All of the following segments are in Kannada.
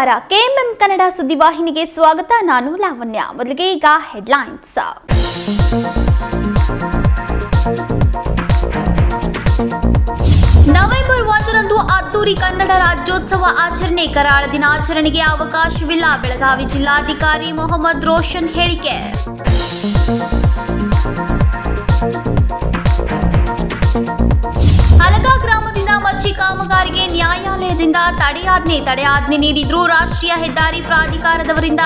ನಮಸ್ಕಾರ, ಕೆಎಂಎಂ ಕನ್ನಡ ಸುದ್ದಿವಾಹಿನಿಗೆ ಸ್ವಾಗತ. ನಾನು ಲಾವಣ್ಯ. ಮೊದಲಿಗೆ ಈಗ ಹೆಡ್ಲೈನ್ಸ್. ನವೆಂಬರ್ 1ರಂದು ಅದ್ದೂರಿ ಕನ್ನಡ ರಾಜ್ಯೋತ್ಸವ ಆಚರಣೆ. ಕರಾಳ ದಿನಾಚರಣೆಗೆ ಅವಕಾಶವಿಲ್ಲ. ಬೆಳಗಾವಿ ಜಿಲ್ಲಾಧಿಕಾರಿ ಮೊಹಮ್ಮದ್ ರೋಷನ್ ಹೇಳಿಕೆ. ಹಲಗಾ ಗ್ರಾಮದಿಂದ ಮಚ್ಚಿ ಕಾಮಗಾರಿಗೆ ನ್ಯಾಯಾಲಯದಿಂದ ತಡೆಯಾಜ್ಞೆ ನೀಡಿದ್ರು. ರಾಷ್ಟ್ರೀಯ ಹೆದ್ದಾರಿ ಪ್ರಾಧಿಕಾರದವರಿಂದ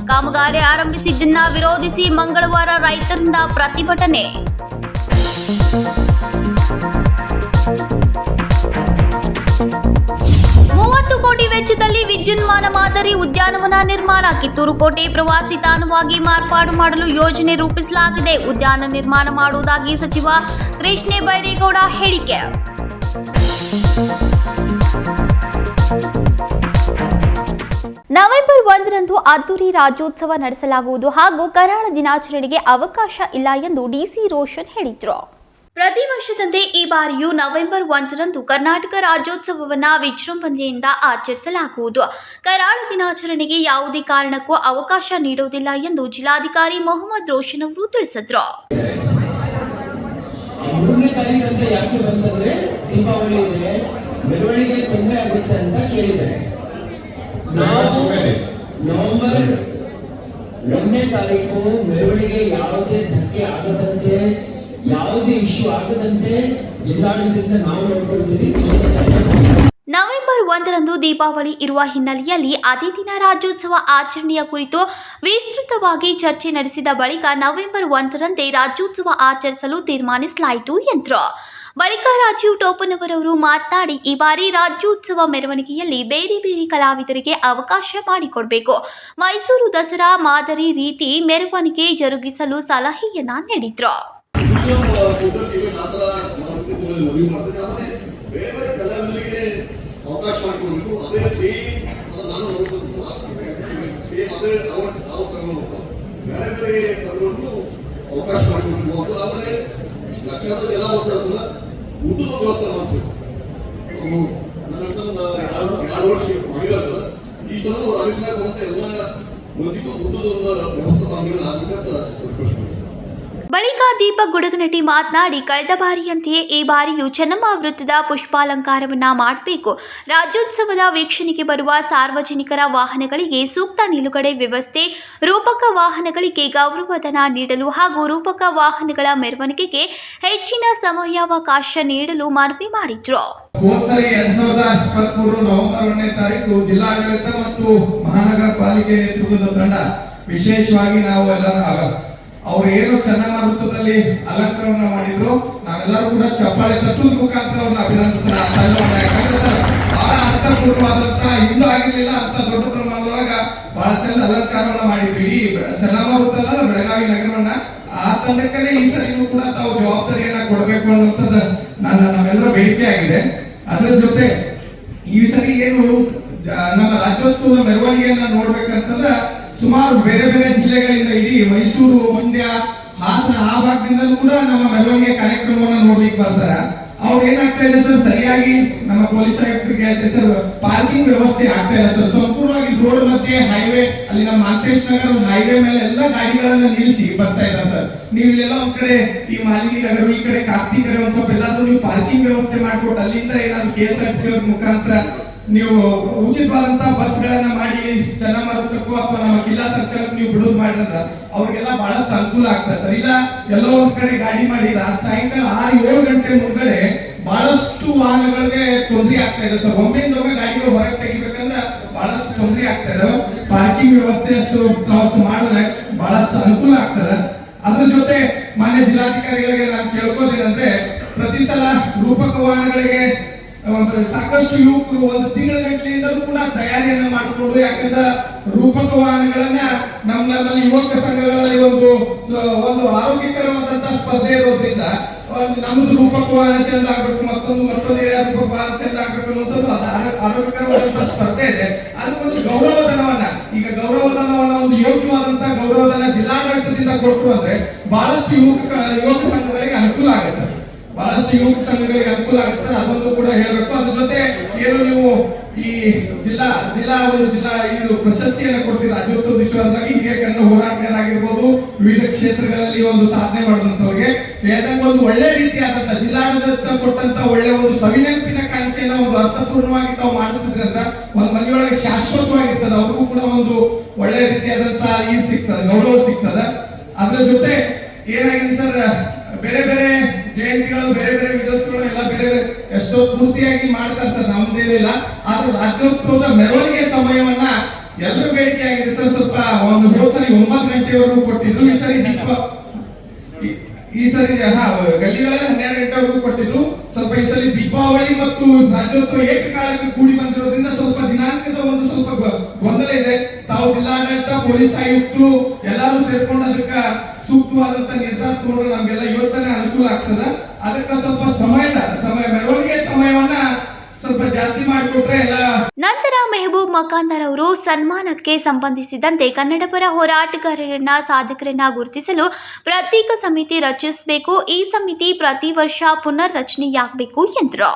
ಕಾಮಗಾರಿ ಆರಂಭಿಸಿದ್ದನ್ನ ವಿರೋಧಿಸಿ ಮಂಗಳವಾರ ರೈತರಿಂದ ಪ್ರತಿಭಟನೆ. 30 ಕೋಟಿ ವೆಚ್ಚದಲ್ಲಿ ವಿದ್ಯುನ್ಮಾನ ಮಾದರಿ ಉದ್ಯಾನವನ ನಿರ್ಮಾಣ. ಕಿತ್ತೂರು ಕೋಟೆ ಪ್ರವಾಸಿ ತಾಣವಾಗಿ ಮಾರ್ಪಾಡು ಮಾಡಲು ಯೋಜನೆ ರೂಪಿಸಲಾಗಿದೆ. ಉದ್ಯಾನ ನಿರ್ಮಾಣ ಮಾಡುವುದಾಗಿ ಸಚಿವ ಕೃಷ್ಣ ಬೈರೇಗೌಡ ಹೇಳಿಕೆ. ನವೆಂಬರ್ 1ರಂದು ಅದ್ದೂರಿ ರಾಜ್ಯೋತ್ಸವ ನಡೆಸಲಾಗುವುದು ಹಾಗೂ ಕರಾಳ ದಿನಾಚರಣೆಗೆ ಅವಕಾಶ ಇಲ್ಲ ಎಂದು ಡಿಸಿ ರೋಷನ್ ಹೇಳಿದರು. ಪ್ರತಿ ವರ್ಷದಂತೆ ಈ ಬಾರಿಯೂ ನವೆಂಬರ್ 1ರಂದು ಕರ್ನಾಟಕ ರಾಜ್ಯೋತ್ಸವವನ್ನು ವಿಜೃಂಭಣೆಯಿಂದ ಆಚರಿಸಲಾಗುವುದು. ಕರಾಳ ದಿನಾಚರಣೆಗೆ ಯಾವುದೇ ಕಾರಣಕ್ಕೂ ಅವಕಾಶ ನೀಡುವುದಿಲ್ಲ ಎಂದು ಜಿಲ್ಲಾಧಿಕಾರಿ ಮೊಹಮ್ಮದ್ ರೋಷನ್ ಅವರು ತಿಳಿಸಿದರು. ನವೆಂಬರ್ 1ನೇ ತಾರೀಕು ಮೆರವಣಿಗೆ ಯಾವುದೇ ಧಕ್ಕೆ ಆಗದಂತೆ, ಯಾವುದೇ ಇಶ್ಯೂ ಆಗದಂತೆ ಜಿಲ್ಲಾಡಳಿತದಿಂದ ನಾವು ನೋಡ್ಕೊಳ್ತೀವಿ. ನವೆಂಬರ್ 1ರಂದು ದೀಪಾವಳಿ ಇರುವ ಹಿನ್ನೆಲೆಯಲ್ಲಿ ಅದೇ ದಿನ ರಾಜ್ಯೋತ್ಸವ ಆಚರಣೆಯ ಕುರಿತು ವಿಸ್ತೃತವಾಗಿ ಚರ್ಚೆ ನಡೆಸಿದ ಬಳಿಕ ನವೆಂಬರ್ 1ರಂದೇ ರಾಜ್ಯೋತ್ಸವ ಆಚರಿಸಲು ತೀರ್ಮಾನಿಸಲಾಯಿತು ಎಂದರು. ಬಳಿಕ ರಾಜೀವ್ ಟೋಪನವರವರು ಮಾತನಾಡಿ, ಈ ಬಾರಿ ರಾಜ್ಯೋತ್ಸವ ಮೆರವಣಿಗೆಯಲ್ಲಿ ಬೇರೆ ಬೇರೆ ಕಲಾವಿದರಿಗೆ ಅವಕಾಶ ಮಾಡಿಕೊಡಬೇಕು. ಮೈಸೂರು ದಸರಾ ಮಾದರಿ ರೀತಿ ಮೆರವಣಿಗೆ ಜರುಗಿಸಲು ಸಲಹೆಯನ್ನ ನೀಡಿದ್ರು. ಊಟದ ವ್ಯವಸ್ಥೆ ಮಾಡಿಸ್ಬೇಕು. ಈ ಸಲ ರಾಜಸ್ಥಾನ ಎಲ್ಲ ಮಂದಿಗೂ ಊಟದ ವ್ಯವಸ್ಥೆ ಆಗಬೇಕಂತ ರಿಕ್ವೆಸ್ಟ್ ಮಾಡಿ. ಬಳಿಕ ದೀಪಕ್ ಗುಡಗನಟ್ಟಿ ಮಾತನಾಡಿ, ಕಳೆದ ಬಾರಿಯಂತೆಯೇ ಈ ಬಾರಿಯೂ ಚೆನ್ನಮ್ಮ ವೃತ್ತದ ಪುಷ್ಪಾಲಂಕಾರವನ್ನ ಮಾಡಬೇಕು. ರಾಜ್ಯೋತ್ಸವದ ವೀಕ್ಷಣೆಗೆ ಬರುವ ಸಾರ್ವಜನಿಕರ ವಾಹನಗಳಿಗೆ ಸೂಕ್ತ ನಿಲುಗಡೆ ವ್ಯವಸ್ಥೆ, ರೂಪಕ ವಾಹನಗಳಿಗೆ ಗೌರವಧನ ನೀಡಲು ಹಾಗೂ ರೂಪಕ ವಾಹನಗಳ ಮೆರವಣಿಗೆಗೆ ಹೆಚ್ಚಿನ ಸಮಯಾವಕಾಶ ನೀಡಲು ಮನವಿ ಮಾಡಿದ್ರು. 2023 ನವೆಂಬರ್ 1ನೇ ತಾರೀಕು ಜಿಲ್ಲಾಡಳಿತ ಮತ್ತು ಮಹಾನಗರ ಪಾಲಿಕೆ ನೇತೃತ್ವದ ತಂಡ ವಿಶೇಷವಾಗಿ ನಾವು ಎಲ್ಲರೂ ಅವ್ರು ಏನು ಚೆನ್ನಮ್ಮ ವೃತ್ತದಲ್ಲಿ ಅಲಂಕಾರವನ್ನ ಮಾಡಿದ್ರು, ನಾವೆಲ್ಲರೂ ಕೂಡ ಚಪ್ಪಾಳೆ ತಟ್ಟುವ ಮುಖಾಂತರ ಅವ್ರನ್ನ ಅಭಿನಂದಿಸೋಣ. ಯಾಕಂದ್ರೆ ಸರ್ ಬಹಳ ಅರ್ಥಪೂರ್ಣವಾದಂತ ಹಿಂದೂ ಆಗಿರ್ಲಿಲ್ಲ ಅಂತ ದೊಡ್ಡ ಪ್ರಮಾಣದೊಳಗ ಬಹಳ ಚಂದ ಅಲಂಕಾರವನ್ನ ಮಾಡಿದ್ವಿ. ಇಡೀ ಚೆನ್ನಮ್ಮ ವೃತ್ತ ಅಲ್ಲ, ಬೆಳಗಾವಿ ನಗರವನ್ನ ಆ ತಂಡಕ್ಕನೇ ಈ ಸರಿನೂ ಕೂಡ ತಾವು ಜವಾಬ್ದಾರಿಯನ್ನ ಕೊಡಬೇಕು ಅನ್ನುವಂಥದ್ದು ನಮ್ಮೆಲ್ಲರ ಬೇಡಿಕೆ ಆಗಿದೆ. ಅದರ ಜೊತೆ ಈ ಸರಿ ಏನು ನಮ್ಮ ರಾಜ್ಯೋತ್ಸವದ ಮೆರವಣಿಗೆಯನ್ನ ನೋಡ್ಬೇಕಂತಂದ್ರ ಸುಮಾರು ಬೇರೆ ಬೇರೆ ಜಿಲ್ಲೆಗಳಿಂದ ಇಡೀ ಮೈಸೂರು, ಮಂಡ್ಯ, ಹಾಸನ ಆ ಭಾಗದಿಂದಲೂ ಕೂಡ ನಮ್ಮ ಮೆರವಣಿಗೆ ಕಾರ್ಯಕ್ರಮವನ್ನು ನೋಡ್ಲಿಕ್ಕೆ ಬರ್ತಾರ. ಅವ್ರು ಏನಾಗ್ತಾ ಇದೆ ಸರ್, ಸರಿಯಾಗಿ ನಮ್ಮ ಪೊಲೀಸ್ ಆಯುಕ್ತರಿಗೆ ಹೇಳ್ತೇವೆ ಸರ್, ಪಾರ್ಕಿಂಗ್ ವ್ಯವಸ್ಥೆ ಆಗ್ತಾ ಇಲ್ಲ ಸರ್. ಸಂಪೂರ್ಣವಾಗಿ ರೋಡ್ ಮಧ್ಯೆ ಹೈವೇ, ಅಲ್ಲಿ ನಮ್ಮ ಮಾಂತೇಶ್ ನಗರ ಹೈವೇ ಮೇಲೆ ಎಲ್ಲ ಗಾಡಿಗಳನ್ನ ನಿಲ್ಲಿಸಿ ಬರ್ತಾ ಇದ್ದಾರೆ ಸರ್. ನೀವು ಇಲ್ಲೆಲ್ಲ ಒಂದ್ ಕಡೆ ಈ ಮಾಲಿನಿ ನಗರ, ಈ ಕಡೆ ಕಾರ್ತಿ ಕಡೆ ಒಂದ್ ಸ್ವಲ್ಪ ಎಲ್ಲಾದ್ರೂ ನೀವು ಪಾರ್ಕಿಂಗ್ ವ್ಯವಸ್ಥೆ ಮಾಡ್ಕೊಟ್ಟು ಅಲ್ಲಿಂದ ಏನಾದ್ರು KSRTC ಮುಖಾಂತರ ನೀವು ಉಚಿತವಾದಂತ ಬಸ್ಗಳನ್ನ ಮಾಡಿ ಚೆನ್ನಮ್ಮ ವೃತ್ತಕ್ಕೂ ಅಥವಾ ನಮ್ಮ ಕಿಲ್ಲಾ ಸರ್ಕಲ್ ನೀವು ಬಿಡೋದು ಮಾಡಿದ್ರ ಅವ್ರಿಗೆಲ್ಲ ಬಹಳಷ್ಟು ಅನುಕೂಲ ಆಗ್ತದೆ ಸರ್. ಇಲ್ಲ ಎಲ್ಲೋ ಒಂದ್ ಕಡೆ ಗಾಡಿ ಮಾಡಿ ಸಾಯಂಕಾಲ 6-7 ಗಂಟೆ ಮುಂದ್ಗಡೆ ಬಹಳಷ್ಟು ವಾಹನಗಳಿಗೆ ತೊಂದರೆ ಆಗ್ತಾ ಇದೆ ಸರ್. ಒಮ್ಮೆಂದೊಮ್ಮೆ ಗಾಡಿಗಳು ಹೊರಗೆ ತೆಗಿಬೇಕಂದ್ರೆ ಬಹಳಷ್ಟು ತೊಂದರೆ ಆಗ್ತಾ ಇದೆ. ಪಾರ್ಕಿಂಗ್ ವ್ಯವಸ್ಥೆ ಅಷ್ಟು ಮಾಡಿದ್ರೆ ಬಹಳಷ್ಟು ಅನುಕೂಲ ಆಗ್ತದೆ. ಅದ್ರ ಜೊತೆ ಮಾನ್ಯ ಜಿಲ್ಲಾಧಿಕಾರಿಗಳಿಗೆ ನಾನು ಕೇಳ್ಕೋದೇನಂದ್ರೆ, ಪ್ರತಿ ಸಲ ರೂಪಕ ವಾಹನಗಳಿಗೆ ಒಂದು ಸಾಕಷ್ಟು ಯುವಕರು ಒಂದು ತಿಂಗಳ ಗಂಟೆಯಿಂದಲೂ ಕೂಡ ತಯಾರಿಯನ್ನ ಮಾಡಿಕೊಂಡು, ಯಾಕಂದ್ರೆ ರೂಪಕ ವಾಹನಗಳನ್ನ ನಮ್ಮಲ್ಲಿ ಯುವಕ ಸಂಘಗಳಲ್ಲಿ ಒಂದು ಆರೋಗ್ಯಕರವಾದಂತಹ ಸ್ಪರ್ಧೆ ಇರೋದ್ರಿಂದ ನಮ್ದು ರೂಪಕ ವಾಹನ ಚಂದ ಆಗ್ಬೇಕು, ಮತ್ತೊಂದು ಏರಿಯಾ ರೂಪಕ ವಾಹನ ಚಂದ ಆಗ್ಬೇಕು ಅನ್ನುವಂಥದ್ದು ಆರೋಗ್ಯಕರವಾದಂತಹ ಸ್ಪರ್ಧೆ ಇದೆ. ಅದಕ್ಕೊಂದು ಗೌರವಧನವನ್ನ, ಈಗ ಗೌರವಧನವನ್ನ ಒಂದು ಯೋಗ್ಯವಾದಂತಹ ಗೌರವಧನ ಜಿಲ್ಲಾಡಳಿತದಿಂದ ಕೊಟ್ಟರು ಅಂದ್ರೆ ಬಹಳಷ್ಟು ಯುವಕ ಸಂಘಗಳಿಗೆ ಅನುಕೂಲ ಆಗುತ್ತೆ. ಬಹಳಷ್ಟು ಯುವಕ ಸಂಘಗಳಿಗೆ ಅನುಕೂಲ ಆಗುತ್ತೆ. ಅದೊಂದು ಕೂಡ ಹೇಳಬೇಕು. ಅದ್ರ ಜೊತೆ ಏನು ನೀವು ಈ ಜಿಲ್ಲಾ ಇದು ಪ್ರಶಸ್ತಿಯನ್ನು ಕೊಡ್ತೀವಿ ರಾಜ್ಯೋತ್ಸವ ವಿಚಾರವಾಗಿ ಹಿರಿಯ ಕನ್ನಡ ಹೋರಾಟಗಾರರಾಗಿರ್ಬೋದು, ವಿವಿಧ ಕ್ಷೇತ್ರಗಳಲ್ಲಿ ಒಂದು ಸಾಧನೆ ಮಾಡಿದಂತವ್ರಿಗೆ ಹೇಳ್ದಂಗೆ ಒಂದು ಒಳ್ಳೆ ರೀತಿಯಾದಂತ ಜಿಲ್ಲಾಡಳಿತ ಕೊಟ್ಟಂತ ಒಳ್ಳೆ ಒಂದು ಸವಿನೆನಪಿನ ಕಾಣಿಕೆಯನ್ನ ಒಂದು ಅರ್ಥಪೂರ್ಣವಾಗಿ ತಾವು ಮಾಡಿಸಿದ್ರೆ ಅಂದ್ರೆ ಒಂದು ಮನೆಯೊಳಗೆ ಶಾಶ್ವತವಾಗಿರ್ತದೆ. ಅವ್ರಿಗೂ ಕೂಡ ಒಂದು ಒಳ್ಳೆ ರೀತಿಯಾದಂತ ಇದು ಸಿಗ್ತದೆ, ಗೌರವ ಸಿಗ್ತದೆ. ಅದ್ರ ಜೊತೆ ಏನಾಗಿದೆ ಸರ್, ಬೇರೆ ಬೇರೆ ಜಯಂತಿಗಳು, ಬೇರೆ ಬೇರೆ ವಿಧಾನಸಭೆಗಳು ಎಲ್ಲ ಬೇರೆ ಬೇರೆ ಎಷ್ಟೋ ಪೂರ್ತಿಯಾಗಿ ಮಾಡ್ತಾರೆ ಸರ್, ನಮ್ದೇನಿಲ್ಲ. ಆದ್ರೆ ರಾಜ್ಯೋತ್ಸವದ ಮೆರವಣಿಗೆ ಸಮಯವನ್ನ ಎಲ್ಲರೂ ಬೇಡಿಕೆ ಆಗಿದೆ ಸರ್. ಸ್ವಲ್ಪ ಒಂದು ಹೋದ ಸರಿ 9 ಗಂಟೆವರೆಗೂ ಕೊಟ್ಟಿದ್ರು, ಈ ಸರಿ ಗಲ್ಲಿಗಳಲ್ಲಿ 12 ಗಂಟೆವರೆಗೂ ಕೊಟ್ಟಿದ್ರು. ಸ್ವಲ್ಪ ಈ ಸರಿ ದೀಪಾವಳಿ ಮತ್ತು ರಾಜ್ಯೋತ್ಸವ ಏಕಕಾಲಕ್ಕೆ ಕೂಡಿ ಬಂದಿರೋದ್ರಿಂದ ಸ್ವಲ್ಪ ದಿನಾಂಕದ ಒಂದು ಸ್ವಲ್ಪ ಗೊಂದಲ ಇದೆ. ತಾವು ಜಿಲ್ಲಾಡಳಿತ, ಪೊಲೀಸ್ ಆಯುಕ್ತರು ಎಲ್ಲರೂ ಸೇರ್ಕೊಂಡು ಅದಕ್ಕೆ ಸೂಕ್ತವಾದಂತ ನಿರ್ಧಾರ ತಗೊಂಡ್ರೆ ನಮ್ಗೆಲ್ಲ ಇವತ್ತನೇ ಅನುಕೂಲ ಆಗ್ತದ. ಅದಕ್ಕೆ ಸ್ವಲ್ಪ ಮೆರವಣಿಗೆ ಸಮಯವನ್ನ ಸ್ವಲ್ಪ ಜಾಸ್ತಿ ಮಾಡಿಕೊಟ್ರೆ ಎಲ್ಲ. ನಂತರ ಮೆಹಬೂಬ್ ಮಕಾಂದರ್ ಅವರು ಸನ್ಮಾನಕ್ಕೆ ಸಂಬಂಧಿಸಿದಂತೆ ಕನ್ನಡಪರ ಹೋರಾಟಗಾರರನ್ನ, ಸಾಧಕರನ್ನ ಗುರುತಿಸಲು ಪ್ರತ್ಯೇಕ ಸಮಿತಿ ರಚಿಸಬೇಕು. ಈ ಸಮಿತಿ ಪ್ರತಿ ವರ್ಷ ಪುನರ್ ರಚನೆಯಾಗಬೇಕು ಎಂದರು.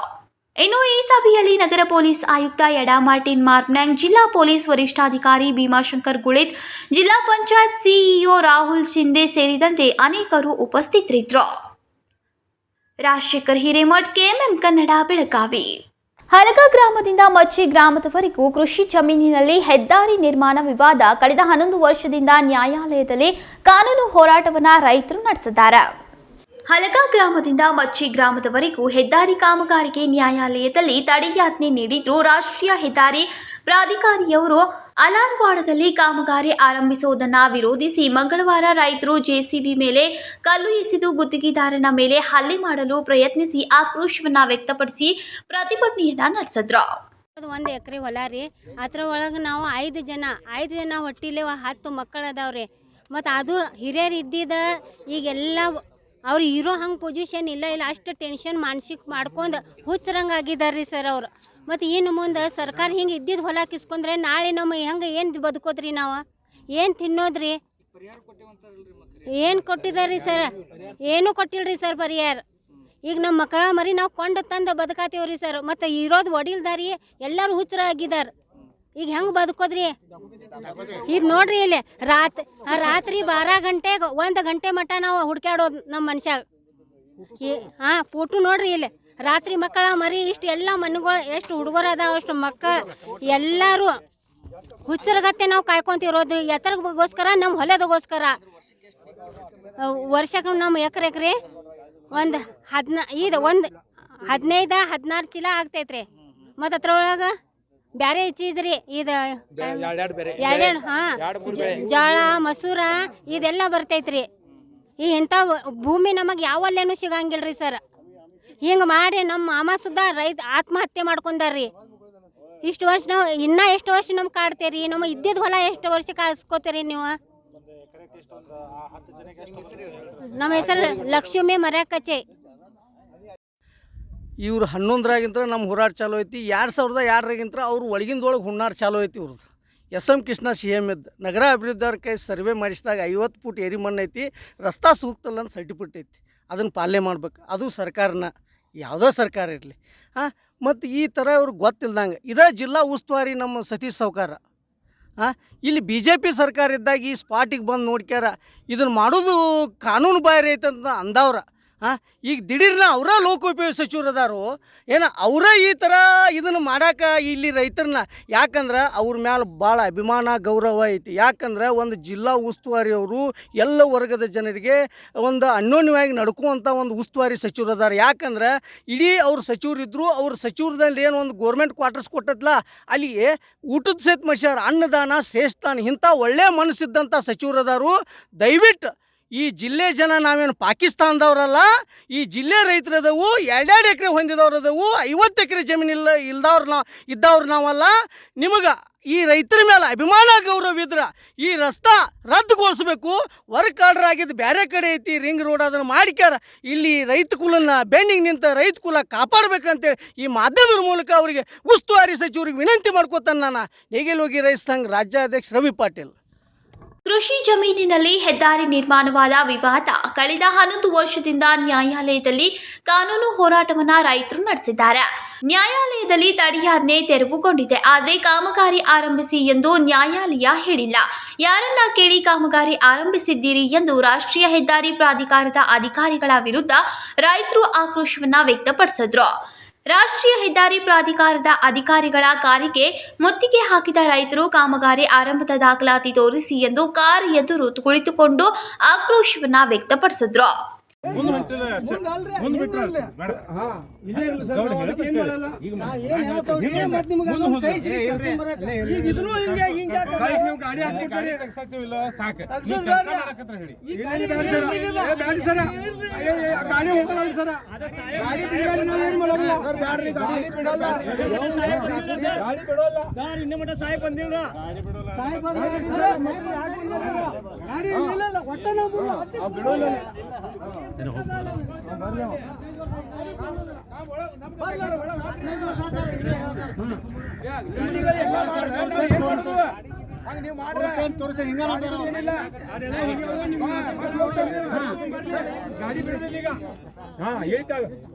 ಇನ್ನು ಈ ಸಭೆಯಲ್ಲಿ ನಗರ ಪೊಲೀಸ್ ಆಯುಕ್ತ ಯಡಾ ಮಾರ್ಟಿನ್ ಮಾರ್ಮ್ಯಾಂಗ್, ಜಿಲ್ಲಾ ಪೊಲೀಸ್ ವರಿಷ್ಠಾಧಿಕಾರಿ ಭೀಮಾಶಂಕರ್ ಗುಳಿತ್, ಜಿಲ್ಲಾ ಪಂಚಾಯತ್ ಸಿಇಒ ರಾಹುಲ್ ಶಿಂದೆ ಸೇರಿದಂತೆ ಅನೇಕರು ಉಪಸ್ಥಿತರಿದ್ದರು. ರಾಜಶೇಖರ್ ಹಿರೇಮಠ್, ಕೆಎಂಎಂ ಕನ್ನಡ, ಬೆಳಗಾವಿ. ಹಲಗ ಗ್ರಾಮದಿಂದ ಮಚ್ಚಿ ಗ್ರಾಮದವರೆಗೂ ಕೃಷಿ ಜಮೀನಿನಲ್ಲಿ ಹೆದ್ದಾರಿ ನಿರ್ಮಾಣ ವಿವಾದ ಕಳೆದ 11 ವರ್ಷದಿಂದ ನ್ಯಾಯಾಲಯದಲ್ಲಿ ಕಾನೂನು ಹೋರಾಟವನ್ನು ರೈತರು ನಡೆಸಿದ್ದಾರೆ. ಹಲಗ ಗ್ರಾಮದಿಂದ ಮಚ್ಚಿ ಗ್ರಾಮದವರೆಗೂ ಹೆದ್ದಾರಿ ಕಾಮಗಾರಿಗೆ ನ್ಯಾಯಾಲಯದಲ್ಲಿ ತಡೆಯಾಜ್ಞೆ ನೀಡಿದ್ರು. ರಾಷ್ಟ್ರೀಯ ಹೆದ್ದಾರಿ ಪ್ರಾಧಿಕಾರಿಯವರು ಅಲಾರವಾಡದಲ್ಲಿ ಕಾಮಗಾರಿ ಆರಂಭಿಸುವುದನ್ನು ವಿರೋಧಿಸಿ ಮಂಗಳವಾರ ರೈತರು ಜೆಸಿಬಿ ಮೇಲೆ ಕಲ್ಲು ಎಸೆದು ಗುತ್ತಿಗೆದಾರನ ಮೇಲೆ ಹಲ್ಲೆ ಮಾಡಲು ಪ್ರಯತ್ನಿಸಿ ಆಕ್ರೋಶವನ್ನ ವ್ಯಕ್ತಪಡಿಸಿ ಪ್ರತಿಭಟನೆಯನ್ನ ನಡೆಸಿದ್ರು. 1 ಎಕರೆ ಹೊಲ ರೀ, ಅದ್ರ ಒಳಗೆ ನಾವು 5 ಜನ ಹೊಟ್ಟಿಲೆ 10 ಮಕ್ಕಳು ಅದಾವ್ರಿ. ಮತ್ತು ಅದು ಹಿರಿಯರು ಇದ್ದಿದ್ದ ಈಗೆಲ್ಲ ಅವ್ರು ಇರೋ ಹಂಗೆ ಪೊಸಿಷನ್ ಇಲ್ಲ ಅಷ್ಟು ಟೆನ್ಷನ್ ಮಾನಸಿಕ ಮಾಡ್ಕೊಂಡು ಹುಚ್ಚರಂಗೆ ಆಗಿದ್ದಾರೆ ರೀ ಸರ್ ಅವ್ರು. ಮತ್ತು ಇನ್ನು ಮುಂದೆ ಸರ್ಕಾರ ಹಿಂಗೆ ಇದ್ದಿದ್ದು ಹೊಲ ಕಿಸ್ಕೊಂಡ್ರೆ ನಾಳೆ ನಮ್ಮ ಹೆಂಗೆ ಏನು ಬದುಕೋದ್ರಿ, ನಾವು ಏನು ತಿನ್ನೋದ್ರಿ? ಏನು ಕೊಟ್ಟಿದ್ದಾರೆ ರೀ ಸರ್? ಏನೂ ಕೊಟ್ಟಿಲ್ರಿ ಸರ್ ಪರಿಹಾರ. ಈಗ ನಮ್ಮ ಮಕ್ಕಳ ಮರಿ ನಾವು ಕೊಂಡು ತಂದು ಬದುಕಾತೀವ್ರಿ ಸರ್. ಮತ್ತು ಇರೋದು ಒಡಿಲ್ದಾರಿ ಎಲ್ಲರೂ ಹುಚ್ಚರಾಗಿದ್ದಾರೆ. ಈಗ ಹೆಂಗೆ ಬದುಕೋದ್ರಿ? ಇದು ನೋಡ್ರಿ, ಇಲ್ಲಿ ರಾತ್ರಿ 12 ಗಂಟೆಗೆ 1 ಗಂಟೆ ಮಟ್ಟ ನಾವು ಹುಡ್ಕ್ಯಾಡೋದು ನಮ್ಮ ಮನುಷ್ಯಾಗ. ಫೋಟೋ ನೋಡ್ರಿ, ಇಲ್ಲಿ ರಾತ್ರಿ ಮಕ್ಕಳ ಮರಿ ಇಷ್ಟು ಎಲ್ಲ ಮನೆಗಳು ಎಷ್ಟು ಹುಡುಗರು ಅದಾವ ಅಷ್ಟು ಮಕ್ಕಳು ಎಲ್ಲರೂ ಹುಚ್ಚರಗತ್ತೆ ನಾವು ಕಾಯ್ಕೊಂತಿರೋದು. ಎತ್ತರಗೋಸ್ಕರ, ನಮ್ಮ ಹೊಲದಗೋಸ್ಕರ. ವರ್ಷಕ್ಕೆ ನಮ್ಮ ಎಕರೆ ಒಂದು 15-16 ಚೀಲ ಆಗ್ತೈತ್ರಿ. ಮತ್ತು ಅದ್ರೊಳಗೆ ಬ್ಯಾರೆ ಚೀಸ್ ರೀ, ಇದು ಜೋಳ, ಮಸೂರ ಇದೆಲ್ಲ ಬರ್ತೈತ್ರಿ. ಈ ಇಂಥ ಭೂಮಿ ನಮಗೆ ಯಾವಲ್ಲೇನೂ ಸಿಗಂಗಿಲ್ರಿ ಸರ್. ಹಿಂಗೆ ಮಾಡಿ ನಮ್ಮ ಮಾಮ ಸುದ್ದ ರೈತ ಆತ್ಮಹತ್ಯೆ ಮಾಡ್ಕೊಂಡಾರ್ರಿ. ಇಷ್ಟು ವರ್ಷ ನಾವು ಇನ್ನೂ ಎಷ್ಟು ವರ್ಷ ನಮ್ಗೆ ಕಾಡ್ತೀರಿ? ನಮ್ಮ ಇದ್ದಿದ್ದು ಹೊಲ ಎಷ್ಟು ವರ್ಷ ಕಾಯಿಸ್ಕೋತೀರಿ ನೀವು? ನಮ್ಮ ಹೆಸರು ಲಕ್ಷ್ಮಿ ಮರ್ಯಾಕಚ್ಚೆ. ಇವ್ರು 11ರಾಗಿಂತ ನಮ್ಮ ಹೋರಾಟ ಚಾಲು ಐತಿ. 2002ರಾಗಿಂತ ಅವ್ರು ಒಳಗಿಂದೊಳಗೆ ಹುಣ್ಣಾರ ಚಾಲು ಐತಿ ಇವ್ರದ್ದು. SM ಕೃಷ್ಣ CM ಇದ್ದು ನಗರ ಅಭಿವೃದ್ಧಿ ಕೈ ಸರ್ವೆ ಮಾಡಿಸಿದಾಗ 50 ಫುಟ್ ಏರಿ ಮಣ್ಣು ಐತಿ, ರಸ್ತಾ ಸೂಕ್ತಲ್ಲ ಅಂತ ಸರ್ಟಿಫಿಕೇಟ್ ಐತಿ. ಅದನ್ನು ಪಾಲನೆ ಮಾಡ್ಬೇಕು. ಅದು ಸರ್ಕಾರನ, ಯಾವುದೋ ಸರ್ಕಾರ ಇರಲಿ. ಮತ್ತು ಈ ಥರ ಅವ್ರಿಗೆ ಗೊತ್ತಿಲ್ದಂಗೆ ಇದೇ ಜಿಲ್ಲಾ ಉಸ್ತುವಾರಿ ನಮ್ಮ ಸತೀಶ್ ಸಾವ್ಕಾರ. ಇಲ್ಲಿ BJP ಸರ್ಕಾರ ಇದ್ದಾಗ ಈ ಸ್ಪಾಟಿಗೆ ಬಂದು ನೋಡ್ಕ್ಯಾರ ಇದನ್ನು ಮಾಡೋದು ಕಾನೂನು ಬಾಹಿರ ಐತಂತ ಅಂದವ್ರ. ಈಗ ದಿಢೀರ್ನ ಅವರ ಲೋಕೋಪಯೋಗಿ ಸಚಿವರು ಅದಾರು ಏನೋ ಅವರೇ ಈ ಥರ ಇದನ್ನು ಮಾಡೋಕೆ ಇಲ್ಲಿ ರೈತರನ್ನ, ಯಾಕಂದ್ರೆ ಅವ್ರ ಮ್ಯಾಲೆ ಭಾಳ ಅಭಿಮಾನ ಗೌರವ ಐತಿ. ಯಾಕಂದ್ರೆ ಒಂದು ಜಿಲ್ಲಾ ಉಸ್ತುವಾರಿ ಅವರು ಎಲ್ಲ ವರ್ಗದ ಜನರಿಗೆ ಒಂದು ಅನ್ಯೋನ್ಯವಾಗಿ ನಡ್ಕುವಂಥ ಒಂದು ಉಸ್ತುವಾರಿ ಸಚಿವರು ಅದಾರ. ಯಾಕಂದ್ರೆ ಇಡೀ ಅವ್ರ ಸಚಿವರಿದ್ದರು, ಅವ್ರ ಸಚಿವರದಲ್ಲಿ ಏನು ಒಂದು ಗೋರ್ಮೆಂಟ್ ಕ್ವಾರ್ಟರ್ಸ್ ಕೊಟ್ಟದ್ಲ, ಅಲ್ಲಿಗೆ ಊಟದ ಸಹಿತ ಮನುಷ್ಯರ ಅನ್ನದಾನ ಶ್ರೇಷ್ಠಾನ ಇಂಥ ಒಳ್ಳೆಯ ಮನಸ್ಸಿದ್ದಂಥ ಸಚಿವರು ಅದಾರು. ದಯವಿಟ್ಟು ಈ ಜಿಲ್ಲೆ ಜನ ನಾವೇನು ಪಾಕಿಸ್ತಾನದವ್ರಲ್ಲ, ಈ ಜಿಲ್ಲೆ ರೈತರದವು, 2 ಎಕರೆ ಹೊಂದಿದವ್ರದವು, 50 ಎಕರೆ ಜಮೀನು ಇದ್ದವ್ರು ನಾವಲ್ಲ. ನಿಮಗೆ ಈ ರೈತರ ಮೇಲೆ ಅಭಿಮಾನ ಗೌರವ ಇದ್ರೆ ಈ ರಸ್ತಾ ರದ್ದುಗೊಳಿಸ್ಬೇಕು. ವರ್ಕ್ ಆರ್ಡರ್ ಆಗಿದ್ದು ಬೇರೆ ಕಡೆ ಐತಿ, ರಿಂಗ್ ರೋಡ್ ಅದನ್ನು ಮಾಡಿಕ್ಯಾರ. ಇಲ್ಲಿ ರೈತ ಕುಲನ ಬೆನ್ನಿಗೆ ನಿಂತ ರೈತ ಕುಲ ಕಾಪಾಡಬೇಕಂತೇಳಿ ಈ ಮಾಧ್ಯಮದ ಮೂಲಕ ಅವರಿಗೆ ಉಸ್ತುವಾರಿ ಸಚಿವರಿಗೆ ವಿನಂತಿ ಮಾಡ್ಕೋತಾನೆ. ನಾನು ನೇಗಿಲೋಗಿ ರೈತ ಸಂಘ ರಾಜ್ಯಾಧ್ಯಕ್ಷ ರವಿ ಪಾಟೀಲ್. ಕೃಷಿ ಜಮೀನಿನಲ್ಲಿ ಹೆದ್ದಾರಿ ನಿರ್ಮಾಣವಾದ ವಿವಾದ ಕಳೆದ 11 ವರ್ಷದಿಂದ ನ್ಯಾಯಾಲಯದಲ್ಲಿ ಕಾನೂನು ಹೋರಾಟವನ್ನು ರೈತರು ನಡೆಸಿದ್ದಾರೆ. ನ್ಯಾಯಾಲಯದಲ್ಲಿ ತಡೆಯಾಜ್ಞೆ ತೆರವುಗೊಂಡಿದೆ. ಆದರೆ ಕಾಮಗಾರಿ ಆರಂಭಿಸಿ ಎಂದು ನ್ಯಾಯಾಲಯ ಹೇಳಿಲ್ಲ. ಯಾರನ್ನ ಕೇಳಿ ಕಾಮಗಾರಿ ಆರಂಭಿಸಿದ್ದೀರಿ ಎಂದು ರಾಷ್ಟ್ರೀಯ ಹೆದ್ದಾರಿ ಪ್ರಾಧಿಕಾರದ ಅಧಿಕಾರಿಗಳ ವಿರುದ್ಧ ರೈತರು ಆಕ್ರೋಶವನ್ನ ವ್ಯಕ್ತಪಡಿಸಿದ್ರು. ರಾಷ್ಟ್ರೀಯ ಹೆದ್ದಾರಿ ಪ್ರಾಧಿಕಾರದ ಅಧಿಕಾರಿಗಳ ಕಾರಿಗೆ ಮುತ್ತಿಗೆ ಹಾಕಿದ ರೈತರು ಕಾಮಗಾರಿ ಆರಂಭದ ದಾಖಲಾತಿ ತೋರಿಸಿ ಎಂದು ಕಾರ್ ಎದುರು ಕುಳಿತುಕೊಂಡು ಆಕ್ರೋಶವನ್ನ ವ್ಯಕ್ತಪಡಿಸಿದ್ರು.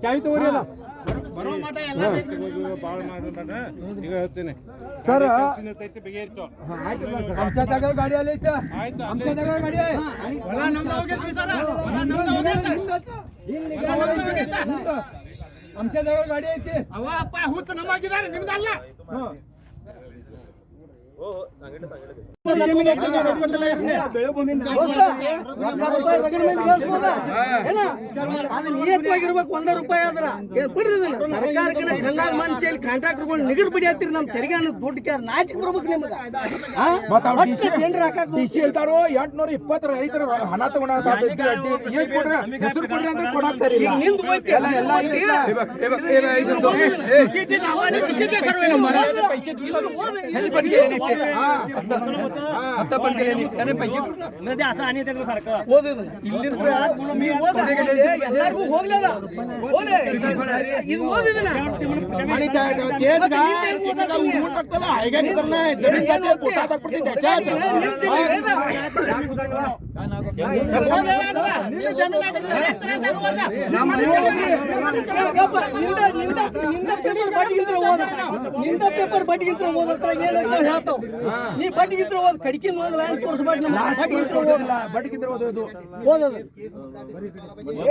ಚಾವಿ ತಗೋರಿ ಅಲ್ಲ ಈಗ ಹೇಳ್ತೇನೆ ಸರ್ ಆಮ್ಚಾ ಗಾಡಿ ಅಲ್ಲಿ ಐತೆ ಆಮ್ಚಾ ಗಾಡಿ ಆಮ್ಚಾ ಗಾಡಿ ಐತಿ ಅವ ಅಪ್ಪ ಹುಚ್ಚ ನಮ್ಮಾಗಿದ್ದಾರೆ ನಿಮ್ದಲ್ಲ ಕಾಂಟ್ರಾಕ್ಟರ್ಗಳು ನಿಗರ್ ಬಿಡಿ ಹತ್ತಿರ ನಮ್ ತೆರಿಗೆ ದುಡ್ಡು ಕ್ಯಾರ ನಾಚಿಕ್ ಬರ್ಬೇಕು ನಿಮ್ಗೆ ಹೇಳ್ತಾರೋ 820 ರೈತರ ಹಣ ತಗೊಂಡ್ರಿ ಹೆಸರು ಕೊಡ್ರಿ ಅಂದ್ರೆ ಕೊಡಾಕ್ತಾರಿ ಎಲ್ಲರಿಗೂ ಹೋಗ್ಲದ ಇದು ಓದಿದನ ಪೇಪರ್ ಬಡ್ಡಿಗಿಂತ ಓದತ್ರ ಹೇಳ್ತಾವ ನೀ ಬಡ್ಡಿಗಿಂತ ಓದ್ ಕಡಿಕಿಂದ ಓದಲ್ಲ ಅಂತ ತೋರಿಸ್ಬಾರ್ದು ಬಡ್ಡಿಗಿಂತ ಓದಲ್ಲ ಬಡ್ಡಿಗಿಂತ ಓದೋದು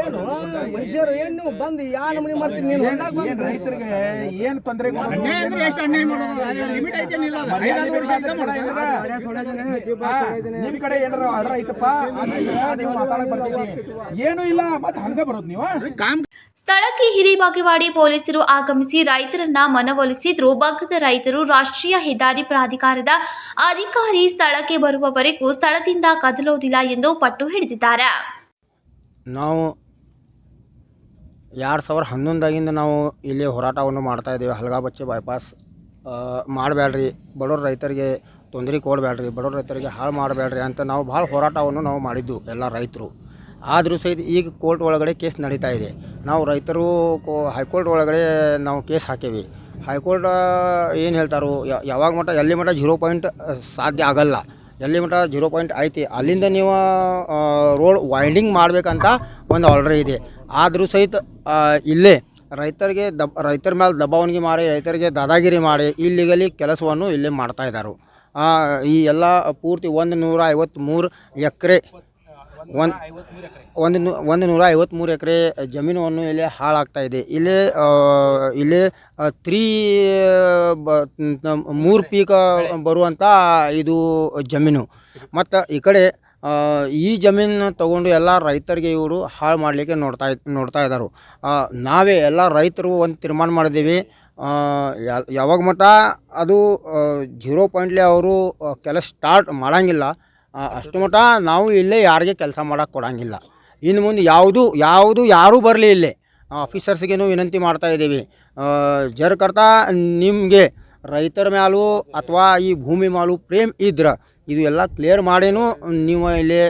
ಏನು ಮನುಷ್ಯರು ಏನು ನೀವು ಬಂದು ಯಾ ನಮೂನಿ ಮಾಡ್ತೀನಿ ನೀನು ರೈತರಿಗೆ ಏನ್ ತೊಂದರೆ ನಿಮ್ ಕಡೆ ಏನಾರ ಆರ್ಡರ್ ಐತಪ್ಪ ನೀವು ಮಾತಾಡಕ್ ಬರ್ತೈತಿ ಏನು ಇಲ್ಲ ಮತ್ ಹಂಗ ಬರೋದು ನೀವು ಸ್ಥಳಕ್ಕೆ ಹಿರೇಬಾಗೇವಾಡಿ ಪೊಲೀಸರು ಆಗಮಿಸಿ ರೈತರನ್ನ ಮನವೊಲಿಸಿದ್ರು. ಭಾಗದ ರೈತರು ರಾಷ್ಟ್ರೀಯ ಹೆದ್ದಾರಿ ಪ್ರಾಧಿಕಾರದ ಅಧಿಕಾರಿ ಸ್ಥಳಕ್ಕೆ ಬರುವವರೆಗೂ ಸ್ಥಳದಿಂದ ಕದಲೋದಿಲ್ಲ ಎಂದು ಪಟ್ಟು ಹಿಡಿದಿದ್ದಾರೆ. ನಾವು 2011 ನಾವು ಇಲ್ಲಿ ಹೋರಾಟವನ್ನು ಮಾಡ್ತಾಯಿದ್ದೀವಿ. ಹಲಗಾಬಚ್ಚೆ ಬೈಪಾಸ್ ಮಾಡಬೇಡ್ರಿ, ಬಡವ್ರ ರೈತರಿಗೆ ತೊಂದರೆ ಕೊಡಬೇಡ್ರಿ, ಬಡವ್ರ ರೈತರಿಗೆ ಹಾಳು ಮಾಡಬೇಡ್ರಿ ಅಂತ ನಾವು ಭಾಳ ಹೋರಾಟವನ್ನು ನಾವು ಮಾಡಿದ್ದು ಎಲ್ಲ ರೈತರು. ಆದರೂ ಸಹಿತ ಈಗ ಕೋರ್ಟ್ ಒಳಗಡೆ ಕೇಸ್ ನಡೀತಾ ಇದೆ. ನಾವು ರೈತರು ಹೈಕೋರ್ಟ್ ಒಳಗಡೆ ನಾವು ಕೇಸ್ ಹಾಕೇವಿ. ಹೈಕೋರ್ಟ್ ಏನು ಹೇಳ್ತಾರೋ ಯಾವಾಗ ಮಟ್ಟ ಎಲ್ಲಿ ಮಟ್ಟ 0 ಪಾಯಿಂಟ್ ಸಾಧ್ಯ ಆಗಲ್ಲ, ಎಲ್ಲಿ ಮಟ್ಟ 0 ಪಾಯಿಂಟ್ ಐತಿ ಅಲ್ಲಿಂದ ನೀವು ರೋಡ್ ವೈಂಡಿಂಗ್ ಮಾಡಬೇಕಂತ ಒಂದು ಆರ್ಡರ್ ಇದೆ. ಆದರೂ ಸಹಿತ ಇಲ್ಲೇ ರೈತರ ಮೇಲೆ ದಬ್ಬಾವಣಿಗೆ ಮಾಡಿ, ರೈತರಿಗೆ ದಾದಾಗಿರಿ ಮಾಡಿ ಇಲ್ಲಿಗಲಿ ಕೆಲಸವನ್ನು ಇಲ್ಲೇ ಮಾಡ್ತಾಯಿದ್ದಾರೆ. ಈ ಎಲ್ಲ ಪೂರ್ತಿ 153 ಎಕರೆ 153 ಎಕರೆ ಜಮೀನನ್ನು ಇಲ್ಲಿ ಹಾಳಾಗ್ತಾಯಿದೆ. ಇಲ್ಲೇ 3 ಪೀಕ್ ಬರುವಂಥ ಇದು ಜಮೀನು. ಮತ್ತು ಈ ಕಡೆ ಈ ಜಮೀನು ತಗೊಂಡು ಎಲ್ಲ ರೈತರಿಗೆ ಇವರು ಹಾಳು ಮಾಡಲಿಕ್ಕೆ ನೋಡ್ತಾ ಇದ್ದಾರೆ. ನಾವೇ ಎಲ್ಲ ರೈತರು ಒಂದು ತೀರ್ಮಾನ ಮಾಡಿದ್ದೀವಿ, ಯಾವಾಗ ಮಟ್ಟ ಅದು 0 ಪಾಯಿಂಟ್ಲಿ ಅವರು ಕೆಲಸ ಸ್ಟಾರ್ಟ್ ಮಾಡೋಂಗಿಲ್ಲ ಅಷ್ಟು ಮಟ್ಟ ನಾವು ಇಲ್ಲೇ ಯಾರಿಗೆ ಕೆಲಸ ಮಾಡೋಕ್ಕೆ ಕೊಡೋಂಗಿಲ್ಲ. ಇನ್ನು ಮುಂದೆ ಯಾರೂ ಬರಲಿ ಇಲ್ಲೇ ಆಫೀಸರ್ಸ್ಗೇನು ವಿನಂತಿ ಮಾಡ್ತಾಯಿದ್ದೀವಿ, ಜರ್ಕರ್ತಾ ನಿಮಗೆ ರೈತರ ಮೇಲೂ ಅಥವಾ ಈ ಭೂಮಿ ಮೇಲೂ ಪ್ರೇಮ್ ಇದ್ರೆ ಇದು ಎಲ್ಲ ಕ್ಲಿಯರ್ ಮಾಡೇನು ನೀವು ಇಲ್ಲಿ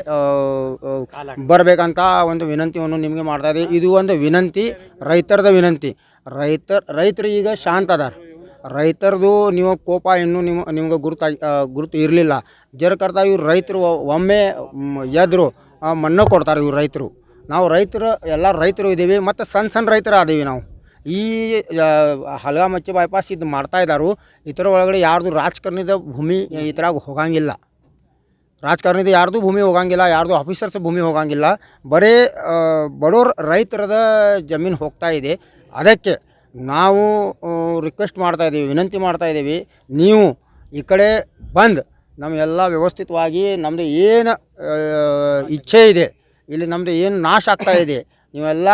ಬರಬೇಕಂತ ಒಂದು ವಿನಂತಿಯನ್ನು ನಿಮಗೆ ಮಾಡ್ತಾಯಿದ್ದೀವಿ. ಇದು ಒಂದು ವಿನಂತಿ, ರೈತರದ ವಿನಂತಿ. ರೈತರು ಈಗ ಶಾಂತ ಅದಾರ. ರೈತರದು ನೀವು ಕೋಪ ಇನ್ನೂ ನಿಮ್ಗೆ ಗುರುತು ಇರಲಿಲ್ಲ. ಜರ್ಕರ್ತಾ ಇವ್ರು ರೈತರು ಒಮ್ಮೆ ಎದ್ರು ಮಣ್ಣು ಕೊಡ್ತಾರೆ ಇವ್ರು ರೈತರು. ನಾವು ರೈತರು ಎಲ್ಲ ರೈತರು ಇದ್ದೀವಿ, ಮತ್ತು ಸಣ್ಣ ರೈತರು ಆದೀವಿ ನಾವು. ಈ ಹಲಗಾಮಚ್ಚಿ ಬೈಪಾಸ್ ಇದು ಮಾಡ್ತಾ ಇದ್ದಾರು ಇದರ ಒಳಗಡೆ ಯಾರ್ದು ರಾಜಕಾರಣದ ಭೂಮಿ ಈ ಥರ ಹೋಗಂಗಿಲ್ಲ. ರಾಜಕಾರಣಿದ ಯಾರ್ದು ಭೂಮಿ ಹೋಗಂಗಿಲ್ಲ, ಯಾರ್ದು ಆಫೀಸರ್ಸ್ ಭೂಮಿ ಹೋಗಂಗಿಲ್ಲ, ಬರೀ ಬಡವ್ರ ರೈತರದ ಜಮೀನು ಹೋಗ್ತಾ ಇದೆ. ಅದಕ್ಕೆ ನಾವು ರಿಕ್ವೆಸ್ಟ್ ಮಾಡ್ತಾಯಿದ್ದೀವಿ, ವಿನಂತಿ ಮಾಡ್ತಾಯಿದ್ದೀವಿ, ನೀವು ಈ ಕಡೆ ಬಂದು ನಮಗೆಲ್ಲ ವ್ಯವಸ್ಥಿತವಾಗಿ ನಮ್ಮದು ಏನು ಇಚ್ಛೆ ಇದೆ, ಇಲ್ಲಿ ನಮ್ಮದು ಏನು ನಾಶ ಆಗ್ತಾ ಇದೆ ನೀವೆಲ್ಲ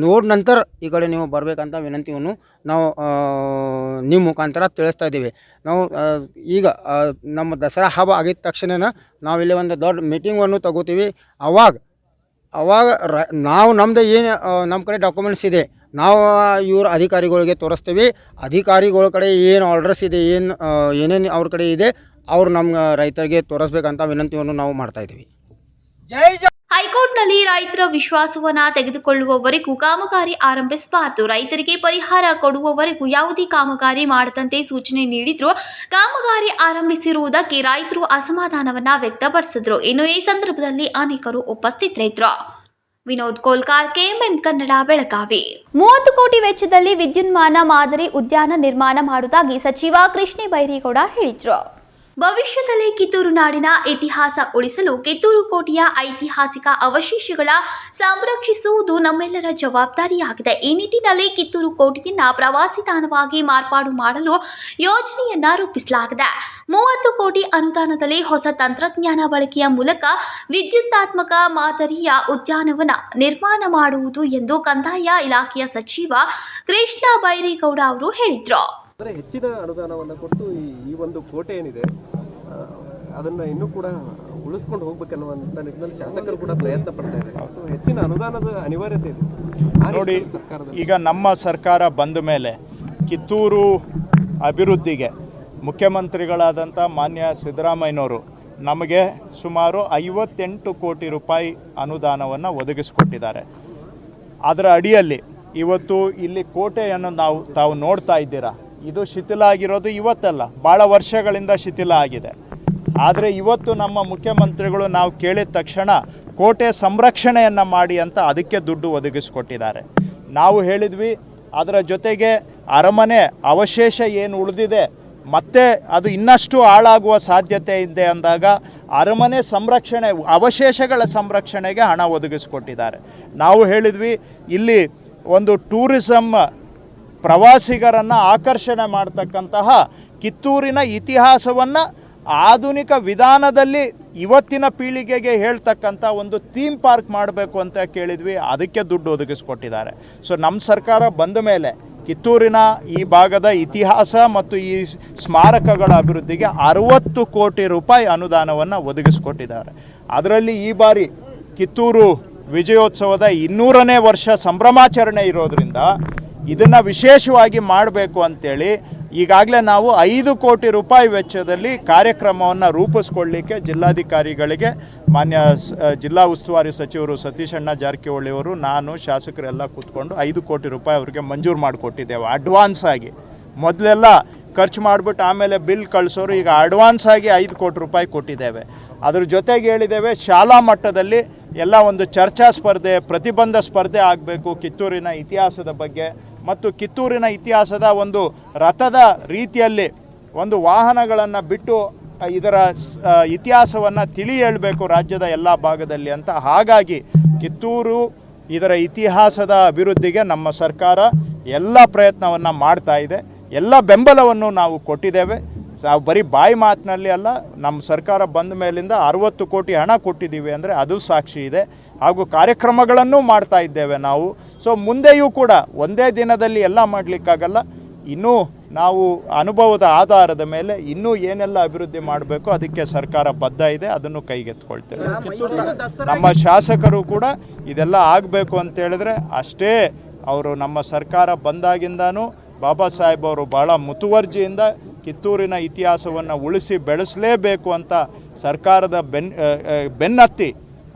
ನೋಡ್ ನಂತರ ಈ ಕಡೆ ನೀವು ಬರಬೇಕಂತ ವಿನಂತಿಯನ್ನು ನಾವು ನಿಮ್ಮ ಮುಖಾಂತರ ತಿಳಿಸ್ತಾ ಇದ್ದೀವಿ. ನಾವು ಈಗ ನಮ್ಮ ದಸರಾ ಹಬ್ಬ ಆಗಿದ ತಕ್ಷಣ ನಾವಿಲ್ಲಿ ಒಂದು ದೊಡ್ಡ ಮೀಟಿಂಗನ್ನು ತಗೋತೀವಿ. ಅವಾಗ ನಾವು ನಮ್ಮದು ಏನು ನಮ್ಮ ಕಡೆ ಡಾಕ್ಯುಮೆಂಟ್ಸ್ ಇದೆ ನಾವು ಇವ್ರ ಅಧಿಕಾರಿಗಳಿಗೆ ತೋರಿಸ್ತೀವಿ. ಅಧಿಕಾರಿಗಳ ಕಡೆ ಏನು ಆರ್ಡರ್ಸ್ ಇದೆ, ಏನೇನು ಅವ್ರ ಕಡೆ ಇದೆ ಅವ್ರು ನಮ್ಮ ರೈತರಿಗೆ ತೋರಿಸ್ಬೇಕಂತ ವಿನಂತಿಯನ್ನು ನಾವು ಮಾಡ್ತಾಯಿದ್ದೀವಿ. ಹೈಕೋರ್ಟ್ನಲ್ಲಿ ರೈತರ ವಿಶ್ವಾಸವನ್ನ ತೆಗೆದುಕೊಳ್ಳುವವರೆಗೂ ಕಾಮಗಾರಿ ಆರಂಭಿಸಬಾರದು. ರೈತರಿಗೆ ಪರಿಹಾರ ಕೊಡುವವರೆಗೂ ಯಾವುದೇ ಕಾಮಗಾರಿ ಮಾಡದಂತೆ ಸೂಚನೆ ನೀಡಿದ್ರು. ಕಾಮಗಾರಿ ಆರಂಭಿಸಿರುವುದಕ್ಕೆ ರೈತರು ಅಸಮಾಧಾನವನ್ನ ವ್ಯಕ್ತಪಡಿಸಿದ್ರು. ಇನ್ನು ಈ ಸಂದರ್ಭದಲ್ಲಿ ಅನೇಕರು ಉಪಸ್ಥಿತರಿದ್ದರು. ವಿನೋದ್ ಕೋಲ್ಕಾರ್, ಕೆಎಂಎಂ ಕನ್ನಡ, ಬೆಳಗಾವಿ. 30 ಕೋಟಿ ವೆಚ್ಚದಲ್ಲಿ ವಿದ್ಯುನ್ಮಾನ ಮಾದರಿ ಉದ್ಯಾನ ನಿರ್ಮಾಣ ಮಾಡುವುದಾಗಿ ಸಚಿವ ಕೃಷ್ಣ ಬೈರೇಗೌಡ ಹೇಳಿದರು. ಭವಿಷ್ಯದಲ್ಲಿ ಕಿತ್ತೂರು ನಾಡಿನ ಇತಿಹಾಸ ಉಳಿಸಲು ಕಿತ್ತೂರು ಕೋಟೆಯ ಐತಿಹಾಸಿಕ ಅವಶೇಷಗಳ ಸಂರಕ್ಷಿಸುವುದು ನಮ್ಮೆಲ್ಲರ ಜವಾಬ್ದಾರಿಯಾಗಿದೆ. ಈ ನಿಟ್ಟಿನಲ್ಲಿ ಕಿತ್ತೂರು ಕೋಟೆಯನ್ನ ಪ್ರವಾಸಿ ತಾಣವಾಗಿ ಮಾರ್ಪಾಡು ಮಾಡಲು ಯೋಜನೆಯನ್ನ ರೂಪಿಸಲಾಗಿದೆ. 30 ಕೋಟಿ ಅನುದಾನದಲ್ಲಿ ಹೊಸ ತಂತ್ರಜ್ಞಾನ ಬಳಕೆಯ ಮೂಲಕ ವಿದ್ಯುತ್ತಾತ್ಮಕ ಮಾದರಿಯ ಉದ್ಯಾನವನ ನಿರ್ಮಾಣ ಮಾಡುವುದು ಎಂದು ಕಂದಾಯ ಇಲಾಖೆಯ ಸಚಿವ ಕೃಷ್ಣ ಬೈರೇಗೌಡ ಅವರು ಹೇಳಿದರು. ಹೆಚ್ಚಿನ ಅನುದಾನವನ್ನು ಕೊಟ್ಟು ಈ ಒಂದು ಕೋಟೆ ಏನಿದೆ ಅದನ್ನು ಇನ್ನೂ ಕೂಡ ಉಳಿಸ್ಕೊಂಡು ಹೋಗ್ಬೇಕನ್ನುವಂಥ ನಿಟ್ಟಿನಲ್ಲಿ ಶಾಸಕರು ಕೂಡ ಪ್ರಯತ್ನ ಪಡ್ತಾ ಇದ್ದಾರೆ. ಸೊ ಹೆಚ್ಚಿನ ಅನುದಾನದ ಅನಿವಾರ್ಯತೆ ಇದೆ ನೋಡಿ. ಈಗ ನಮ್ಮ ಸರ್ಕಾರ ಬಂದ ಮೇಲೆ ಕಿತ್ತೂರು ಅಭಿವೃದ್ಧಿಗೆ ಮುಖ್ಯಮಂತ್ರಿಗಳಾದಂಥ ಮಾನ್ಯ ಸಿದ್ದರಾಮಯ್ಯನವರು ನಮಗೆ ಸುಮಾರು 58 ಕೋಟಿ ರೂಪಾಯಿ ಅನುದಾನವನ್ನು ಒದಗಿಸಿಕೊಟ್ಟಿದ್ದಾರೆ. ಅದರ ಅಡಿಯಲ್ಲಿ ಇವತ್ತು ಇಲ್ಲಿ ಕೋಟೆಯನ್ನು ತಾವು ನೋಡ್ತಾ ಇದ್ದೀರಾ. ಇದು ಶಿಥಿಲ ಆಗಿರೋದು ಇವತ್ತಲ್ಲ, ಭಾಳ ವರ್ಷಗಳಿಂದ ಶಿಥಿಲ ಆಗಿದೆ. ಆದರೆ ಇವತ್ತು ನಮ್ಮ ಮುಖ್ಯಮಂತ್ರಿಗಳು ನಾವು ಕೇಳಿದ ತಕ್ಷಣ ಕೋಟೆ ಸಂರಕ್ಷಣೆಯನ್ನು ಮಾಡಿ ಅಂತ ಅದಕ್ಕೆ ದುಡ್ಡು ಒದಗಿಸಿಕೊಟ್ಟಿದ್ದಾರೆ. ನಾವು ಹೇಳಿದ್ವಿ ಅದರ ಜೊತೆಗೆ ಅರಮನೆ ಅವಶೇಷ ಏನು ಉಳಿದಿದೆ ಮತ್ತೆ ಅದು ಇನ್ನಷ್ಟು ಹಾಳಾಗುವ ಸಾಧ್ಯತೆ ಇದೆ ಅಂದಾಗ ಅರಮನೆ ಸಂರಕ್ಷಣೆ ಅವಶೇಷಗಳ ಸಂರಕ್ಷಣೆಗೆ ಹಣ ಒದಗಿಸಿಕೊಟ್ಟಿದ್ದಾರೆ. ನಾವು ಹೇಳಿದ್ವಿ ಇಲ್ಲಿ ಒಂದು ಟೂರಿಸಮ್ ಪ್ರವಾಸಿಗರನ್ನು ಆಕರ್ಷಣೆ ಮಾಡ್ತಕ್ಕಂತಹ ಕಿತ್ತೂರಿನ ಇತಿಹಾಸವನ್ನು ಆಧುನಿಕ ವಿಧಾನದಲ್ಲಿ ಇವತ್ತಿನ ಪೀಳಿಗೆಗೆ ಹೇಳ್ತಕ್ಕಂಥ ಒಂದು ಥೀಮ್ ಪಾರ್ಕ್ ಮಾಡಬೇಕು ಅಂತ ಕೇಳಿದ್ವಿ, ಅದಕ್ಕೆ ದುಡ್ಡು ಒದಗಿಸ್ಕೊಟ್ಟಿದ್ದಾರೆ. ಸೊ ನಮ್ಮ ಸರ್ಕಾರ ಬಂದ ಮೇಲೆ ಕಿತ್ತೂರಿನ ಈ ಭಾಗದ ಇತಿಹಾಸ ಮತ್ತು ಈ ಸ್ಮಾರಕಗಳ ಅಭಿವೃದ್ಧಿಗೆ 60 ಕೋಟಿ ರೂಪಾಯಿ ಅನುದಾನವನ್ನು ಒದಗಿಸ್ಕೊಟ್ಟಿದ್ದಾರೆ. ಅದರಲ್ಲಿ ಈ ಬಾರಿ ಕಿತ್ತೂರು ವಿಜಯೋತ್ಸವದ 200ನೇ ವರ್ಷ ಸಂಭ್ರಮಾಚರಣೆ ಇರೋದ್ರಿಂದ ಇದನ್ನು ವಿಶೇಷವಾಗಿ ಮಾಡಬೇಕು ಅಂತೇಳಿ ಈಗಾಗಲೇ ನಾವು 5 ಕೋಟಿ ರೂಪಾಯಿ ವೆಚ್ಚದಲ್ಲಿ ಕಾರ್ಯಕ್ರಮವನ್ನು ರೂಪಿಸ್ಕೊಳ್ಳಿಕ್ಕೆ ಜಿಲ್ಲಾಧಿಕಾರಿಗಳಿಗೆ ಮಾನ್ಯ ಜಿಲ್ಲಾ ಉಸ್ತುವಾರಿ ಸಚಿವರು ಸತೀಶಣ್ಣ ಜಾರಕಿಹೊಳಿ ಅವರು, ನಾನು, ಶಾಸಕರೆಲ್ಲ ಕೂತ್ಕೊಂಡು 5 ಕೋಟಿ ರೂಪಾಯಿ ಅವರಿಗೆ ಮಂಜೂರು ಮಾಡಿಕೊಟ್ಟಿದ್ದೇವೆ ಅಡ್ವಾನ್ಸ್ ಆಗಿ. ಮೊದಲೆಲ್ಲ ಖರ್ಚು ಮಾಡಿಬಿಟ್ಟು ಆಮೇಲೆ ಬಿಲ್ ಕಳಿಸೋರು, ಈಗ ಅಡ್ವಾನ್ಸ್ ಆಗಿ 5 ಕೋಟಿ ರೂಪಾಯಿ ಕೊಟ್ಟಿದ್ದೇವೆ. ಅದ್ರ ಜೊತೆಗೆ ಹೇಳಿದ್ದೇವೆ ಶಾಲಾ ಮಟ್ಟದಲ್ಲಿ ಎಲ್ಲ ಒಂದು ಚರ್ಚಾ ಸ್ಪರ್ಧೆ, ಪ್ರತಿಬಂಧ ಸ್ಪರ್ಧೆ ಆಗಬೇಕು ಕಿತ್ತೂರಿನ ಇತಿಹಾಸದ ಬಗ್ಗೆ ಮತ್ತು ಕಿತ್ತೂರಿನ ಇತಿಹಾಸದ ಒಂದು ರಥದ ರೀತಿಯಲ್ಲಿ ಒಂದು ವಾಹನಗಳನ್ನು ಬಿಟ್ಟು ಇದರ ಇತಿಹಾಸವನ್ನು ತಿಳಿ ಹೇಳಬೇಕು ರಾಜ್ಯದ ಎಲ್ಲ ಭಾಗದಲ್ಲಿ ಅಂತ. ಹಾಗಾಗಿ ಕಿತ್ತೂರು ಇದರ ಇತಿಹಾಸದ ಅಭಿವೃದ್ಧಿಗೆ ನಮ್ಮ ಸರ್ಕಾರ ಎಲ್ಲ ಪ್ರಯತ್ನವನ್ನು ಮಾಡ್ತಾ ಇದೆ. ಎಲ್ಲ ಬೆಂಬಲವನ್ನು ನಾವು ಕೊಟ್ಟಿದ್ದೇವೆ. ಬರೀ ಬಾಯಿ ಮಾತಿನಲ್ಲಿ ಅಲ್ಲ, ನಮ್ಮ ಸರ್ಕಾರ ಬಂದ ಮೇಲಿಂದ 60 ಕೋಟಿ ಹಣ ಕೊಟ್ಟಿದ್ದೀವಿ ಅಂದರೆ ಅದು ಸಾಕ್ಷಿ ಇದೆ. ಹಾಗೂ ಕಾರ್ಯಕ್ರಮಗಳನ್ನು ಮಾಡ್ತಾ ಇದ್ದೇವೆ ನಾವು. ಸೊ ಮುಂದೆಯೂ ಕೂಡ ಒಂದೇ ದಿನದಲ್ಲಿ ಎಲ್ಲ ಮಾಡಲಿಕ್ಕಾಗಲ್ಲ. ಇನ್ನೂ ನಾವು ಅನುಭವದ ಆಧಾರದ ಮೇಲೆ ಇನ್ನೂ ಏನೆಲ್ಲ ಅಭಿವೃದ್ಧಿ ಮಾಡಬೇಕು ಅದಕ್ಕೆ ಸರ್ಕಾರ ಬದ್ಧ ಇದೆ, ಅದನ್ನು ಕೈಗೆತ್ತಿಕೊಳ್ತೇವೆ. ನಮ್ಮ ಶಾಸಕರು ಕೂಡ ಇದೆಲ್ಲ ಆಗಬೇಕು ಅಂತ ಹೇಳಿದ್ರೆ ಅಷ್ಟೇ. ಅವರು ನಮ್ಮ ಸರ್ಕಾರ ಬಂದಾಗಿಂದನೂ ಬಾಬಾ ಸಾಹೇಬ್ ಅವರು ಭಾಳ ಮುತುವರ್ಜಿಯಿಂದ ಕಿತ್ತೂರಿನ ಇತಿಹಾಸವನ್ನು ಉಳಿಸಿ ಬೆಳೆಸಲೇಬೇಕು ಅಂತ ಸರ್ಕಾರದ ಬೆನ್ನತ್ತಿ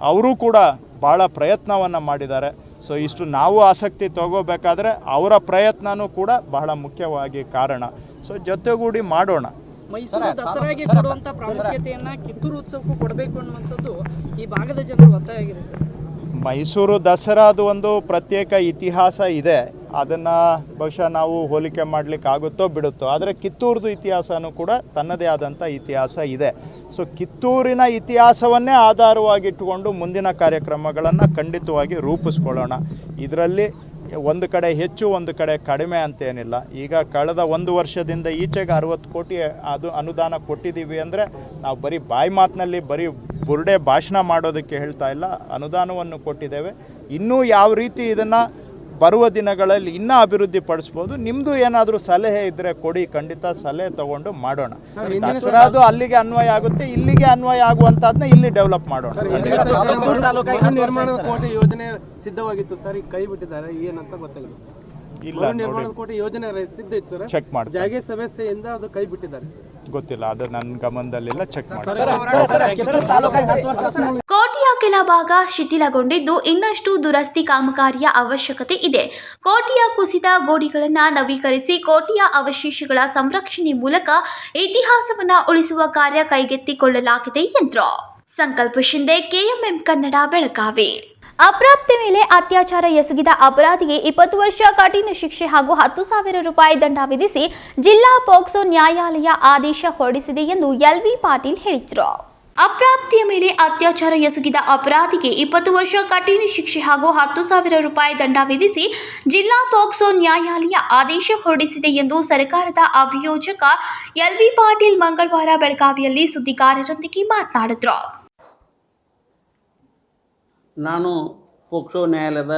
ಅವರು ಕೂಡ ಭಾಳ ಪ್ರಯತ್ನವನ್ನು ಮಾಡಿದ್ದಾರೆ. ಸೊ ಇಷ್ಟು ನಾವು ಆಸಕ್ತಿ ತಗೋಬೇಕಾದ್ರೆ ಅವರ ಪ್ರಯತ್ನನೂ ಕೂಡ ಬಹಳ ಮುಖ್ಯವಾಗಿ ಕಾರಣ. ಸೊ ಜೊತೆಗೂಡಿ ಮಾಡೋಣ. ಮೈಸೂರು ದಸರಾಗೆ ಕೊಡುವಂಥ ಪ್ರಾಮುಖ್ಯತೆಯನ್ನು ಕಿತ್ತೂರು ಉತ್ಸವಕ್ಕೂ ಕೊಡಬೇಕು ಅನ್ನುವಂಥದ್ದು ಈ ಭಾಗದ ಜನರು ಒತ್ತಾಯ ಆಗಿದೆ ಸರ್. ಮೈಸೂರು ದಸರಾದು ಒಂದು ಪ್ರತ್ಯೇಕ ಇತಿಹಾಸ ಇದೆ. ಅದನ್ನು ಬಹುಶಃ ನಾವು ಹೋಲಿಕೆ ಮಾಡಲಿಕ್ಕೆ ಆಗುತ್ತೋ ಬಿಡುತ್ತೋ. ಆದರೆ ಕಿತ್ತೂರದು ಇತಿಹಾಸನೂ ಕೂಡ ತನ್ನದೇ ಆದಂಥ ಇತಿಹಾಸ ಇದೆ. ಸೊ ಕಿತ್ತೂರಿನ ಇತಿಹಾಸವನ್ನೇ ಆಧಾರವಾಗಿಟ್ಟುಕೊಂಡು ಮುಂದಿನ ಕಾರ್ಯಕ್ರಮಗಳನ್ನು ಖಂಡಿತವಾಗಿ ರೂಪಿಸ್ಕೊಳ್ಳೋಣ. ಇದರಲ್ಲಿ ಒಂದು ಕಡೆ ಹೆಚ್ಚು ಒಂದು ಕಡೆ ಕಡಿಮೆ ಅಂತೇನಿಲ್ಲ. ಈಗ ಕಳೆದ 1 ವರ್ಷದಿಂದ ಈಚೆಗೆ 60 ಕೋಟಿ ಅನುದಾನ ಕೊಟ್ಟಿದ್ದೀವಿ ಅಂದರೆ ನಾವು ಬರೀ ಬಾಯಿ ಮಾತಿನಲ್ಲಿ ಬರೀ ಬುರುಡೆ ಭಾಷಣ ಮಾಡೋದಕ್ಕೆ ಹೇಳ್ತಾ ಇಲ್ಲ, ಅನುದಾನವನ್ನು ಕೊಟ್ಟಿದ್ದೇವೆ. ಇನ್ನೂ ಯಾವ ರೀತಿ ಇದನ್ನು ಬರುವ ದಿನಗಳಲ್ಲಿ ಇನ್ನೂ ಅಭಿವೃದ್ಧಿ ಪಡಿಸ್ಬೋದು. ನಿಮ್ಮದು ಏನಾದರೂ ಸಲಹೆ ಇದ್ದರೆ ಕೊಡಿ, ಖಂಡಿತ ಸಲಹೆ ತಗೊಂಡು ಮಾಡೋಣ. ದಸರಾದು ಅಲ್ಲಿಗೆ ಅನ್ವಯ ಆಗುತ್ತೆ, ಇಲ್ಲಿಗೆ ಅನ್ವಯ ಆಗುವಂಥದ್ದನ್ನ ಇಲ್ಲಿ ಡೆವಲಪ್ ಮಾಡೋಣ. ನಿರ್ಮಾಣದ ಕೋಟೆ ಯೋಜನೆ ಸಿದ್ಧವಾಗಿತ್ತು ಸರ್, ಈಗ ಕೈ ಬಿಟ್ಟಿದ್ದಾರೆ, ಏನಂತ ಗೊತ್ತಾಗಿಲ್ಲ. ಇಲ್ಲ ನಿರ್ಮಾಣದ ಕೋಟೆ ಯೋಜನೆ ಸಿದ್ಧ ಇತ್ತು ಸರ್, ಚೆಕ್ ಮಾಡಿ, ಜಾಗೆ ಸಮಸ್ಯೆಯಿಂದ ಅದು ಕೈ ಬಿಟ್ಟಿದ್ದಾರೆ. ಗೊತ್ತಿಲ್ಲ, ಅದು ನನ್ನ ಗಮನದಲ್ಲಿಲ್ಲ, ಚೆಕ್ ಮಾಡಿ. ಕೋಟೆಯ ಕೆಲ ಭಾಗ ಶಿಥಿಲಗೊಂಡಿದ್ದು ಇನ್ನಷ್ಟು ದುರಸ್ತಿ ಕಾಮಗಾರಿಯ ಅವಶ್ಯಕತೆ ಇದೆ. ಕೋಟೆಯ ಕುಸಿದ ಗೋಡೆಗಳನ್ನು ನವೀಕರಿಸಿ ಕೋಟೆಯ ಅವಶೇಷಗಳ ಸಂರಕ್ಷಣೆ ಮೂಲಕ ಇತಿಹಾಸವನ್ನು ಉಳಿಸುವ ಕಾರ್ಯ ಕೈಗೆತ್ತಿಕೊಳ್ಳಲಾಗಿದೆ ಎಂದರು. ಸಂಕಲ್ಪ ಶಿಂದೆ, ಕೆಎಂಎಂ ಕನ್ನಡ, ಬೆಳಗಾವಿ. ಅಪ್ರಾಪ್ತೆ ಮೇಲೆ ಅತ್ಯಾಚಾರ ಎಸಗಿದ ಅಪರಾಧಿಗೆ 20 ವರ್ಷ ಕಠಿಣ ಶಿಕ್ಷೆ ಹಾಗೂ 10,000 ರೂಪಾಯಿ ದಂಡ ವಿಧಿಸಿ ಜಿಲ್ಲಾ ಪೋಕ್ಸೋ ನ್ಯಾಯಾಲಯ ಆದೇಶ ಹೊರಡಿಸಿದೆ ಎಂದು ಎಲ್ವಿ ಪಾಟೀಲ್ ಹೇಳಿದರು. ಅಪ್ರಾಪ್ತಿಯ ಮೇಲೆ ಅತ್ಯಾಚಾರ ಎಸಗಿದ ಅಪರಾಧಿಗೆ 20 ವರ್ಷ ಕಠಿಣ ಶಿಕ್ಷೆ ಹಾಗೂ 10,000 ರೂಪಾಯಿ ದಂಡ ವಿಧಿಸಿ ಜಿಲ್ಲಾ ಪೋಕ್ಸೋ ನ್ಯಾಯಾಲಯ ಆದೇಶ ಹೊರಡಿಸಿದೆ ಎಂದು ಸರ್ಕಾರದ ಅಭಿಯೋಜಕ ಎಲ್ವಿ ಪಾಟೀಲ್ ಮಂಗಳವಾರ ಬೆಳಗಾವಿಯಲ್ಲಿ ಸುದ್ದಿಗಾರರೊಂದಿಗೆ ಮಾತನಾಡಿದರು. ನಾನು ಪೋಕ್ಸೋ ನ್ಯಾಯಾಲಯದ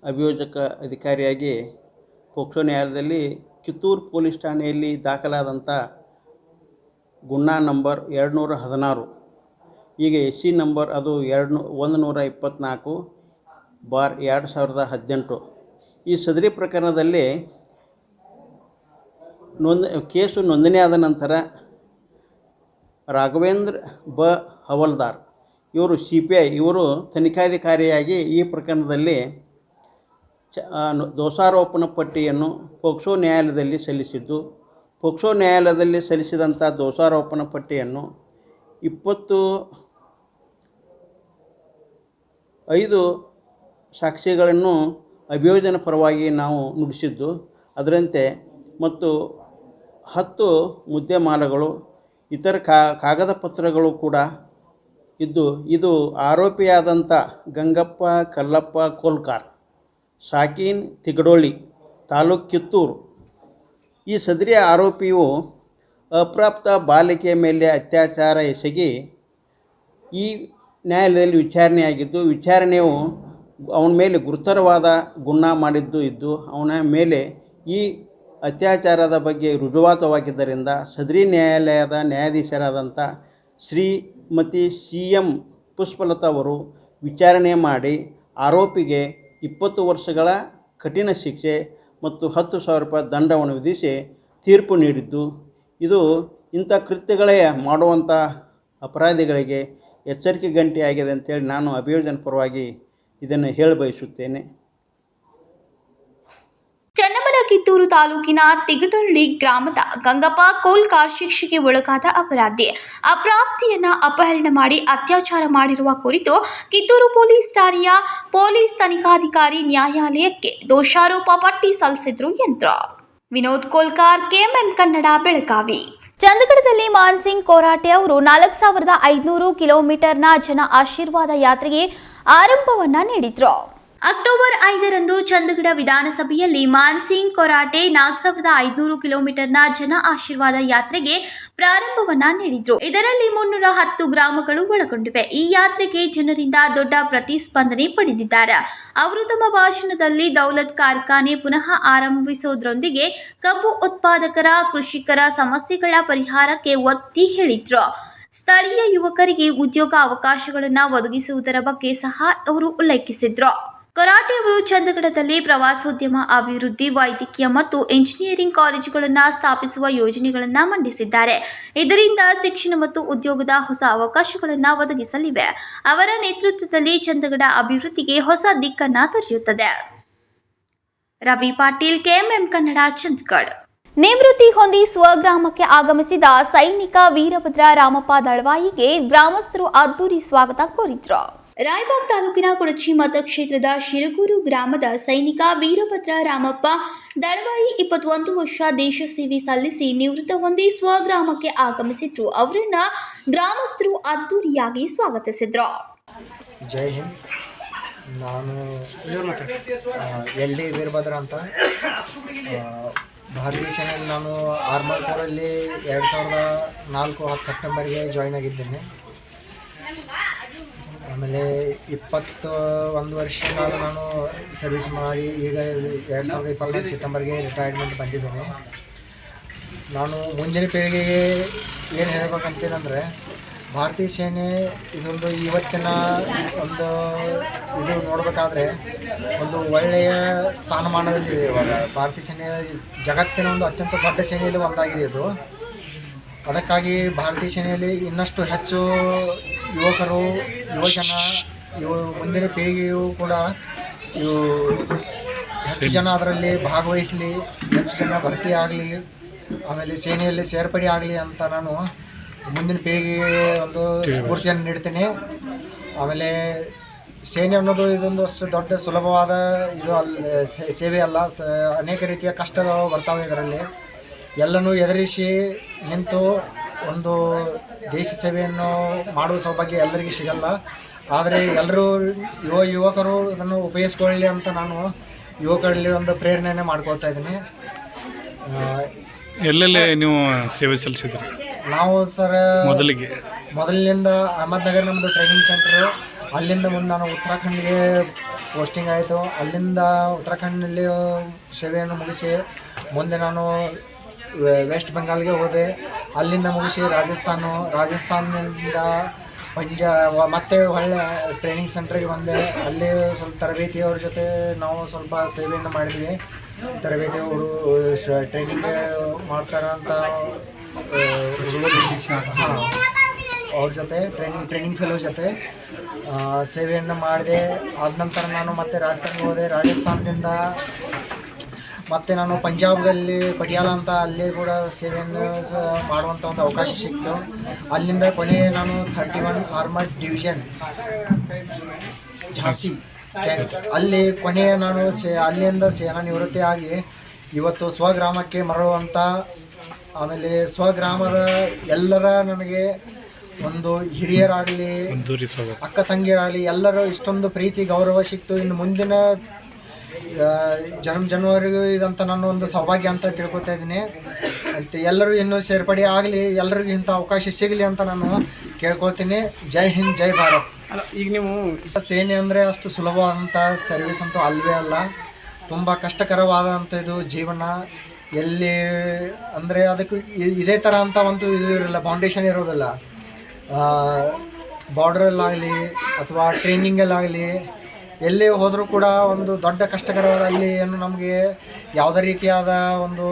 ಅಭಿಯೋಜಕ ಅಧಿಕಾರಿಯಾಗಿ ಪೋಕ್ಸೋ ನ್ಯಾಯಾಲಯದಲ್ಲಿ ಕಿತ್ತೂರು ಪೊಲೀಸ್ ಠಾಣೆಯಲ್ಲಿ ದಾಖಲಾದಂಥ ಗುನ್ನಾ ನಂಬರ್ 216, ಈಗ SC ನಂಬರ್ ಅದು 124/2018 ಈ ಸದರಿ ಪ್ರಕರಣದಲ್ಲಿ ಕೇಸು ನೋಂದಣಿಯಾದ ನಂತರ ರಾಘವೇಂದ್ರ ಹವಲ್ದಾರ್ ಇವರು CPI ಇವರು ತನಿಖಾಧಿಕಾರಿಯಾಗಿ ಈ ಪ್ರಕರಣದಲ್ಲಿ ದೋಷಾರೋಪಣಾ ಪಟ್ಟಿಯನ್ನು ಪೋಕ್ಸೋ ನ್ಯಾಯಾಲಯದಲ್ಲಿ ಸಲ್ಲಿಸಿದ್ದು, ಪೋಕ್ಸೋ ನ್ಯಾಯಾಲಯದಲ್ಲಿ ಸಲ್ಲಿಸಿದಂಥ ದೋಷಾರೋಪಣಾ ಪಟ್ಟಿಯನ್ನು 25 ಸಾಕ್ಷಿಗಳನ್ನು ಅಭಿಯೋಜನೆ ಪರವಾಗಿ ನಾವು ನುಡಿಸಿದ್ದು, ಅದರಂತೆ ಮತ್ತು 10 ಮುದ್ದೆ-ಮಾಲುಗಳು ಇತರ ಕಾಗದ ಪತ್ರಗಳು ಕೂಡ ಇದ್ದು, ಇದು ಆರೋಪಿಯಾದಂಥ ಗಂಗಪ್ಪ ಕಲ್ಲಪ್ಪ ಕೋಲ್ಕಾರ್, ಸಾಕೀನ್ ತಿಗಡೋಳಿ, ತಾಲೂಕು ಕಿತ್ತೂರು, ಈ ಸದರಿಯ ಆರೋಪಿಯು ಅಪ್ರಾಪ್ತ ಬಾಲಿಕೆಯ ಮೇಲೆ ಅತ್ಯಾಚಾರ ಎಸಗಿ ಈ ನ್ಯಾಯಾಲಯದಲ್ಲಿ ವಿಚಾರಣೆಯಾಗಿದ್ದು, ವಿಚಾರಣೆಯು ಅವನ ಮೇಲೆ ಗುರುತರವಾದ ಗುನ್ನಾ ಮಾಡಿದ್ದು ಇದ್ದು, ಅವನ ಮೇಲೆ ಈ ಅತ್ಯಾಚಾರದ ಬಗ್ಗೆ ರುಜುವಾತವಾಗಿದ್ದರಿಂದ ಸದರಿ ನ್ಯಾಯಾಲಯದ ನ್ಯಾಯಾಧೀಶರಾದಂಥ ಶ್ರೀಮತಿ CM ಪುಷ್ಪಲತಾ ಅವರು ವಿಚಾರಣೆ ಮಾಡಿ ಆರೋಪಿಗೆ 20 ವರ್ಷಗಳ ಕಠಿಣ ಶಿಕ್ಷೆ ಮತ್ತು 10,000 ರೂಪಾಯಿ ದಂಡವನ್ನು ವಿಧಿಸಿ ತೀರ್ಪು ನೀಡಿದ್ದು, ಇದು ಇಂಥ ಕೃತ್ಯಗಳೇ ಮಾಡುವಂಥ ಅಪರಾಧಿಗಳಿಗೆ ಎಚ್ಚರಿಕೆ ಗಂಟೆಯಾಗಿದೆ ಅಂತೇಳಿ ನಾನು ಅಭಿಯೋಜನೆ ಪರವಾಗಿ ಇದನ್ನು ಹೇಳಬಯಸುತ್ತೇನೆ. ಕಿತ್ತೂರು ತಾಲೂಕಿನ ತಿಗಡಳ್ಳಿ ಗ್ರಾಮದ ಗಂಗಪ್ಪ ಕೋಲ್ಕಾರ್ ಶಿಕ್ಷೆಗೆ ಒಳಗಾದ ಅಪರಾಧಿ ಅಪ್ರಾಪ್ತಿಯನ್ನ ಅಪಹರಣ ಮಾಡಿ ಅತ್ಯಾಚಾರ ಮಾಡಿರುವ ಕುರಿತು ಕಿತ್ತೂರು ಪೊಲೀಸ್ ಠಾಣೆಯ ಪೊಲೀಸ್ ತನಿಖಾಧಿಕಾರಿ ನ್ಯಾಯಾಲಯಕ್ಕೆ ದೋಷಾರೋಪ ಪಟ್ಟಿ ಸಲ್ಲಿಸಿದ್ರು ಎಂದರು. ವಿನೋದ್ ಕೋಲ್ಕಾರ್, ಕೆಎಂಎಂ ಕನ್ನಡ, ಬೆಳಗಾವಿ. ಚಂದಗಡದಲ್ಲಿ ಮಾನ್ಸಿಂಗ್ ಕೋರಾಟೆ ಅವರು 4,500 ಕಿಲೋಮೀಟರ್ನ ಜನ ಆಶೀರ್ವಾದ ಯಾತ್ರೆಗೆ ಆರಂಭವನ್ನ ನೀಡಿದ್ರು. ಅಕ್ಟೋಬರ್ 5ರಂದು ಚಂದಗಡ ವಿಧಾನಸಭೆಯಲ್ಲಿ ಮಾನ್ಸಿಂಗ್ ಕೊರಾಟೆ 4,500 ಕಿಲೋಮೀಟರ್ನ ಜನ ಆಶೀರ್ವಾದ ಯಾತ್ರೆಗೆ ಪ್ರಾರಂಭವನ್ನ ನೀಡಿದ್ರು. ಇದರಲ್ಲಿ 310 ಗ್ರಾಮಗಳು ಒಳಗೊಂಡಿವೆ. ಈ ಯಾತ್ರೆಗೆ ಜನರಿಂದ ದೊಡ್ಡ ಪ್ರತಿಸ್ಪಂದನೆ ಪಡೆದಿದ್ದಾರೆ. ಅವರು ತಮ್ಮ ಭಾಷಣದಲ್ಲಿ ದೌಲತ್ ಕಾರ್ಖಾನೆ ಪುನಃ ಆರಂಭಿಸುವುದರೊಂದಿಗೆ ಕಬ್ಬು ಉತ್ಪಾದಕರ, ಕೃಷಿಕರ ಸಮಸ್ಯೆಗಳ ಪರಿಹಾರಕ್ಕೆ ಒತ್ತಿ ಹೇಳಿದ್ರು. ಸ್ಥಳೀಯ ಯುವಕರಿಗೆ ಉದ್ಯೋಗ ಅವಕಾಶಗಳನ್ನು ಒದಗಿಸುವುದರ ಬಗ್ಗೆ ಸಹ ಅವರು ಉಲ್ಲೇಖಿಸಿದ್ರು. ಕೊರಾಟೆ ಅವರು ಚಂದಗಡದಲ್ಲಿ ಪ್ರವಾಸೋದ್ಯಮ ಅಭಿವೃದ್ಧಿ, ವೈದ್ಯಕೀಯ ಮತ್ತು ಇಂಜಿನಿಯರಿಂಗ್ ಕಾಲೇಜುಗಳನ್ನು ಸ್ಥಾಪಿಸುವ ಯೋಜನೆಗಳನ್ನು ಮಂಡಿಸಿದ್ದಾರೆ. ಇದರಿಂದ ಶಿಕ್ಷಣ ಮತ್ತು ಉದ್ಯೋಗದ ಹೊಸ ಅವಕಾಶಗಳನ್ನು ಒದಗಿಸಲಿವೆ. ಅವರ ನೇತೃತ್ವದಲ್ಲಿ ಚಂದಗಡ ಅಭಿವೃದ್ಧಿಗೆ ಹೊಸ ದಿಕ್ಕನ್ನು ದೊರೆಯುತ್ತದೆ. ರವಿ ಪಾಟೀಲ್, ಕೆಎಂಎಂ ಕನ್ನಡ, ಚಂದಗಡ. ನಿವೃತ್ತಿ ಹೊಂದಿ ಸ್ವಗ್ರಾಮಕ್ಕೆ ಆಗಮಿಸಿದ ಸೈನಿಕ ವೀರಭದ್ರ ರಾಮಪ್ಪ ದಳವಾಯಿಗೆ ಗ್ರಾಮಸ್ಥರು ಅದ್ದೂರಿ ಸ್ವಾಗತ ಕೋರಿದ್ರು. ರಾಯಬಾಗ್ ತಾಲೂಕಿನ ಕೊಡಚಿ ಮತಕ್ಷೇತ್ರದ ಶಿರಗೂರು ಗ್ರಾಮದ ಸೈನಿಕ ವೀರಭದ್ರ ರಾಮಪ್ಪ ದಳವಾಯಿ 21 ವರ್ಷ ದೇಶ ಸೇವೆ ಸಲ್ಲಿಸಿ ನಿವೃತ್ತ ಹೊಂದಿ ಸ್ವಗ್ರಾಮಕ್ಕೆ ಆಗಮಿಸಿದ್ರು. ಅವರನ್ನ ಗ್ರಾಮಸ್ಥರು ಅದ್ದೂರಿಯಾಗಿ ಸ್ವಾಗತಿಸಿದ್ರು. ಜೈ ಹಿಂದ್. ನಾನು LD ವೀರಭದ್ರ ಅಂತ. ಭಾರತೀಯ ಸೇನೆಯಲ್ಲಿ ನಾನು ಆರ್ಮರ್ ಕೋರಲ್ಲಿ 2004 10 ಸೆಪ್ಟೆಂಬರ್ಗೆ ಜಾಯ್ನ್ ಆಗಿದ್ದೇನೆ. ಆಮೇಲೆ 21 ವರ್ಷ ಕಾಲ ನಾನು ಸರ್ವಿಸ್ ಮಾಡಿ ಈಗ 2024 ಸೆಪ್ಟೆಂಬರ್ಗೆ ರಿಟೈರ್ಮೆಂಟ್ ಬಂದಿದ್ದೇನೆ. ನಾನು ಮುಂದಿನ ಪೀಳಿಗೆಗೆ ಏನು ಹೇಳಬೇಕಂತೇನೆಂದರೆ, ಭಾರತೀಯ ಸೇನೆ ಇದೊಂದು ಇವತ್ತಿನ ಒಂದು ಇದು ನೋಡಬೇಕಾದ್ರೆ ಒಂದು ಒಳ್ಳೆಯ ಸ್ಥಾನಮಾನದಲ್ಲಿದೆ. ಇವಾಗ ಭಾರತೀಯ ಸೇನೆ ಜಗತ್ತಿನ ಒಂದು ಅತ್ಯಂತ ದೊಡ್ಡ ಸೇನೆಯಲ್ಲಿ ಒಂದಾಗಿದೆ ಇದು. ಅದಕ್ಕಾಗಿ ಭಾರತೀಯ ಸೇನೆಯಲ್ಲಿ ಇನ್ನಷ್ಟು ಹೆಚ್ಚು ಯುವಕರು, ಯುವಜನ, ಮುಂದಿನ ಪೀಳಿಗೆಯೂ ಕೂಡ ಹೆಚ್ಚು ಜನ ಅದರಲ್ಲಿ ಭಾಗವಹಿಸಲಿ, ಹೆಚ್ಚು ಜನ ಭರ್ತಿ ಆಗಲಿ, ಆಮೇಲೆ ಸೇನೆಯಲ್ಲಿ ಸೇರ್ಪಡೆ ಆಗಲಿ ಅಂತ ನಾನು ಮುಂದಿನ ಪೀಳಿಗೆಗೆ ಒಂದು ಸ್ಫೂರ್ತಿಯನ್ನು ನೀಡ್ತೀನಿ. ಆಮೇಲೆ ಸೇನೆ ಅನ್ನೋದು ಇದೊಂದು ಅಷ್ಟು ದೊಡ್ಡ ಸುಲಭವಾದ ಇದು ಸೇವೆ ಅಲ್ಲ. ಅನೇಕ ರೀತಿಯ ಕಷ್ಟಗಳು ಬರ್ತಾವೆ ಇದರಲ್ಲಿ. ಎಲ್ಲನೂ ಎದುರಿಸಿ ನಿಂತು ಒಂದು ದೇಶ ಸೇವೆಯನ್ನು ಮಾಡುವ ಸೌಭಾಗ್ಯ ಎಲ್ಲರಿಗೂ ಸಿಗಲ್ಲ. ಆದರೆ ಎಲ್ಲರೂ ಯುವಕರು ಇದನ್ನು ಉಪಯೋಗಿಸ್ಕೊಳ್ಳಿ ಅಂತ ನಾನು ಯುವಕರಲ್ಲಿ ಒಂದು ಪ್ರೇರಣೆಯನ್ನು ಮಾಡ್ಕೊಳ್ತಾ ಇದ್ದೀನಿ. ಎಲ್ಲೆಲ್ಲಿ ನೀವು ಸೇವೆ ಸಲ್ಲಿಸಿದ್ರಿ? ನಾವು ಸರ್ ಮೊದಲಿನಿಂದ ಅಹಮದ್ನಗರ್ ನಮ್ಮದು ಟ್ರೈನಿಂಗ್ ಸೆಂಟರು. ಅಲ್ಲಿಂದ ಮುಂದೆ ನಾನು ಉತ್ತರಾಖಂಡ್ಗೆ ಪೋಸ್ಟಿಂಗ್ ಆಯಿತು. ಅಲ್ಲಿಂದ ಉತ್ತರಾಖಂಡ್ನಲ್ಲಿ ಸೇವೆಯನ್ನು ಮುಗಿಸಿ ಮುಂದೆ ನಾನು ವೆಸ್ಟ್ ಬೆಂಗಾಲ್ಗೆ ಹೋದೆ. ಅಲ್ಲಿಂದ ಮುಗಿಸಿ ರಾಜಸ್ಥಾನದಿಂದ ಮತ್ತೆ ಒಳ್ಳೆ ಟ್ರೈನಿಂಗ್ ಸೆಂಟ್ರಿಗೆ ಬಂದೆ. ಅಲ್ಲಿ ಸ್ವಲ್ಪ ತರಬೇತಿಯವ್ರ ಜೊತೆ ನಾವು ಸ್ವಲ್ಪ ಸೇವೆಯನ್ನು ಮಾಡಿದ್ವಿ. ತರಬೇತಿ ಟ್ರೈನಿಂಗ್ ಮಾಡ್ತಾರಂತ ಅವ್ರ ಜೊತೆ ಟ್ರೈನಿಂಗ್ ಫೆಲೋ ಜೊತೆ ಸೇವೆಯನ್ನು ಮಾಡಿದೆ. ಆದ ನಂತರ ನಾನು ಮತ್ತೆ ರಾಜಸ್ಥಾನ್ಗೆ ಹೋದೆ. ರಾಜಸ್ಥಾನದಿಂದ ಮತ್ತು ನಾನು ಪಂಜಾಬ್ನಲ್ಲಿ ಪಟಿಯಾಲ ಅಂತ ಅಲ್ಲಿ ಕೂಡ ಸೇವೆಯನ್ನು ಮಾಡುವಂಥ ಒಂದು ಅವಕಾಶ ಸಿಕ್ತು. ಅಲ್ಲಿಂದ ಕೊನೆಗೆ ನಾನು 31 ಆರ್ಮರ್ಡ್ ಡಿವಿಷನ್ ಝಾನ್ಸಿ ಕ್ಯಾಂಟ್ ಅಲ್ಲಿ ಕೊನೆಯ ನಾನು ಅಲ್ಲಿಂದ ಸೇನಾ ನಿವೃತ್ತಿ ಆಗಿ ಇವತ್ತು ಸ್ವಗ್ರಾಮಕ್ಕೆ ಮರಳುವಂಥ, ಆಮೇಲೆ ಸ್ವಗ್ರಾಮದ ಎಲ್ಲರ ನನಗೆ ಒಂದು ಹಿರಿಯರಾಗಲಿ, ಅಕ್ಕ ತಂಗಿಯರಾಗಲಿ ಎಲ್ಲರೂ ಇಷ್ಟೊಂದು ಪ್ರೀತಿ ಗೌರವ ಸಿಕ್ತು. ಇನ್ನು ಮುಂದಿನ ಜನವರಿಗೂ ಇದಂತ ನನ್ನ ಒಂದು ಸೌಭಾಗ್ಯ ಅಂತ ತಿಳ್ಕೊತಾ ಇದ್ದೀನಿ. ಅಂತ ಎಲ್ಲರೂ ಇನ್ನೂ ಸೇರ್ಪಡೆ ಆಗಲಿ, ಎಲ್ಲರಿಗೂ ಇಂಥ ಅವಕಾಶ ಸಿಗಲಿ ಅಂತ ನಾನು ಕೇಳ್ಕೊಳ್ತೀನಿ. ಜೈ ಹಿಂದ್, ಜೈ ಭಾರತ್. ಈಗ ನೀವು ಸೇನೆ ಅಂದರೆ ಅಷ್ಟು ಸುಲಭವಾದಂಥ ಸರ್ವಿಸ್ ಅಂತೂ ಅಲ್ವೇ ಅಲ್ಲ. ತುಂಬ ಕಷ್ಟಕರವಾದಂಥದ್ದು ಜೀವನ. ಎಲ್ಲಿ ಅಂದರೆ ಅದಕ್ಕೂ ಇದೇ ಥರ ಅಂತ ಒಂದು ಇದು ಇರೋಲ್ಲ, ಫೌಂಡೇಶನ್ ಇರೋದಿಲ್ಲ. ಬಾರ್ಡ್ರಲ್ಲಾಗಲಿ ಅಥವಾ ಟ್ರೈನಿಂಗಲ್ಲಾಗಲಿ ಎಲ್ಲೇ ಹೋದರೂ ಕೂಡ ಒಂದು ದೊಡ್ಡ ಕಷ್ಟಕರವಾದ ಅಲ್ಲಿ ಏನು ನಮಗೆ ಯಾವುದೇ ರೀತಿಯಾದ ಒಂದು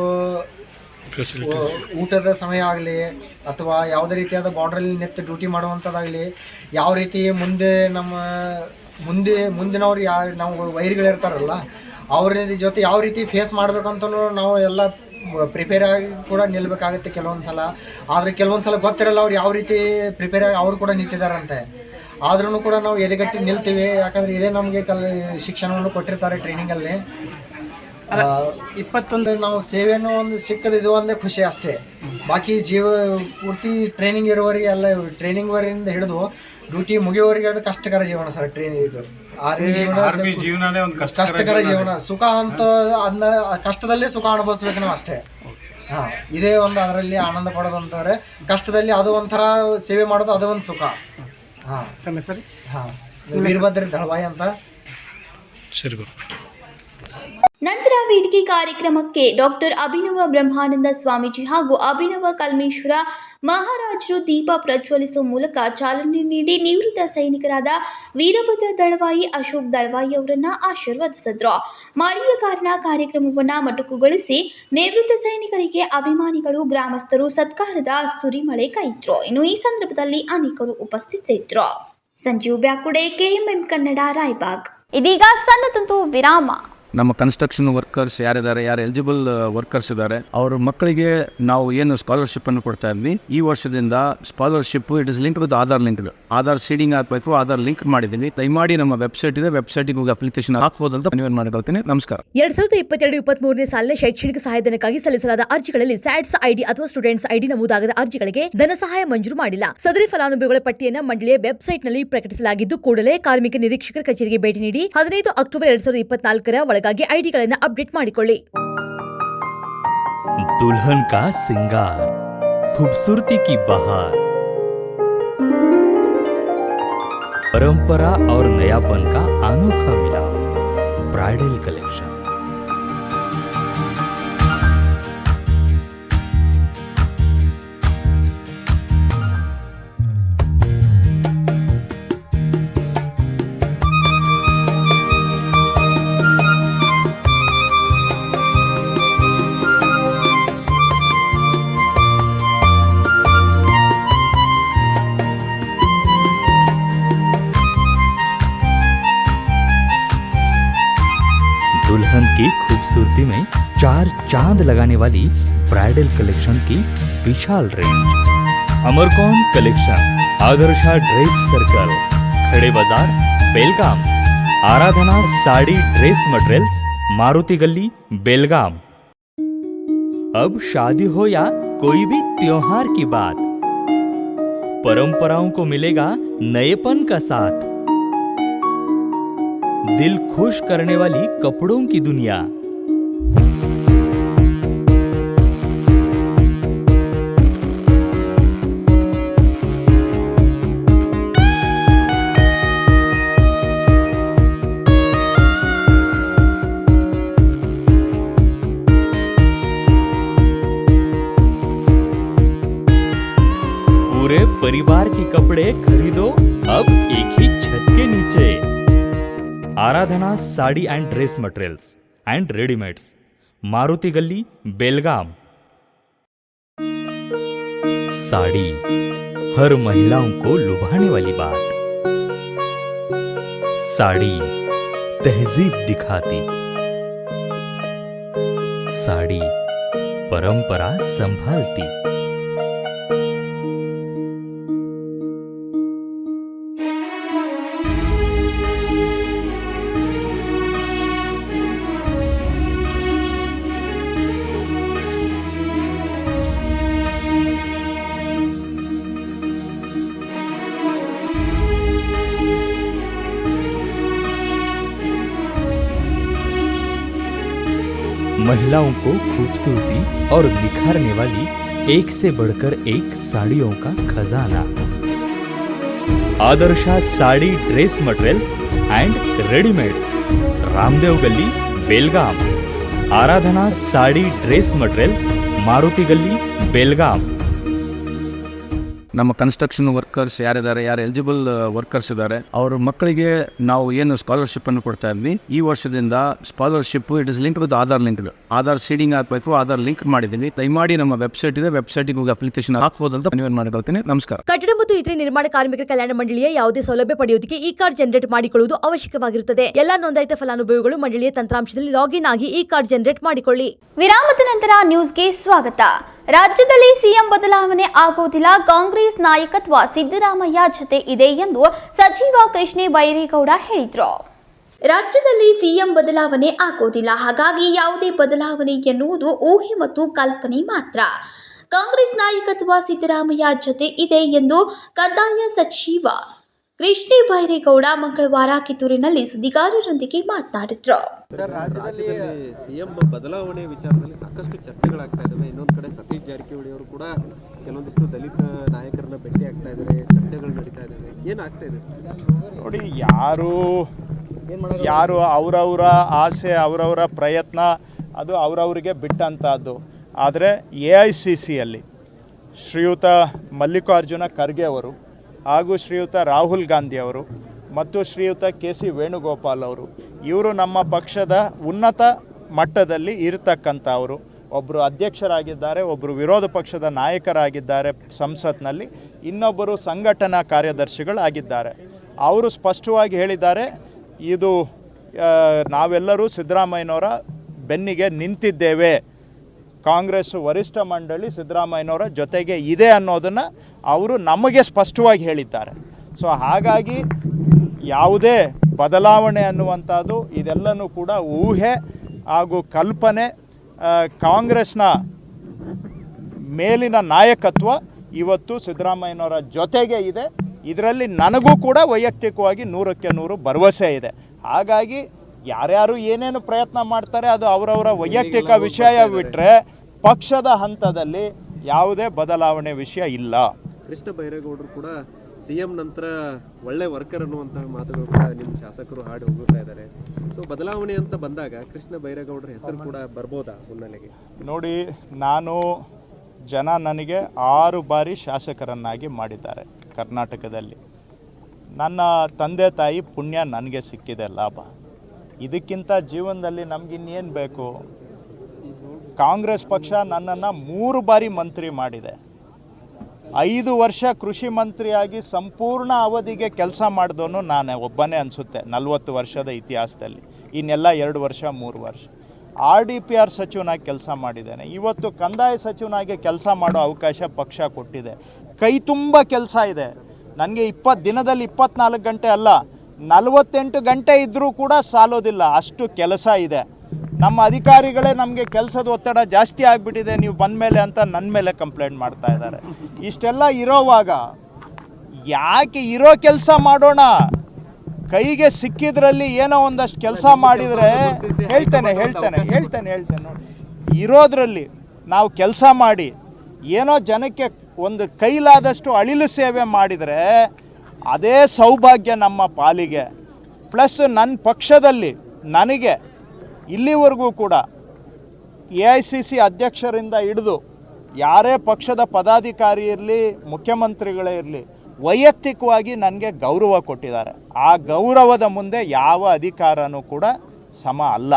ಊಟದ ಸಮಯ ಆಗಲಿ ಅಥವಾ ಯಾವುದೇ ರೀತಿಯಾದ ಬಾರ್ಡ್ರಲ್ಲಿ ನಿಂತು ಡ್ಯೂಟಿ ಮಾಡುವಂಥದ್ದಾಗಲಿ, ಯಾವ ರೀತಿ ಮುಂದಿನವ್ರು ನಾವು ವೈರಿಗಳಿರ್ತಾರಲ್ಲ ಅವ್ರ ಜೊತೆ ಯಾವ ರೀತಿ ಫೇಸ್ ಮಾಡಬೇಕಂತಲೂ ನಾವು ಎಲ್ಲ ಪ್ರಿಪೇರ್ ಆಗಿ ಕೂಡ ನಿಲ್ಲಬೇಕಾಗುತ್ತೆ ಕೆಲವೊಂದು ಸಲ. ಆದರೆ ಕೆಲವೊಂದು ಸಲ ಗೊತ್ತಿರಲ್ಲ ಅವ್ರು ಯಾವ ರೀತಿ ಪ್ರಿಪೇರ್ ಆಗಿ ಅವರು ಕೂಡ ನಿಂತಿದ್ದಾರಂತೆ. ಆದ್ರೂ ಕೂಡ ನಾವು ಎದೆಗಟ್ಟಿ ನಿಲ್ತೀವಿ. ಯಾಕಂದರೆ ಇದೇ ನಮಗೆ ಶಿಕ್ಷಣವನ್ನು ಕೊಟ್ಟಿರ್ತಾರೆ ಟ್ರೈನಿಂಗಲ್ಲಿ. 21 ನಾವು ಸೇವೆಯನ್ನು ಒಂದು ಸಿಕ್ಕದು ಇದು ಒಂದೇ ಖುಷಿ ಅಷ್ಟೇ. ಬಾಕಿ ಪೂರ್ತಿ ಟ್ರೈನಿಂಗ್ ಇರೋವರೆಗೆ ಎಲ್ಲ, ಟ್ರೈನಿಂಗ್ ವರೆಯಿಂದ ಹಿಡಿದು ಡ್ಯೂಟಿ ಮುಗಿಯೋವರೆಗೆ ಅದು ಕಷ್ಟಕರ ಜೀವನ ಸರ್. ಇದು ಆರ್ಮಿ ಜೀವನ ಕಷ್ಟಕರ ಜೀವನ. ಸುಖ ಅಂತ ಅದನ್ನ ಕಷ್ಟದಲ್ಲೇ ಸುಖ ಅನುಭವಿಸ್ಬೇಕು ನಾವು ಅಷ್ಟೇ. ಇದೇ ಒಂದು ಅದರಲ್ಲಿ ಆನಂದ ಪಡೋದು ಅಂತಂದರೆ ಕಷ್ಟದಲ್ಲಿ ಅದು ಒಂಥರ ಸೇವೆ ಮಾಡೋದು, ಅದು ಒಂದು ಸುಖ. ವೀರಭದ್ರ ದಳವಾಯಿ ಅಂತ. ನಂತರ ವೇದಿಕೆ ಕಾರ್ಯಕ್ರಮಕ್ಕೆ ಡಾಕ್ಟರ್ ಅಭಿನವ ಬ್ರಹ್ಮಾನಂದ ಸ್ವಾಮೀಜಿ ಹಾಗೂ ಅಭಿನವ ಕಲ್ಮೇಶ್ವರ ಮಹಾರಾಜರು ದೀಪ ಪ್ರಜ್ವಲಿಸುವ ಮೂಲಕ ಚಾಲನೆ ನೀಡಿ ನಿವೃತ್ತ ಸೈನಿಕರಾದ ವೀರಭದ್ರ ದಳವಾಯಿ, ಅಶೋಕ್ ದಳವಾಯಿ ಅವರನ್ನ ಆಶೀರ್ವದಿಸಿದ್ರು. ಮಳೆಯ ಕಾರಣ ಕಾರ್ಯಕ್ರಮವನ್ನು ಮೊಟಕುಗೊಳಿಸಿ ನಿವೃತ್ತ ಸೈನಿಕರಿಗೆ ಅಭಿಮಾನಿಗಳು, ಗ್ರಾಮಸ್ಥರು ಸತ್ಕಾರದ ಸುರಿಮಳೆ ಕೈದ್ರು. ಇನ್ನು ಈ ಸಂದರ್ಭದಲ್ಲಿ ಅನೇಕರು ಉಪಸ್ಥಿತರಿದ್ದರು. ಸಂಜೀವ್ ಬ್ಯಾಕುಡೆ, KMM ಕನ್ನಡ, ರಾಯಬಾಗ್. ಇದೀಗ ಸಣ್ಣದೊಂದು ವಿರಾಮ. ನಮ್ಮ ಕನ್ಸ್ಟ್ರಕ್ಷನ್ ವರ್ಕರ್ಸ್ ಯಾರಿದ್ದಾರೆ, ಯಾರು ಎಲಿಜಿಬಲ್ ವರ್ಕರ್ಸ್ ಇದ್ದಾರೆ, ಅವ್ರ ಮಕ್ಕಳಿಗೆ ನಾವು ಏನು ಸ್ಕಾಲರ್ಶಿಪ್ ಅನ್ನು ಕೊಡ್ತಾ ಇದ್ವಿ, ಈ ವರ್ಷದಿಂದ scholarship it is link with Aadhaar link. Aadhaar seeding ಹಾಕಬೇಕು, ಆಧಾರ್ ಲಿಂಕ್ ಮಾಡಿದ್ದೀನಿ. ದಯಮಾಡಿ ನಮ್ಮ ವೆಬ್ಸೈಟ್ ಇದೆ, ವೆಬ್ಸೈಟ್ಗೆ ಹೋಗಿ ಅಪ್ಲಿಕೇಶನ್ ಹಾಕ್ಬೋದು ಅಂತ ಮನವಿ ಮಾಡಿಕೊಳ್ತೀನಿ. ನಮಸ್ಕಾರ. 2022-23 ಸಾಲಿನ ಶೈಕ್ಷಣಿಕ ಸಹಾಯಧನಕ್ಕಾಗಿ ಸಲ್ಲಿಸಲಾದ ಅರ್ಜಿಗಳಲ್ಲಿ ಸ್ಯಾಟ್ಸ್ ಐಡಿ ಅಥವಾ ಸ್ಟೂಡೆಂಟ್ಸ್ ಐಡಿ ನಮೂದಾಗದ ಅರ್ಜಿಗಳಿಗೆ ಧನ ಸಹಾಯ ಮಂಜೂರು ಮಾಡಿಲ್ಲ. ಸದರಿ ಫಲಾನುಭವಿಗಳ ಪಟ್ಟಿಯನ್ನು ಮಂಡಳಿಯ ವೆಬ್ಸೈಟ್ನಲ್ಲಿ ಪ್ರಕಟಿಸಲಾಗಿದ್ದು, ಕೂಡಲೇ ಕಾರ್ಮಿಕ ನಿರೀಕ್ಷಕರ ಕಚೇರಿಗೆ ಭೇಟಿ ನೀಡಿ 15 ಅಕ್ಟೋಬರ್ 2024 ಒಳಗಾಗಿ ಐಡಿಗಳನ್ನು ಅಪ್ಡೇಟ್ ಮಾಡಿಕೊಳ್ಳಿ. दुल्हन का सिंगार, खूबसूरती की बहार, परंपरा और नयापन का अनोखा मिलाप, ब्राइडल कलेक्शन। दुल्हन की खूबसूरती में 4 चांद लगाने वाली ब्राइडल कलेक्शन की विशाल रेंज। अमरकौन collection, Adarsha dress circle, Khade Bazar, Belgaum. Aradhana sari dress materials, Maruti Galli, Belgaum. अब शादी हो या कोई भी त्योहार की बात, परंपराओं को मिलेगा नएपन का साथ। दिल खुश करने वाली कपड़ों की दुनिया। पूरे परिवार के कपड़े खरीदो अब एक ही छत के नीचे। Aradhana sari and dress materials and readymades, Maruti Galli, Belgaum. Sari हर महिलाओं को लुभाने वाली बात। साड़ी तहजीब दिखाती, साड़ी परंपरा संभालती। महिलाओं को खूबसूरती और निखारने वाली एक से बढ़कर एक साड़ियों का खजाना। Adarsha sari dress materials and readymades, Ramdev गली, बेलगाम। आराधना साड़ी ड्रेस मटेरियल्स, मारुति गली, बेलगाम। ನಮ್ಮ ಕನ್ಸ್ಟ್ರಕ್ಷನ್ ವರ್ಕರ್ಸ್ ಯಾರಿದ್ದಾರೆ, ಯಾರು ಎಲಿಜಿಬಲ್ ವರ್ಕರ್ಸ್ ಇದ್ದಾರೆ, ಅವ್ರ ಮಕ್ಕಳಿಗೆ ನಾವು ಏನು ಸ್ಕಾಲರ್ಶಿಪ್ ಅನ್ನು ಕೊಡ್ತಾ ಇದ್ವಿ, ಈ ವರ್ಷದಿಂದ scholarship it is link with Aadhaar link. Aadhaar seeding ಹಾಕಬೇಕು, ಆಧಾರ್ ಲಿಂಕ್ ಮಾಡಿದ್ದೀನಿ. ದಯಮಾಡಿ ನಮ್ಮ ವೆಬ್ಸೈಟ್ ಇದೆ, ವೆಬ್ಸೈಟ್ಗೆ ಹೋಗಿ ಅಪ್ಲಿಕೇಶನ್ ಹಾಕ್ಬೋದು ಅಂತ ಮನವಿ ಮಾಡಿಕೊಳ್ತೀನಿ. ನಮಸ್ಕಾರ. ಕಟ್ಟಡ ಮತ್ತು ಇತರೆ ನಿರ್ಮಾಣ ಕಾರ್ಮಿಕರ ಕಲ್ಯಾಣ ಮಂಡಳಿಯ ಯಾವುದೇ ಸೌಲಭ್ಯ ಪಡೆಯುವುದಕ್ಕೆ ಈ ಕಾರ್ಡ್ ಜನರೇಟ್ ಮಾಡಿಕೊಳ್ಳುವುದು ಅವಶ್ಯಕವಾಗಿರುತ್ತದೆ. ಎಲ್ಲಾ ನೋಂದಾಯಿತ ಫಲಾನುಭವಿಗಳು ಮಂಡಳಿಯ ತಂತ್ರಾಂಶದಲ್ಲಿ ಲಾಗಿನ್ ಆಗಿ ಈ ಕಾರ್ಡ್ ಜನರೇಟ್ ಮಾಡಿಕೊಳ್ಳಿ. ವಿರಾಮದ ನಂತರ ನ್ಯೂಸ್ಗೆ ಸ್ವಾಗತ. ರಾಜ್ಯದಲ್ಲಿ ಸಿಎಂ ಬದಲಾವಣೆ ಆಗುವುದಿಲ್ಲ, ಕಾಂಗ್ರೆಸ್ ನಾಯಕತ್ವ ಸಿದ್ದರಾಮಯ್ಯ ಜೊತೆ ಇದೆ ಎಂದು ಸಚಿವ ಕೃಷ್ಣ ಬೈರೇಗೌಡ ಹೇಳಿದರು. ರಾಜ್ಯದಲ್ಲಿ ಸಿಎಂ ಬದಲಾವಣೆ ಆಗುವುದಿಲ್ಲ, ಹಾಗಾಗಿ ಯಾವುದೇ ಬದಲಾವಣೆ ಎನ್ನುವುದು ಊಹೆ ಮತ್ತು ಕಲ್ಪನೆ ಮಾತ್ರ. ಕಾಂಗ್ರೆಸ್ ನಾಯಕತ್ವ ಸಿದ್ದರಾಮಯ್ಯ ಜೊತೆ ಇದೆ ಎಂದು ಕಂದಾಯ ಸಚಿವ ಕೃಷ್ಣ ಬೈರೇಗೌಡ ಮಂಗಳವಾರ ಕಿತ್ತೂರಿನಲ್ಲಿ ಸುದ್ದಿಗಾರರೊಂದಿಗೆ ಮಾತನಾಡಿದರು. ರಾಜ್ಯದಲ್ಲಿ ಸಿಎಂ ಬದಲಾವಣೆ ವಿಚಾರದಲ್ಲಿ ಸಾಕಷ್ಟು ಚರ್ಚೆಗಳಾಗ್ತಾ ಇದ್ದಾವೆ. ಇನ್ನೊಂದು ಕಡೆ ಸತೀಶ್ ಜಾರಕಿಹೊಳಿ ಅವರು ಕೂಡ ಕೆಲವೊಂದಿಷ್ಟು ದಲಿತ ನಾಯಕರನ್ನ ಭೇಟಿ ಆಗ್ತಾ ಇದ್ದಾರೆ, ಚರ್ಚೆಗಳು ನಡೀತಾ ಇದ್ದಾವೆ. ಏನಾಗ್ತಾ ಇದೆ ನೋಡಿ, ಯಾರು ಅವರವರ ಆಸೆ, ಅವರವರ ಪ್ರಯತ್ನ, ಅದು ಅವರವರಿಗೆ ಬಿಟ್ಟಂಥದ್ದು. ಆದರೆ AICCಯಲ್ಲಿ ಶ್ರೀಯುತ ಮಲ್ಲಿಕಾರ್ಜುನ ಖರ್ಗೆ ಅವರು ಹಾಗೂ ಶ್ರೀಯುತ ರಾಹುಲ್ ಗಾಂಧಿ ಅವರು ಮತ್ತು ಶ್ರೀಯುತ KC ವೇಣುಗೋಪಾಲ್ ಅವರು, ಇವರು ನಮ್ಮ ಪಕ್ಷದ ಉನ್ನತ ಮಟ್ಟದಲ್ಲಿ ಇರತಕ್ಕಂಥವರು. ಒಬ್ಬರು ಅಧ್ಯಕ್ಷರಾಗಿದ್ದಾರೆ, ಒಬ್ಬರು ವಿರೋಧ ಪಕ್ಷದ ನಾಯಕರಾಗಿದ್ದಾರೆ ಸಂಸತ್ನಲ್ಲಿ, ಇನ್ನೊಬ್ಬರು ಸಂಘಟನಾ ಕಾರ್ಯದರ್ಶಿಗಳಾಗಿದ್ದಾರೆ. ಅವರು ಸ್ಪಷ್ಟವಾಗಿ ಹೇಳಿದ್ದಾರೆ, ಇದು ನಾವೆಲ್ಲರೂ ಸಿದ್ದರಾಮಯ್ಯನವರ ಬೆನ್ನಿಗೆ ನಿಂತಿದ್ದೇವೆ. ಕಾಂಗ್ರೆಸ್ ವರಿಷ್ಠ ಮಂಡಳಿ ಸಿದ್ದರಾಮಯ್ಯನವರ ಜೊತೆಗೆ ಇದೆ ಅನ್ನೋದನ್ನು ಅವರು ನಮಗೆ ಸ್ಪಷ್ಟವಾಗಿ ಹೇಳಿದ್ದಾರೆ. ಸೊ ಹಾಗಾಗಿ ಯಾವುದೇ ಬದಲಾವಣೆ ಅನ್ನುವಂಥದ್ದು ಇದೆಲ್ಲನೂ ಕೂಡ ಊಹೆ ಹಾಗೂ ಕಲ್ಪನೆ. ಕಾಂಗ್ರೆಸ್ನ ಮೇಲಿನ ನಾಯಕತ್ವ ಇವತ್ತು ಸಿದ್ದರಾಮಯ್ಯನವರ ಜೊತೆಗೆ ಇದೆ. ಇದರಲ್ಲಿ ನನಗೂ ಕೂಡ ವೈಯಕ್ತಿಕವಾಗಿ 100ಕ್ಕೆ 100 ಭರವಸೆ ಇದೆ. ಹಾಗಾಗಿ ಯಾರ್ಯಾರು ಏನೇನು ಪ್ರಯತ್ನ ಮಾಡ್ತಾರೆ ಅದು ಅವರವರ ವೈಯಕ್ತಿಕ ವಿಷಯ ಬಿಟ್ಟರೆ ಪಕ್ಷದ ಹಂತದಲ್ಲಿ ಯಾವುದೇ ಬದಲಾವಣೆ ವಿಷಯ ಇಲ್ಲ. ಕೃಷ್ಣ ಬೈರೇಗೌಡರು ಕೂಡ CM ನಂತರ ಒಳ್ಳೆ ವರ್ಕರ್ ಅನ್ನುವಂತಹ ಮಾತುಗಳು ಕೂಡ ನಿಮ್ಮ ಶಾಸಕರು ಹಾಡಿ ಹೋಗುತ್ತಾ ಇದ್ದಾರೆ. ಸೊ ಬದಲಾವಣೆ ಅಂತ ಬಂದಾಗ ಕೃಷ್ಣ ಬೈರೇಗೌಡರ ಹೆಸರು ಕೂಡ ಬರ್ಬೋದಾ ಮುನ್ನೆಲೆಗೆ? ನೋಡಿ, ಜನ ನನಗೆ 6 ಬಾರಿ ಶಾಸಕರನ್ನಾಗಿ ಮಾಡಿದ್ದಾರೆ ಕರ್ನಾಟಕದಲ್ಲಿ. ನನ್ನ ತಂದೆ ತಾಯಿ ಪುಣ್ಯ ನನಗೆ ಸಿಕ್ಕಿದೆ, ಲಾಭ. ಇದಕ್ಕಿಂತ ಜೀವನದಲ್ಲಿ ನಮಗಿನ್ನೇನು ಬೇಕು? ಕಾಂಗ್ರೆಸ್ ಪಕ್ಷ ನನ್ನನ್ನು 3 ಬಾರಿ ಮಂತ್ರಿ ಮಾಡಿದೆ. 5 ವರ್ಷ ಕೃಷಿ ಮಂತ್ರಿಯಾಗಿ ಸಂಪೂರ್ಣ ಅವಧಿಗೆ ಕೆಲಸ ಮಾಡಿದವನು ನಾನು ಒಬ್ಬನೇ ಅನಿಸುತ್ತೆ 40 ವರ್ಷದ ಇತಿಹಾಸದಲ್ಲಿ. ಇನ್ನೆಲ್ಲ 2 ವರ್ಷ 3 ವರ್ಷ RDPR ಸಚಿವನಾಗಿ ಕೆಲಸ ಮಾಡಿದ್ದೇನೆ. ಇವತ್ತು ಕಂದಾಯ ಸಚಿವನಾಗಿ ಕೆಲಸ ಮಾಡೋ ಅವಕಾಶ ಪಕ್ಷ ಕೊಟ್ಟಿದೆ. ಕೈ ತುಂಬ ಕೆಲಸ ಇದೆ ನನಗೆ. 20 ದಿನದಲ್ಲಿ 24 ಗಂಟೆ ಅಲ್ಲ, 48 ಗಂಟೆ ಇದ್ದರೂ ಕೂಡ ಸಾಲೋದಿಲ್ಲ, ಅಷ್ಟು ಕೆಲಸ ಇದೆ. ನಮ್ಮ ಅಧಿಕಾರಿಗಳೇ ನಮಗೆ ಕೆಲಸದ ಒತ್ತಡ ಜಾಸ್ತಿ ಆಗಿಬಿಟ್ಟಿದೆ ನೀವು ಬಂದ ಮೇಲೆ ಅಂತ ನನ್ನ ಮೇಲೆ ಕಂಪ್ಲೇಂಟ್ ಮಾಡ್ತಾ ಇದ್ದಾರೆ. ಇಷ್ಟೆಲ್ಲ ಇರೋವಾಗ ಯಾಕೆ ಇರೋ ಕೆಲಸ ಮಾಡೋಣ? ಕೈಗೆ ಸಿಕ್ಕಿದ್ರಲ್ಲಿ ಏನೋ ಒಂದಷ್ಟು ಕೆಲಸ ಮಾಡಿದರೆ ಹೇಳ್ತೇನೆ ನೋಡಿ, ಇರೋದ್ರಲ್ಲಿ ನಾವು ಕೆಲಸ ಮಾಡಿ ಏನೋ ಜನಕ್ಕೆ ಒಂದು ಕೈಲಾದಷ್ಟು ಅಳಿಲು ಸೇವೆ ಮಾಡಿದರೆ ಅದೇ ಸೌಭಾಗ್ಯ ನಮ್ಮ ಪಾಲಿಗೆ. ಪ್ಲಸ್ ನನ್ನ ಪಕ್ಷದಲ್ಲಿ ನನಗೆ ಇಲ್ಲಿವರೆಗೂ ಕೂಡ AICC ಅಧ್ಯಕ್ಷರಿಂದ ಹಿಡಿದು ಯಾರೇ ಪಕ್ಷದ ಪದಾಧಿಕಾರಿ ಇರಲಿ, ಮುಖ್ಯಮಂತ್ರಿಗಳೇ ಇರಲಿ, ವೈಯಕ್ತಿಕವಾಗಿ ನನಗೆ ಗೌರವ ಕೊಟ್ಟಿದ್ದಾರೆ. ಆ ಗೌರವದ ಮುಂದೆ ಯಾವ ಅಧಿಕಾರನೂ ಕೂಡ ಸಮ ಅಲ್ಲ.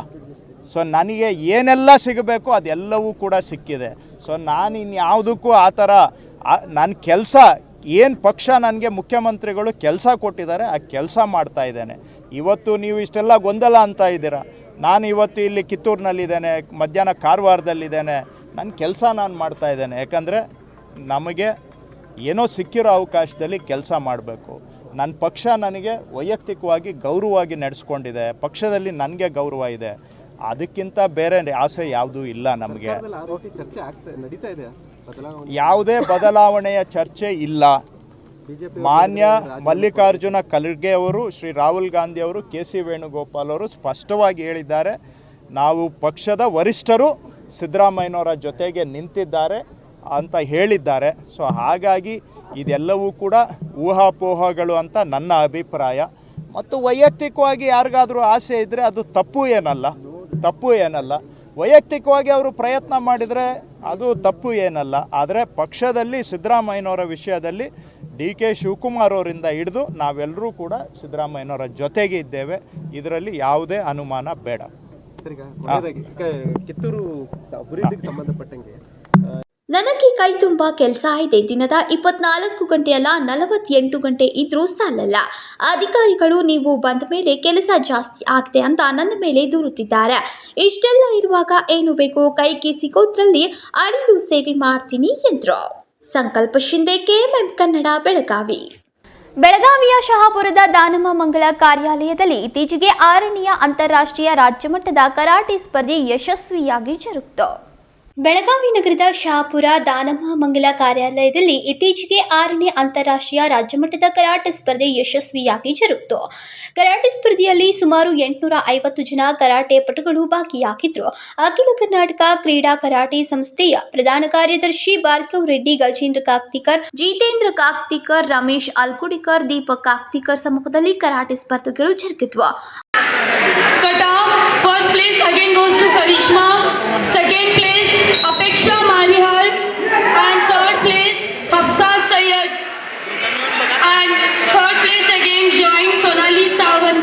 ಸೊ ನನಗೆ ಏನೆಲ್ಲ ಸಿಗಬೇಕು ಅದೆಲ್ಲವೂ ಕೂಡ ಸಿಕ್ಕಿದೆ. ಸೊ ನಾನು ಇನ್ಯಾವುದಕ್ಕೂ ಆ ಥರ ನನ್ನ ಕೆಲಸ ಏನು ಪಕ್ಷ ನನಗೆ ಮುಖ್ಯಮಂತ್ರಿಗಳು ಕೆಲಸ ಕೊಟ್ಟಿದ್ದಾರೆ ಆ ಕೆಲಸ ಮಾಡ್ತಾ ಇದ್ದೇನೆ. ಇವತ್ತು ನೀವು ಇಷ್ಟೆಲ್ಲ ಗೊಂದಲ ಅಂತ ಇದ್ದೀರಾ. ನಾನು ಇವತ್ತು ಇಲ್ಲಿ ಕಿತ್ತೂರಿನಲ್ಲಿದ್ದೇನೆ, ಮಧ್ಯಾಹ್ನ ಕಾರವಾರದಲ್ಲಿದ್ದೇನೆ. ನನ್ನ ಕೆಲಸ ನಾನು ಮಾಡ್ತಾ ಇದ್ದೇನೆ. ಯಾಕಂದರೆ ನಮಗೆ ಏನೋ ಸಿಕ್ಕಿರೋ ಅವಕಾಶದಲ್ಲಿ ಕೆಲಸ ಮಾಡಬೇಕು. ನನ್ನ ಪಕ್ಷ ನನಗೆ ವೈಯಕ್ತಿಕವಾಗಿ ಗೌರವವಾಗಿ ನಡೆಸ್ಕೊಂಡಿದೆ, ಪಕ್ಷದಲ್ಲಿ ನನಗೆ ಗೌರವ ಇದೆ. ಅದಕ್ಕಿಂತ ಬೇರೆ ಆಸೆ ಯಾವುದೂ ಇಲ್ಲ ನಮಗೆ. ಯಾವುದೇ ಬದಲಾವಣೆಯ ಚರ್ಚೆ ಇಲ್ಲ. ಮಾನ್ಯ ಮಲ್ಲಿಕಾರ್ಜುನ ಖರ್ಗೆ ಅವರು, ಶ್ರೀ ರಾಹುಲ್ ಗಾಂಧಿ ಅವರು, KC ವೇಣುಗೋಪಾಲ್ ಅವರು ಸ್ಪಷ್ಟವಾಗಿ ಹೇಳಿದ್ದಾರೆ, ನಾವು ಪಕ್ಷದ ವರಿಷ್ಠರು ಸಿದ್ದರಾಮಯ್ಯನವರ ಜೊತೆಗೆ ನಿಂತಿದ್ದಾರೆ ಅಂತ ಹೇಳಿದ್ದಾರೆ. ಸೊ ಹಾಗಾಗಿ ಇದೆಲ್ಲವೂ ಕೂಡ ಊಹಾಪೋಹಗಳು ಅಂತ ನನ್ನ ಅಭಿಪ್ರಾಯ. ಮತ್ತು ವೈಯಕ್ತಿಕವಾಗಿ ಯಾರಿಗಾದರೂ ಆಸೆ ಇದ್ದರೆ ಅದು ತಪ್ಪು ಏನಲ್ಲ. ವೈಯಕ್ತಿಕವಾಗಿ ಅವರು ಪ್ರಯತ್ನ ಮಾಡಿದರೆ ಅದು ತಪ್ಪು ಏನಲ್ಲ. ಆದರೆ ಪಕ್ಷದಲ್ಲಿ ಸಿದ್ದರಾಮಯ್ಯನವರ ವಿಷಯದಲ್ಲಿ DK ಶಿವಕುಮಾರ್ ಅವರಿಂದ ಹಿಡಿದು ನಾವೆಲ್ಲರೂ ಕೂಡ ಸಿದ್ದರಾಮಯ್ಯನವರ ಜೊತೆಗೆ ಇದ್ದೇವೆ. ಇದರಲ್ಲಿ ಯಾವುದೇ ಅನುಮಾನ ಬೇಡ. ಕಿತ್ತೂರು ಅಭಿವೃದ್ಧಿಗೆ ಸಂಬಂಧಪಟ್ಟಂಗೆ ನನಗೆ ಕೈ ತುಂಬ ಕೆಲಸ ಇದೆ. ದಿನದ 24 ಗಂಟೆ ಅಲ್ಲ, 48 ಗಂಟೆ ಇದ್ರೂ ಸಾಲಲ್ಲ. ಅಧಿಕಾರಿಗಳು ನೀವು ಬಂದ ಮೇಲೆ ಕೆಲಸ ಜಾಸ್ತಿ ಆಗಿದೆ ಅಂತ ನನ್ನ ಮೇಲೆ ದೂರುತ್ತಿದ್ದಾರೆ. ಇಷ್ಟೆಲ್ಲ ಇರುವಾಗ ಏನು ಬೇಕು? ಕೈಗೆ ಸಿಗೋದ್ರಲ್ಲಿ ಅಳಿಲು ಸೇವೆ ಮಾಡ್ತೀನಿ ಎಂದರು. ಸಂಕಲ್ಪ ಶಿಂದೆ, KMM ಕನ್ನಡ, ಬೆಳಗಾವಿ. ಬೆಳಗಾವಿಯ ಶಹಾಪುರದ ದಾನಮ್ಮ ಮಂಗಳ ಕಾರ್ಯಾಲಯದಲ್ಲಿ ಇತ್ತೀಚೆಗೆ 6ನೇ ಅಂತಾರಾಷ್ಟ್ರೀಯ ರಾಜ್ಯಮಟ್ಟದ ಕರಾಟೆ ಸ್ಪರ್ಧೆ ಯಶಸ್ವಿಯಾಗಿ ಜರುಗಿತು. ಬೆಳಗಾವಿ ನಗರದ ಶಹಾಪುರ ದಾನಮ್ಮ ಮಂಗಲ ಕಾರ್ಯಾಲಯದಲ್ಲಿ ಇತ್ತೀಚೆಗೆ 6ನೇ ಅಂತಾರಾಷ್ಟ್ರೀಯ ರಾಜ್ಯಮಟ್ಟದ ಕರಾಟೆ ಸ್ಪರ್ಧೆ ಯಶಸ್ವಿಯಾಗಿ ಜರುಗಿತು. ಕರಾಟೆ ಸ್ಪರ್ಧೆಯಲ್ಲಿ ಸುಮಾರು 850 ಜನ ಕರಾಟೆ ಪಟುಗಳು ಭಾಗಿಯಾಗಿದ್ದರು. ಅಖಿಲ ಕರ್ನಾಟಕ ಕ್ರೀಡಾ ಕರಾಟೆ ಸಂಸ್ಥೆಯ ಪ್ರಧಾನ ಕಾರ್ಯದರ್ಶಿ ಭಾರ್ಗವ್ ರೆಡ್ಡಿ, ಗಜೇಂದ್ರ ಕಾಕ್ತಿಕರ್, ಜಿತೇಂದ್ರ ಕಾಕ್ತಿಕರ್, ರಮೇಶ್ ಅಲ್ಕುಡಿಕರ್, ದೀಪಕ್ ಕಾಕ್ತಿಕರ್ ಸಮ್ಮುಖದಲ್ಲಿ ಕರಾಟೆ ಸ್ಪರ್ಧೆಗಳು ಜರುಗಿದ್ವು. First place again goes to Karishma, second place Apeksha Malihar, and third place Hafsa Sayyed, and third place again joined Sonali Sawant.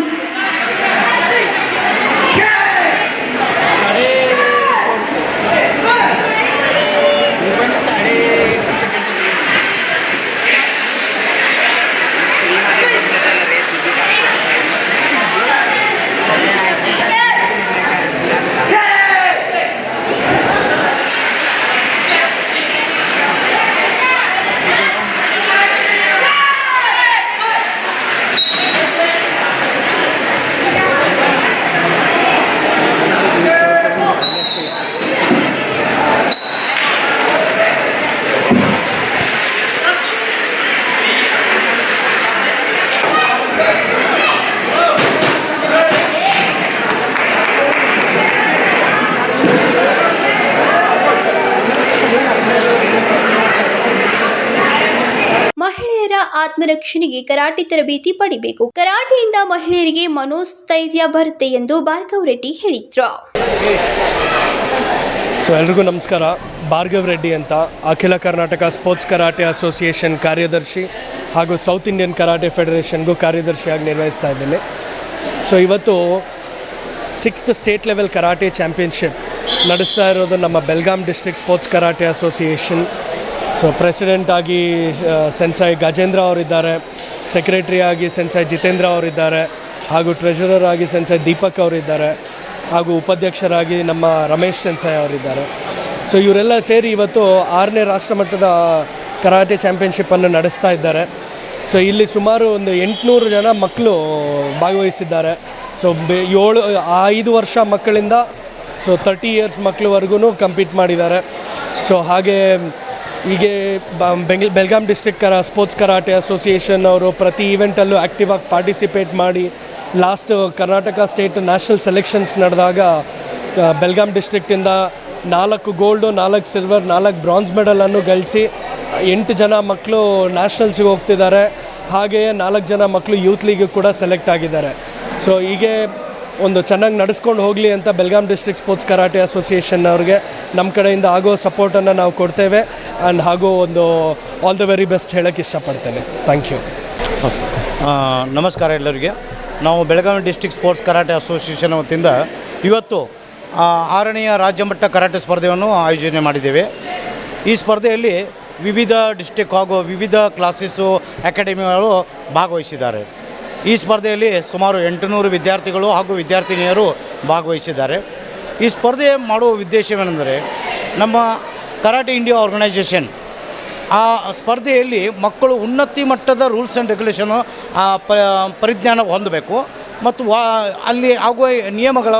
ಆತ್ಮರಕ್ಷಣೆಗೆ ಕರಾಟೆ ತರಬೇತಿ ಪಡಿಬೇಕು. ಕರಾಟೆಯಿಂದ ಮಹಿಳೆಯರಿಗೆ ಮನೋಸ್ಥೈರ್ಯ ಬರುತ್ತೆ ಎಂದು ಭಾರ್ಗವ್ ರೆಡ್ಡಿ ಹೇಳಿದ್ರು. ಸೊ ಎಲ್ರಿಗೂ ನಮಸ್ಕಾರ. ಭಾರ್ಗವ್ ರೆಡ್ಡಿ ಅಂತ, ಅಖಿಲ ಕರ್ನಾಟಕ ಸ್ಪೋರ್ಟ್ಸ್ ಕರಾಟೆ ಅಸೋಸಿಯೇಷನ್ ಕಾರ್ಯದರ್ಶಿ ಹಾಗೂ ಸೌತ್ ಇಂಡಿಯನ್ ಕರಾಟೆ ಫೆಡರೇಷನ್ಗೂ ಕಾರ್ಯದರ್ಶಿಯಾಗಿ ನಿರ್ವಹಿಸ್ತಾ ಇದ್ದೀನಿ. ಸೊ ಇವತ್ತು 6th state level karate championship ನಡೆಸ್ತಾ ಇರೋದು ನಮ್ಮ Belgaum district sports karate association. So president ಆಗಿ ಸೆನ್ಸೈ ಗಜೇಂದ್ರ ಅವರಿದ್ದಾರೆ, ಸೆಕ್ರೆಟರಿ ಆಗಿ ಸೆನ್ಸೈ ಜಿತೇಂದ್ರ ಅವರಿದ್ದಾರೆ, ಹಾಗೂ ಟ್ರೆಷರರ್ ಆಗಿ ಸೆನ್ಸೈ ದೀಪಕ್ ಅವರಿದ್ದಾರೆ, ಹಾಗೂ ಉಪಾಧ್ಯಕ್ಷರಾಗಿ ನಮ್ಮ ರಮೇಶ್ ಸೆನ್ಸೈ ಅವರಿದ್ದಾರೆ. ಸೊ ಇವರೆಲ್ಲ ಸೇರಿ ಇವತ್ತು 6ನೇ ರಾಷ್ಟ್ರಮಟ್ಟದ ಕರಾಟೆ ಚಾಂಪಿಯನ್ಶಿಪ್ಪನ್ನು ನಡೆಸ್ತಾ ಇದ್ದಾರೆ. ಸೊ ಇಲ್ಲಿ ಸುಮಾರು ಒಂದು 800 ಜನ ಮಕ್ಕಳು ಭಾಗವಹಿಸಿದ್ದಾರೆ. ಸೊ 5 ವರ್ಷ ಮಕ್ಕಳಿಂದ 30 ಇಯರ್ಸ್ ಮಕ್ಕಳವರೆಗೂ ಕಂಪೀಟ್ ಮಾಡಿದ್ದಾರೆ. ಸೊ ಹಾಗೆ ಹೀಗೆ Belgaum district sports karate association ಅವರು ಪ್ರತಿ ಈವೆಂಟಲ್ಲೂ ಆ್ಯಕ್ಟಿವ್ ಆಗಿ ಪಾರ್ಟಿಸಿಪೇಟ್ ಮಾಡಿ last Karnataka state national selections ನಡೆದಾಗ ಬೆಲ್ಗಾಮ್ ಡಿಸ್ಟ್ರಿಕ್ಟಿಂದ 4 ಗೋಲ್ಡು, 4 ಸಿಲ್ವರ್, 4 ಬ್ರಾನ್ಸ್ ಮೆಡಲನ್ನು ಗಳಿಸಿ 8 ಜನ ಮಕ್ಕಳು ನ್ಯಾಷನಲ್ಸಿಗೆ ಹೋಗ್ತಿದ್ದಾರೆ. ಹಾಗೆಯೇ 4 ಜನ ಮಕ್ಕಳು ಯೂತ್ ಲೀಗಿಗೆ ಕೂಡ ಸೆಲೆಕ್ಟ್ ಆಗಿದ್ದಾರೆ. ಸೊ ಹೀಗೆ ಒಂದು ಚೆನ್ನಾಗಿ ನಡೆಸ್ಕೊಂಡು ಹೋಗಲಿ ಅಂತ Belgaum district sports karate association ಅವ್ರಿಗೆ ನಮ್ಮ ಕಡೆಯಿಂದ ಆಗೋ ಸಪೋರ್ಟನ್ನು ನಾವು ಕೊಡ್ತೇವೆ. ಆ್ಯಂಡ್ ಹಾಗೂ ಒಂದು ಆಲ್ ದ ವೆರಿ ಬೆಸ್ಟ್ ಹೇಳೋಕ್ಕೆ ಇಷ್ಟಪಡ್ತೇನೆ. Thank you. ನಮಸ್ಕಾರ ಎಲ್ಲರಿಗೆ. ನಾವು Belagavi district sports karate association ವತಿಯಿಂದ ಇವತ್ತು 6ನೇ ರಾಜ್ಯಮಟ್ಟ ಕರಾಟೆ ಸ್ಪರ್ಧೆಯನ್ನು ಆಯೋಜನೆ ಮಾಡಿದ್ದೇವೆ. ಈ ಸ್ಪರ್ಧೆಯಲ್ಲಿ ವಿವಿಧ ಡಿಸ್ಟ್ರಿಕ್ಟ್ ಹಾಗೂ ವಿವಿಧ ಕ್ಲಾಸಸ್ಸು ಅಕಾಡೆಮಿಗಳು ಭಾಗವಹಿಸಿದ್ದಾರೆ. ಈ ಸ್ಪರ್ಧೆಯಲ್ಲಿ ಸುಮಾರು 800 ವಿದ್ಯಾರ್ಥಿಗಳು ಹಾಗೂ ವಿದ್ಯಾರ್ಥಿನಿಯರು ಭಾಗವಹಿಸಿದ್ದಾರೆ. ಈ ಸ್ಪರ್ಧೆ ಮಾಡುವ ಉದ್ದೇಶವೇನೆಂದರೆ ನಮ್ಮ ಕರಾಟೆ ಇಂಡಿಯಾ ಆರ್ಗನೈಜೇಷನ್ ಆ ಸ್ಪರ್ಧೆಯಲ್ಲಿ ಮಕ್ಕಳು ಉನ್ನತ ಮಟ್ಟದ ರೂಲ್ಸ್ ಆ್ಯಂಡ್ ರೆಗ್ಯುಲೇಷನು ಪರಿಜ್ಞಾನ ಹೊಂದಬೇಕು ಮತ್ತು ಅಲ್ಲಿ ಆಗುವ ನಿಯಮಗಳ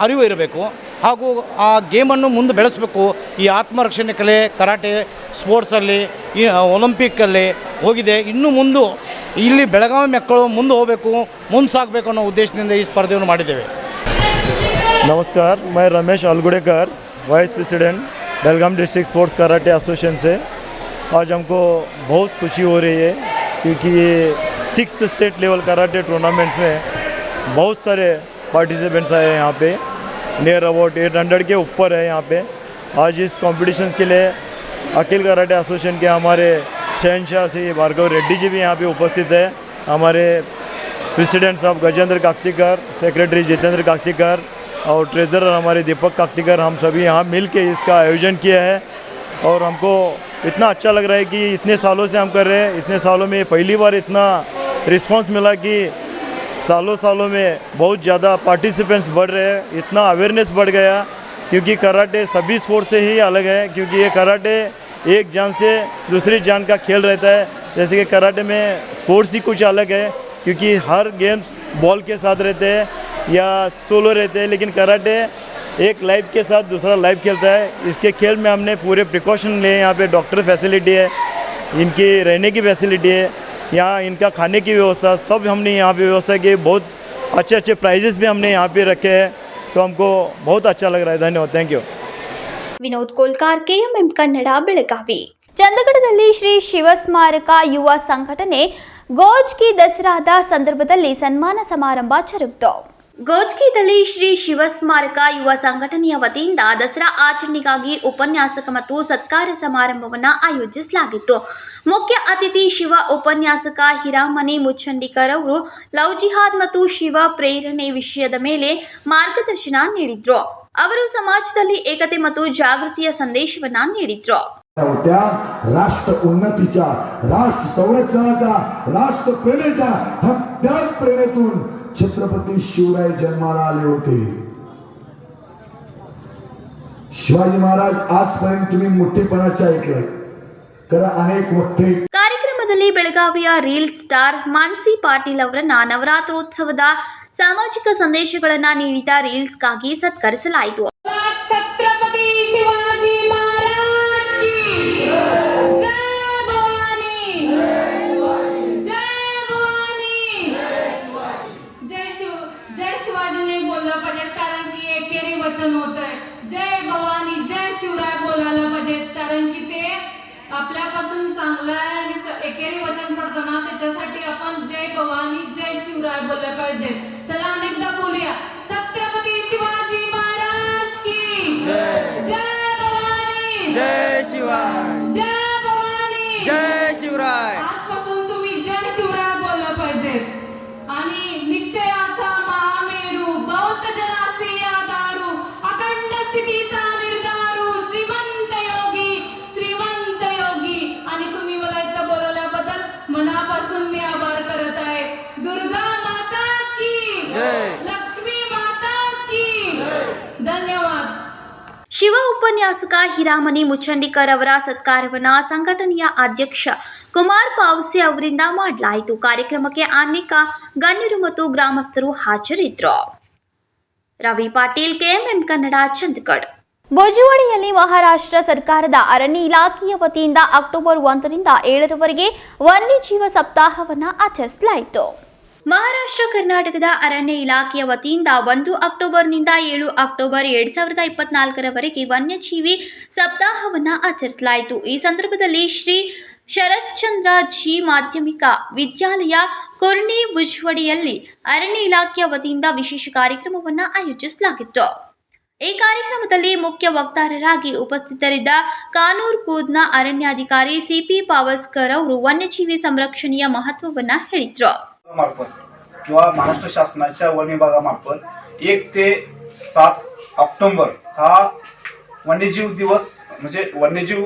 ಅರಿವು ಇರಬೇಕು ಹಾಗೂ ಆ ಗೇಮನ್ನು ಮುಂದೆ ಬೆಳೆಸಬೇಕು. ಈ ಆತ್ಮರಕ್ಷಣೆ ಕಲೆ ಕರಾಟೆ ಸ್ಪೋರ್ಟ್ಸಲ್ಲಿ ಈ ಒಲಿಂಪಿಕ್ಕಲ್ಲಿ ಹೋಗಿದೆ. ಇನ್ನು ಮುಂದೆ ಇಲ್ಲಿ ಬೆಳಗಾವಿ ಮಕ್ಕಳು ಮುಂದೆ ಹೋಗಬೇಕು, ಮುಂದೆ ಸಾಗಬೇಕು ಅನ್ನೋ ಉದ್ದೇಶದಿಂದ ಈ ಸ್ಪರ್ಧೆಯನ್ನು ಮಾಡಿದ್ದೇವೆ. नमस्कार, मैं रमेश अलगुड़ेकर, वाइस प्रेसिडेंट बेलगाम डिस्ट्रिक्ट स्पोर्ट्स कराटे एसोसिएशन से। आज हमको बहुत खुशी हो रही है क्योंकि ये 6th state level karate tournaments में बहुत सारे पार्टिसिपेंट्स आए हैं यहाँ पे. नियर अबाउट 800 के ऊपर है यहाँ पे. आज इस कॉम्पिटिशन्स के लिए अखिल कराटे एसोसिएशन के हमारे शहनशाह श्री भार्गव रेड्डी जी भी यहाँ पे उपस्थित है. हमारे प्रेसिडेंट साहब गजेंद्र काकतीकर, सेक्रेटरी जितेंद्र काकतीकर और ट्रेजरर हमारे दीपक काकतीकर, हम सभी यहाँ मिल के इसका आयोजन किया है. और हमको इतना अच्छा लग रहा है कि इतने सालों से हम कर रहे हैं. इतने सालों में पहली बार इतना रिस्पांस मिला कि सालों में बहुत ज़्यादा पार्टिसिपेंट्स बढ़ रहे हैं. इतना अवेयरनेस बढ़ गया क्योंकि कराटे सभी स्पोर्ट से ही अलग है. क्योंकि ये कराटे एक जान से दूसरी जान का खेल रहता है. जैसे कि कराटे में स्पोर्ट्स ही कुछ अलग है क्योंकि हर गेम्स बॉल के साथ रहते हैं या सोलो रहते हैं, लेकिन कराटे एक लाइफ के साथ दूसरा लाइफ खेलता है. इसके खेल में हमने पूरे प्रिकॉशन लिए. यहाँ पे डॉक्टर फैसिलिटी है, इनकी रहने की फैसिलिटी है, यहाँ इनका खाने की व्यवस्था सब हमने यहाँ पे व्यवस्था की. बहुत अच्छे प्राइजेस भी हमने यहाँ पे रखे हैं. तो हमको बहुत अच्छा लग रहा है. धन्यवाद. Thank you. Vinod Kolkar, KMM Kannada, Belagavi. ಚಂದಗಡದಲ್ಲಿ ಶ್ರೀ ಶಿವ ಸ್ಮಾರಕ ಯುವ ಸಂಘಟನೆ ಗೋಜ್ಕಿ ದಸರಾದ ಸಂದರ್ಭದಲ್ಲಿ ಸನ್ಮಾನ ಸಮಾರಂಭ ಜರುಗಿತು. ಗೋಜ್ಕಿದಲ್ಲಿ ಶ್ರೀ ಶಿವ ಸ್ಮಾರಕ ಯುವ ಸಂಘಟನೆಯ ವತಿಯಿಂದ ದಸರಾ ಆಚರಣೆಗಾಗಿ ಉಪನ್ಯಾಸಕ ಮತ್ತು ಸತ್ಕಾರ ಸಮಾರಂಭವನ್ನು ಆಯೋಜಿಸಲಾಗಿತ್ತು. ಮುಖ್ಯ ಅತಿಥಿ ಶಿವ ಉಪನ್ಯಾಸಕ ಹಿರಾಮಣಿ ಮುಚ್ಚಂಡಿಕರ್ ಅವರು ಲವ್ ಜಿಹಾದ್ ಮತ್ತು ಶಿವ ಪ್ರೇರಣೆ ವಿಷಯದ ಮೇಲೆ ಮಾರ್ಗದರ್ಶನ ನೀಡಿದ್ರು. ಅವರು ಸಮಾಜದಲ್ಲಿ ಏಕತೆ ಮತ್ತು ಜಾಗೃತಿಯ ಸಂದೇಶವನ್ನ ನೀಡಿದ್ರು. राष्ट्र उन्नतीच्या, राष्ट्र संरक्षणाच्या, राष्ट्र प्रेरणेच्या त्याच प्रेरणेतून छत्रपती शिवराय जन्माला आले होते. शिवाजी महाराज आजपर्यंत तुम्ही मोठेपणाचे ऐकलं, कारण अनेक वक्ते. ಕಾರ್ಯಕ್ರಮದಲ್ಲಿ ಬೆಳಗಾವಿಯ ರೀಲ್ ಸ್ಟಾರ್ ಮಾನಸಿ ಪಾಟೀಲ್ ಅವರನ್ನ ನವರಾತ್ರೋತ್ಸವದ ಸಾಮಾಜಿಕ ಸಂದೇಶಗಳನ್ನ ನೀಡಿದ ರೀಲ್ಸ್ಗಾಗಿ ಸತ್ಕರಿಸಲಾಯಿತು. छत्रपति शिवाजी महाराज की जय भवानी, जय भवानी, जय शिवाजी नाही बोललं पाहिजे कारण की एकेरी वचन होतंय. जय भवानी, जय शिवराय बोलायला पाहिजे कारण की ते आपल्या पहिल्यापासून चांगलं आहे आणि एकेरी वचन पडतो ना त्याच्यासाठी आपण जय भवानी जय शिवराय बोलले पाहिजे. चला अनेकदा बोलूया. छत्रपती शिवाजी महाराज की जय भवानी जय शिवाय जय भवानी जय शिवराय. आजपासून तुम्ही जय शिवराय बोललं पाहिजे. आणि निश्चयाचा महामेरू बौद्ध जनासी आधारू अखंड स्थितीचा निर्धारू श्रीमंत योगी आणि तुम्ही मला इथं बोलवल्याबद्दल मनापासून मी आभार करत आहे. दुर्गा माता की जय. लक्ष्मी माता की धन्यवाद. ಶಿವ ಉಪನ್ಯಾಸಕ ಹಿರಾಮಣಿ ಮುಚ್ಚಂಡಿಕರ್ ಅವರ ಸತ್ಕಾರವನ್ನ ಸಂಘಟನೆಯ ಅಧ್ಯಕ್ಷ ಕುಮಾರ್ ಪಾವ್ಸೆ ಅವರಿಂದ ಮಾಡಲಾಯಿತು. ಕಾರ್ಯಕ್ರಮಕ್ಕೆ ಅನೇಕ ಗಣ್ಯರು ಮತ್ತು ಗ್ರಾಮಸ್ಥರು ಹಾಜರಿದ್ದರು. ರವಿ ಪಾಟೀಲ್, ಕೆಎಂಎಂ ಕನ್ನಡ, ಚಂದಗಢ. ಭೋಜುವಾಡಿಯಲ್ಲಿ ಮಹಾರಾಷ್ಟ್ರ ಸರ್ಕಾರದ ಅರಣ್ಯ ಇಲಾಖೆಯ ವತಿಯಿಂದ ಅಕ್ಟೋಬರ್ 1ರಿಂದ 7ರವರೆಗೆ ವನ್ಯಜೀವ ಸಪ್ತಾಹವನ್ನು ಆಚರಿಸಲಾಯಿತು. ಮಹಾರಾಷ್ಟ್ರ ಕರ್ನಾಟಕದ ಅರಣ್ಯ ಇಲಾಖೆಯ ವತಿಯಿಂದ 1 ಅಕ್ಟೋಬರ್ನಿಂದ 7 ಅಕ್ಟೋಬರ್ 2024ರವರೆಗೆ ವನ್ಯಜೀವಿ ಸಪ್ತಾಹವನ್ನು ಆಚರಿಸಲಾಯಿತು. ಈ ಸಂದರ್ಭದಲ್ಲಿ ಶ್ರೀ ಶರಶ್ಚಂದ್ರ ಜಿ ಮಾಧ್ಯಮಿಕ ವಿದ್ಯಾಲಯ ಕೊರ್ನಿ ಭುಜ್ವಾಡಿಯಲ್ಲಿ ಅರಣ್ಯ ಇಲಾಖೆಯ ವತಿಯಿಂದ ವಿಶೇಷ ಕಾರ್ಯಕ್ರಮವನ್ನು ಆಯೋಜಿಸಲಾಗಿತ್ತು. ಈ ಕಾರ್ಯಕ್ರಮದಲ್ಲಿ ಮುಖ್ಯ ವಕ್ತಾರರಾಗಿ ಉಪಸ್ಥಿತರಿದ್ದ ಕಾನೂರ್ ಕೂದ್ನ ಅರಣ್ಯಾಧಿಕಾರಿ ಸಿಪಿ ಪಾವಸ್ಕರ್ ಅವರು ವನ್ಯಜೀವಿ ಸಂರಕ್ಷಣೆಯ ಮಹತ್ವವನ್ನು ಹೇಳಿದರು. मार्फत किंवा महाराष्ट्र शासनाच्या वन विभागामार्फत 1 ते 7 ऑक्टोबर हा वन्यजीव दिवस म्हणजे वन्यजीव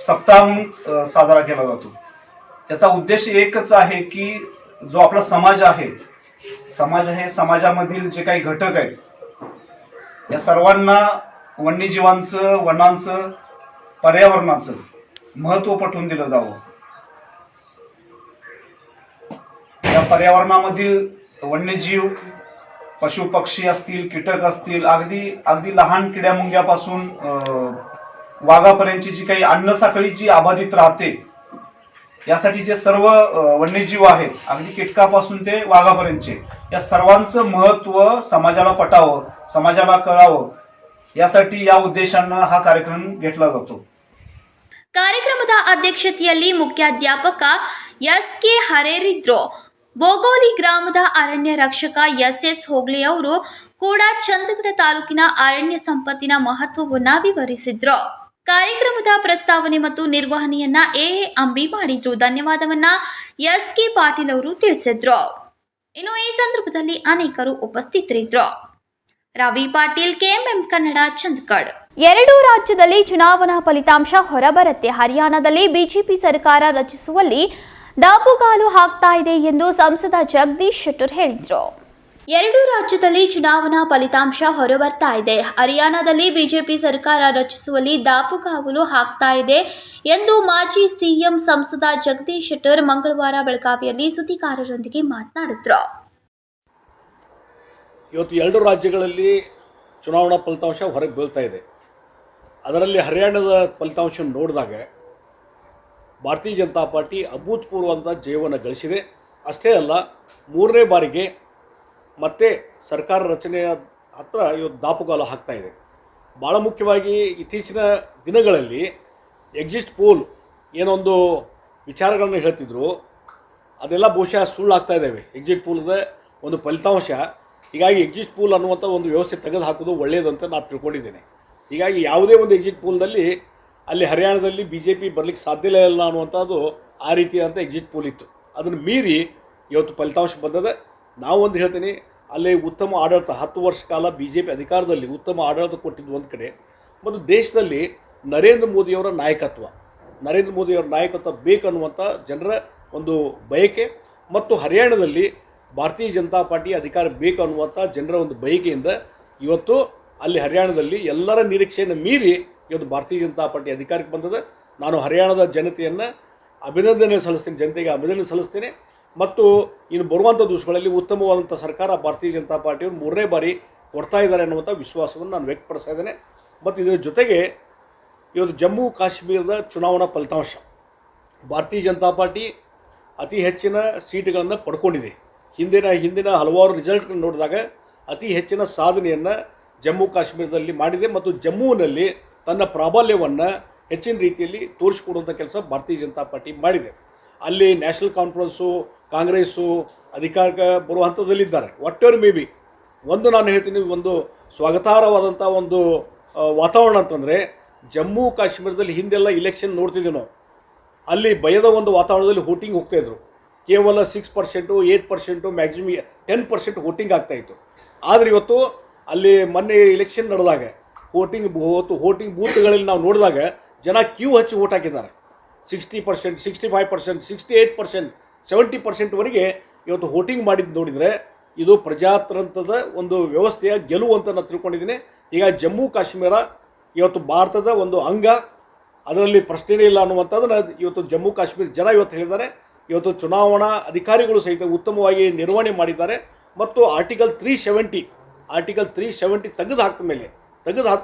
सप्ताह म्हणून साजरा केला जातो. त्याचा उद्देश एकच आहे की जो आपला समाज आहे समाजामधील जे काही घटक आहेत या सर्वांना वन्यजीवांचं वनांचं पर्यावरणाचं महत्त्व पटवून दिलं जावं. या पर्यावरणामधील वन्यजीव पशु पक्षी असतील कीटक असतील अगदी लहान किड्यामुंग्यापासून वाघापर्यंतची जी काही अन्न साखळी जी अबाधित राहते यासाठी जे सर्व वन्यजीव आहेत अगदी कीटकापासून ते वाघापर्यंतचे या सर्वांचं महत्त्व समाजाला पटावं समाजाला कळावं यासाठी या उद्देशानं हा कार्यक्रम घेतला जातो. ಕಾರ್ಯಕ್ರಮದ ಅಧ್ಯಕ್ಷತೆಯಲ್ಲಿ ಮುಖ್ಯಾಧ್ಯಾಪಕ ಎಸ್.ಕೆ. ಹರೇರಿದ್ರು. ಬೋಗೋಲಿ ಗ್ರಾಮದ ಅರಣ್ಯ ರಕ್ಷಕ ಎಸ್.ಎಸ್. ಹೋಗ್ಲೆ ಅವರು ಕೂಡ ಚಂದಗಢ ತಾಲೂಕಿನ ಅರಣ್ಯ ಸಂಪತ್ತಿನ ಮಹತ್ವವನ್ನು ವಿವರಿಸಿದ್ರು. ಕಾರ್ಯಕ್ರಮದ ಪ್ರಸ್ತಾವನೆ ಮತ್ತು ನಿರ್ವಹಣೆಯನ್ನ ಎ ಅಂಬಿ ಮಾಡಿದ್ರು. ಧನ್ಯವಾದವನ್ನ ಎಸ್.ಕೆ. ಪಾಟೀಲ್ ಅವರು ತಿಳಿಸಿದ್ರು. ಇನ್ನು ಈ ಸಂದರ್ಭದಲ್ಲಿ ಅನೇಕರು ಉಪಸ್ಥಿತರಿದ್ದರು. ರವಿ ಪಾಟೀಲ್, ಕೆಎಂಎಂ ಕನ್ನಡ, ಚಂದಗಢ. 2 ರಾಜ್ಯದಲ್ಲಿ ಚುನಾವಣಾ ಫಲಿತಾಂಶ ಹೊರಬರುತ್ತೆ. ಹರಿಯಾಣದಲ್ಲಿ ಬಿಜೆಪಿ ಸರ್ಕಾರ ರಚಿಸುವಲ್ಲಿ ದಾಪುಗಾಲು ಹಾಕ್ತಾ ಇದೆ ಎಂದು ಸಂಸದ ಜಗದೀಶ್ ಶೆಟ್ಟರ್ ಹೇಳಿದರು. 2 ರಾಜ್ಯದಲ್ಲಿ ಚುನಾವಣಾ ಫಲಿತಾಂಶ ಹೊರಬರ್ತಾ ಇದೆ. ಹರಿಯಾಣದಲ್ಲಿ ಬಿಜೆಪಿ ಸರ್ಕಾರ ರಚಿಸುವಲ್ಲಿ ದಾಪುಗಾವಲು ಹಾಕ್ತಾ ಇದೆ ಎಂದು ಮಾಜಿ ಸಿಎಂ ಸಂಸದ ಜಗದೀಶ್ ಶೆಟ್ಟರ್ ಮಂಗಳವಾರ ಬೆಳಗಾವಿಯಲ್ಲಿ ಸುದ್ದಿಗಾರರೊಂದಿಗೆ ಮಾತನಾಡಿದರು. ಇವತ್ತು 2 ರಾಜ್ಯಗಳಲ್ಲಿ ಚುನಾವಣಾ ಫಲಿತಾಂಶ ಹೊರಗೆ ಬೀಳ್ತಾ ಇದೆ. ಅದರಲ್ಲಿ ಹರಿಯಾಣದ ಫಲಿತಾಂಶ ನೋಡಿದಾಗ ಭಾರತೀಯ ಜನತಾ ಪಾರ್ಟಿ ಅಭೂತಪೂರ್ವವಾದ ಜಯವನ್ನು ಗಳಿಸಿದೆ. ಅಷ್ಟೇ ಅಲ್ಲ, 3ನೇ ಬಾರಿಗೆ ಮತ್ತೆ ಸರ್ಕಾರ ರಚನೆಯ ಹತ್ರ ಇವತ್ತು ದಾಪುಗಾಲು ಹಾಕ್ತಾ ಇದೆ. ಭಾಳ ಮುಖ್ಯವಾಗಿ ಇತ್ತೀಚಿನ ದಿನಗಳಲ್ಲಿ ಎಕ್ಸಿಟ್ ಪೋಲ್ ಏನೊಂದು ವಿಚಾರಗಳನ್ನು ಹೇಳ್ತಿದ್ರು ಅದೆಲ್ಲ ಬಹುಶಃ ಸುಳ್ಳಾಗ್ತಾ ಇದ್ದಾವೆ. ಎಕ್ಸಿಟ್ ಪೋಲ್ದ ಒಂದು ಫಲಿತಾಂಶ. ಹೀಗಾಗಿ ಎಕ್ಸಿಟ್ ಪೋಲ್ ಅನ್ನುವಂಥ ಒಂದು ವ್ಯವಸ್ಥೆ ತೆಗೆದು ಹಾಕೋದು ಒಳ್ಳೆಯದಂತ ನಾನು ತಿಳ್ಕೊಂಡಿದ್ದೇನೆ. ಹೀಗಾಗಿ ಯಾವುದೇ ಒಂದು ಎಕ್ಸಿಟ್ ಪೋಲ್ದಲ್ಲಿ ಅಲ್ಲಿ ಹರಿಯಾಣದಲ್ಲಿ ಬಿ ಜೆ ಪಿ ಬರಲಿಕ್ಕೆ ಸಾಧ್ಯ ಇಲ್ಲ ಅನ್ನುವಂಥದ್ದು ಆ ರೀತಿಯಾದಂಥ ಎಕ್ಸಿಟ್ ಪೋಲ್ ಇತ್ತು. ಅದನ್ನು ಮೀರಿ ಇವತ್ತು ಫಲಿತಾಂಶ ಬಂದದ. ನಾವೊಂದು ಹೇಳ್ತೀನಿ, ಅಲ್ಲಿ ಉತ್ತಮ ಆಡಳಿತ 10 ವರ್ಷ ಕಾಲ ಬಿ ಜೆ ಪಿ ಅಧಿಕಾರದಲ್ಲಿ ಉತ್ತಮ ಆಡಳಿತ ಕೊಟ್ಟಿದ್ದು ಒಂದು ಕಡೆ, ಮತ್ತು ದೇಶದಲ್ಲಿ ನರೇಂದ್ರ ಮೋದಿಯವರ ನಾಯಕತ್ವ ಬೇಕನ್ನುವಂಥ ಜನರ ಒಂದು ಬಯಕೆ, ಮತ್ತು ಹರಿಯಾಣದಲ್ಲಿ ಭಾರತೀಯ ಜನತಾ ಪಾರ್ಟಿ ಅಧಿಕಾರ ಬೇಕು ಅನ್ನುವಂಥ ಜನರ ಒಂದು ಬಯಕೆಯಿಂದ ಇವತ್ತು ಅಲ್ಲಿ ಹರಿಯಾಣದಲ್ಲಿ ಎಲ್ಲರ ನಿರೀಕ್ಷೆಯನ್ನು ಮೀರಿ ಇವತ್ತು ಭಾರತೀಯ ಜನತಾ ಪಾರ್ಟಿ ಅಧಿಕಾರಕ್ಕೆ ಬಂದದ. ನಾನು ಹರಿಯಾಣದ ಜನತೆಗೆ ಅಭಿನಂದನೆ ಸಲ್ಲಿಸ್ತೇನೆ. ಮತ್ತು ಇನ್ನು ಬರುವಂಥ ದಿವಸಗಳಲ್ಲಿ ಉತ್ತಮವಾದಂಥ ಸರ್ಕಾರ ಭಾರತೀಯ ಜನತಾ ಪಾರ್ಟಿಯವರು 3ನೇ ಬಾರಿ ಕೊಡ್ತಾ ಇದ್ದಾರೆ ಅನ್ನುವಂಥ ವಿಶ್ವಾಸವನ್ನು ನಾನು ವ್ಯಕ್ತಪಡಿಸ್ತಾ ಇದ್ದೇನೆ. ಮತ್ತು ಇದರ ಜೊತೆಗೆ ಇವತ್ತು ಜಮ್ಮು ಕಾಶ್ಮೀರದ ಚುನಾವಣಾ ಫಲಿತಾಂಶ ಭಾರತೀಯ ಜನತಾ ಪಾರ್ಟಿ ಅತಿ ಹೆಚ್ಚಿನ ಸೀಟುಗಳನ್ನು ಪಡ್ಕೊಂಡಿದೆ. ಹಿಂದಿನ ಹಲವಾರು ರಿಸಲ್ಟ್ಗಳನ್ನು ನೋಡಿದಾಗ ಅತಿ ಹೆಚ್ಚಿನ ಸಾಧನೆಯನ್ನು ಜಮ್ಮು ಕಾಶ್ಮೀರದಲ್ಲಿ ಮಾಡಿದೆ. ಮತ್ತು ಜಮ್ಮುವಿನಲ್ಲಿ ತನ್ನ ಪ್ರಾಬಲ್ಯವನ್ನು ಹೆಚ್ಚಿನ ರೀತಿಯಲ್ಲಿ ತೋರಿಸಿಕೊಡುವಂಥ ಕೆಲಸ ಭಾರತೀಯ ಜನತಾ ಪಾರ್ಟಿ ಮಾಡಿದೆ. ಅಲ್ಲಿ ನ್ಯಾಷನಲ್ ಕಾನ್ಫರೆನ್ಸು, ಕಾಂಗ್ರೆಸ್ಸು ಅಧಿಕಾರಕ್ಕೆ ಬರುವ ಹಂತದಲ್ಲಿದ್ದಾರೆ. ವಾಟ್ ಮೇ ಬಿ ಒಂದು ನಾನು ಹೇಳ್ತೀನಿ, ಒಂದು ಸ್ವಾಗತಾರ್ಹವಾದಂಥ ಒಂದು ವಾತಾವರಣ ಅಂತಂದರೆ, ಜಮ್ಮು ಕಾಶ್ಮೀರದಲ್ಲಿ ಹಿಂದೆಲ್ಲ ಇಲೆಕ್ಷನ್ ನೋಡ್ತಿದ್ದೀವಿ ನಾವು, ಅಲ್ಲಿ ಭಯದ ಒಂದು ವಾತಾವರಣದಲ್ಲಿ ವೋಟಿಂಗ್ ಹೋಗ್ತಾಯಿದ್ರು. ಕೇವಲ 6%, 8%, ಮ್ಯಾಕ್ಸಿಮಮ್ 10% ವೋಟಿಂಗ್ ಆಗ್ತಾಯಿತ್ತು. ಆದರೆ ಇವತ್ತು ಅಲ್ಲಿ ಮೊನ್ನೆ ಇಲೆಕ್ಷನ್ ನಡೆದಾಗ ವೋಟಿಂಗ್ ಬೂತ್ಗಳಲ್ಲಿ ನಾವು ನೋಡಿದಾಗ ಜನ ಕ್ಯೂ ಹಚ್ಚಿ ವೋಟ್ ಹಾಕಿದ್ದಾರೆ. 60%, 65%, 68%, 70%ವರೆಗೆ ಇವತ್ತು ವೋಟಿಂಗ್ ಮಾಡಿದ್ದು ನೋಡಿದರೆ ಇದು ಪ್ರಜಾತಂತ್ರದ ಒಂದು ವ್ಯವಸ್ಥೆಯ ಗೆಲುವು ಅಂತ ನಾನು ತಿಳ್ಕೊಂಡಿದ್ದೀನಿ. ಈಗ ಜಮ್ಮು ಕಾಶ್ಮೀರ ಇವತ್ತು ಭಾರತದ ಒಂದು ಅಂಗ, ಅದರಲ್ಲಿ ಪ್ರಶ್ನೆನೇ ಇಲ್ಲ ಅನ್ನುವಂಥದ್ದನ್ನು ಇವತ್ತು ಜಮ್ಮು ಕಾಶ್ಮೀರ ಜನ ಇವತ್ತು ಹೇಳಿದ್ದಾರೆ. ಇವತ್ತು ಚುನಾವಣಾ ಅಧಿಕಾರಿಗಳು ಸಹಿತ ಉತ್ತಮವಾಗಿ ನಿರ್ವಹಣೆ ಮಾಡಿದ್ದಾರೆ. ಮತ್ತು ಆರ್ಟಿಕಲ್ 370 ತೆಗೆದು ಹಾಕಿದ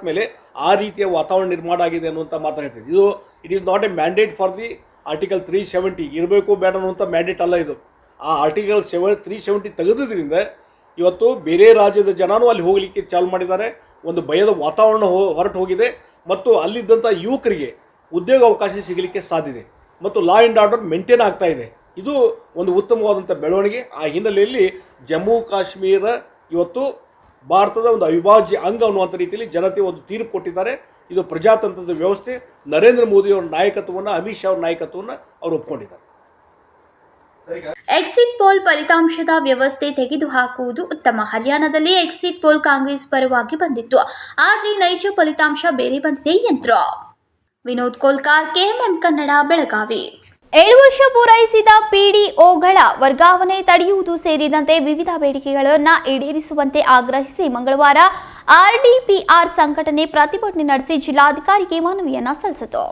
ಮೇಲೆ ಆ ರೀತಿಯ ವಾತಾವರಣ ನಿರ್ಮಾಣ ಆಗಿದೆ ಅನ್ನುವಂಥ ಮಾತಾಡ್ತಿದ್ದೆ. ಇದು it is not A mandate for the article 370 ಇರಬೇಕು ಬೇಡ ಅನ್ನುವಂಥ ಮ್ಯಾಂಡೇಟ್ ಅಲ್ಲ ಇದು. ಆ ಆರ್ಟಿಕಲ್ 370 ತೆಗೆದ್ರಿಂದ ಇವತ್ತು ಬೇರೆ ರಾಜ್ಯದ ಜನನೂ ಅಲ್ಲಿ ಹೋಗಲಿಕ್ಕೆ ಚಾಲು ಮಾಡಿದ್ದಾರೆ. ಒಂದು ಭಯದ ವಾತಾವರಣ ಹೊರಟು ಹೋಗಿದೆ ಮತ್ತು ಅಲ್ಲಿದ್ದಂಥ ಯುವಕರಿಗೆ ಉದ್ಯೋಗ ಅವಕಾಶ ಸಿಗಲಿಕ್ಕೆ ಸಾಧ್ಯತೆ ಮತ್ತು ಲಾ ಆ್ಯಂಡ್ ಆರ್ಡರ್ ಮೇಂಟೈನ್ ಆಗ್ತಾ ಇದೆ. ಇದು ಒಂದು ಉತ್ತಮವಾದಂಥ ಬೆಳವಣಿಗೆ. ಆ ಹಿನ್ನೆಲೆಯಲ್ಲಿ ಜಮ್ಮು ಕಾಶ್ಮೀರ ಇವತ್ತು ಭಾರತದ ಒಂದು ಅವಿಭಾಜ್ಯ ಅಂಗ ಅನ್ನುವಂಥ ರೀತಿಯಲ್ಲಿ ಜನತೆ ಒಂದು ತೀರ್ಪು ಕೊಟ್ಟಿದ್ದಾರೆ. ಇದು ಪ್ರಜಾತಂತ್ರದ ವ್ಯವಸ್ಥೆ. ನರೇಂದ್ರ ಮೋದಿ ಅವರ ನಾಯಕತ್ವವನ್ನು, ಅಮಿತ್ ಶಾ ಅವರ ನಾಯಕತ್ವವನ್ನು ಅವರು ಒಪ್ಕೊಂಡಿದ್ದಾರೆ. ಎಕ್ಸಿಟ್ ಪೋಲ್ ಫಲಿತಾಂಶದ ವ್ಯವಸ್ಥೆ ತೆಗೆದುಹಾಕುವುದು ಉತ್ತಮ. ಹರಿಯಾಣದಲ್ಲಿ ಎಕ್ಸಿಟ್ ಪೋಲ್ ಕಾಂಗ್ರೆಸ್ ಪರವಾಗಿ ಬಂದಿತ್ತು, ಆದರೆ ನೈಜ ಫಲಿತಾಂಶ ಬೇರೆ ಬಂದಿದೆ ಎಂದರು. ವಿನೋದ್ ಕೋಲ್ಕಾರ್, ಕೆಎಂಎಂ ಕನ್ನಡ, ಬೆಳಗಾವಿ. 7 ವರ್ಷ ಪೂರೈಸಿದ ಪಿಡಿಒಗಳ ವರ್ಗಾವಣೆ ತಡೆಯುವುದು ಸೇರಿದಂತೆ ವಿವಿಧ ಬೇಡಿಕೆಗಳನ್ನು ಈಡೇರಿಸುವಂತೆ ಆಗ್ರಹಿಸಿ ಮಂಗಳವಾರ ಆರ್ಡಿಪಿಆರ್ ಸಂಘಟನೆ ಪ್ರತಿಭಟನೆ ನಡೆಸಿ ಜಿಲ್ಲಾಧಿಕಾರಿಗೆ ಮನವಿಯನ್ನು ಸಲ್ಲಿಸಿತು.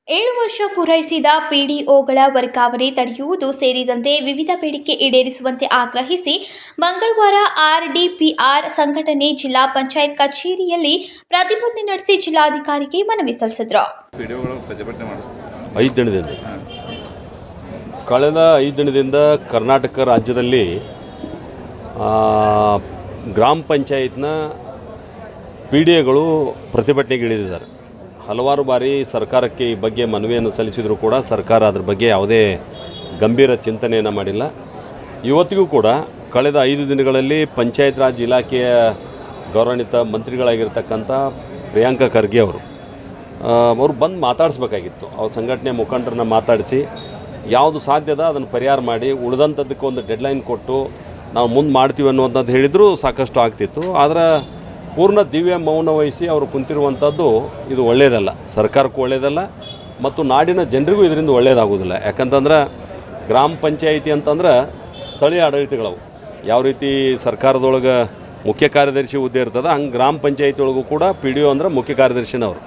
7 ವರ್ಷ ಪೂರೈಸಿದ ಪಿಡಿಒಗಳ ವರ್ಗಾವಣೆ ತಡೆಯುವುದು ಸೇರಿದಂತೆ ವಿವಿಧ ಬೇಡಿಕೆ ಈಡೇರಿಸುವಂತೆ ಆಗ್ರಹಿಸಿ ಮಂಗಳವಾರ ಆರ್ಡಿಪಿಆರ್ ಸಂಘಟನೆ ಜಿಲ್ಲಾ ಪಂಚಾಯತ್ ಕಚೇರಿಯಲ್ಲಿ ಪ್ರತಿಭಟನೆ ನಡೆಸಿ ಜಿಲ್ಲಾಧಿಕಾರಿಗೆ ಮನವಿ ಸಲ್ಲಿಸಿದರು. ಕಳೆದ 5 ದಿನದಿಂದ ಕರ್ನಾಟಕ ರಾಜ್ಯದಲ್ಲಿ ಗ್ರಾಮ ಪಂಚಾಯತ್ನ ಪಿಡಿಎಗಳು ಪ್ರತಿಭಟನೆಗೆ ಇಳಿದಿದ್ದಾರೆ. ಹಲವಾರು ಬಾರಿ ಸರ್ಕಾರಕ್ಕೆ ಈ ಬಗ್ಗೆ ಮನವಿಯನ್ನು ಸಲ್ಲಿಸಿದರೂ ಕೂಡ ಸರ್ಕಾರ ಅದ್ರ ಬಗ್ಗೆ ಯಾವುದೇ ಗಂಭೀರ ಚಿಂತನೆಯನ್ನು ಮಾಡಿಲ್ಲ. ಇವತ್ತಿಗೂ ಕೂಡ ಕಳೆದ 5 ದಿನಗಳಲ್ಲಿ ಪಂಚಾಯತ್ ರಾಜ್ ಇಲಾಖೆಯ ಗೌರವಾನ್ವಿತ ಮಂತ್ರಿಗಳಾಗಿರ್ತಕ್ಕಂಥ ಪ್ರಿಯಾಂಕಾ ಖರ್ಗೆ ಅವರು ಬಂದು ಮಾತಾಡಿಸ್ಬೇಕಾಗಿತ್ತು. ಅವ್ರ ಸಂಘಟನೆ ಮುಖಂಡರನ್ನ ಮಾತಾಡಿಸಿ ಯಾವುದು ಸಾಧ್ಯದ ಅದನ್ನು ಪರಿಹಾರ ಮಾಡಿ ಉಳಿದಂಥದ್ದಕ್ಕೆ ಒಂದು ಡೆಡ್ಲೈನ್ ಕೊಟ್ಟು ನಾವು ಮುಂದೆ ಮಾಡ್ತೀವಿ ಅನ್ನುವಂಥದ್ದು ಹೇಳಿದರೂ ಸಾಕಷ್ಟು ಆಗ್ತಿತ್ತು. ಆದರೆ ಪೂರ್ಣ ದಿವ್ಯ ಮೌನ ವಹಿಸಿ ಅವರು ಕುಂತಿರುವಂಥದ್ದು ಇದು ಒಳ್ಳೆಯದಲ್ಲ, ಸರ್ಕಾರಕ್ಕೂ ಒಳ್ಳೆಯದಲ್ಲ ಮತ್ತು ನಾಡಿನ ಜನರಿಗೂ ಇದರಿಂದ ಒಳ್ಳೆಯದಾಗೋದಿಲ್ಲ. ಯಾಕಂತಂದ್ರೆ ಗ್ರಾಮ ಪಂಚಾಯಿತಿ ಅಂತಂದ್ರೆ ಸ್ಥಳೀಯ ಆಡಳಿತಗಳವು ಯಾವ ರೀತಿ ಸರ್ಕಾರದೊಳಗೆ ಮುಖ್ಯ ಕಾರ್ಯದರ್ಶಿ ಹುದ್ದೆ ಇರ್ತದೆ, ಹಂಗೆ ಗ್ರಾಮ ಪಂಚಾಯಿತಿ ಒಳಗೂ ಕೂಡ ಪಿ ಡಿ ಒ ಅಂದ್ರೆ ಮುಖ್ಯ ಕಾರ್ಯದರ್ಶಿನವರು.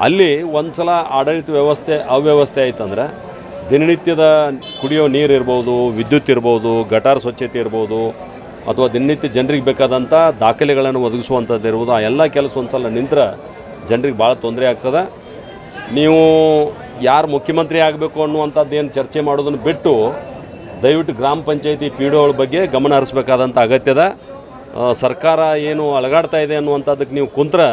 ಅಲ್ಲಿ ಒಂದು ಸಲ ಆಡಳಿತ ವ್ಯವಸ್ಥೆ ಅವ್ಯವಸ್ಥೆ ಆಯ್ತಂದ್ರೆ ದಿನನಿತ್ಯದ ಕುಡಿಯೋ ನೀರು ಇರ್ಬೋದು, ವಿದ್ಯುತ್ ಇರ್ಬೋದು, ಗಟಾರ ಸ್ವಚ್ಛತೆ ಇರ್ಬೋದು, ಅಥವಾ ದಿನನಿತ್ಯ ಜನರಿಗೆ ಬೇಕಾದಂಥ ದಾಖಲೆಗಳನ್ನು ಒದಗಿಸುವಂಥದ್ದು ಇರ್ಬೋದು, ಆ ಎಲ್ಲ ಕೆಲಸ ಒಂದು ಸಲ ನಿಂತರೆ ಜನರಿಗೆ ಭಾಳ ತೊಂದರೆ ಆಗ್ತದೆ. ನೀವು ಯಾರು ಮುಖ್ಯಮಂತ್ರಿ ಆಗಬೇಕು ಅನ್ನುವಂಥದ್ದು ಏನು ಚರ್ಚೆ ಮಾಡೋದನ್ನು ಬಿಟ್ಟು ದಯವಿಟ್ಟು ಗ್ರಾಮ ಪಂಚಾಯತಿ ಪಿ ಡಿ ಒಳ ಬಗ್ಗೆ ಗಮನ ಹರಿಸಬೇಕಾದಂಥ ಅಗತ್ಯದ. ಸರ್ಕಾರ ಏನು ಅಲಗಾಡ್ತಾ ಇದೆ ಅನ್ನುವಂಥದ್ದಕ್ಕೆ ನೀವು ಕುಂತ್ರೆ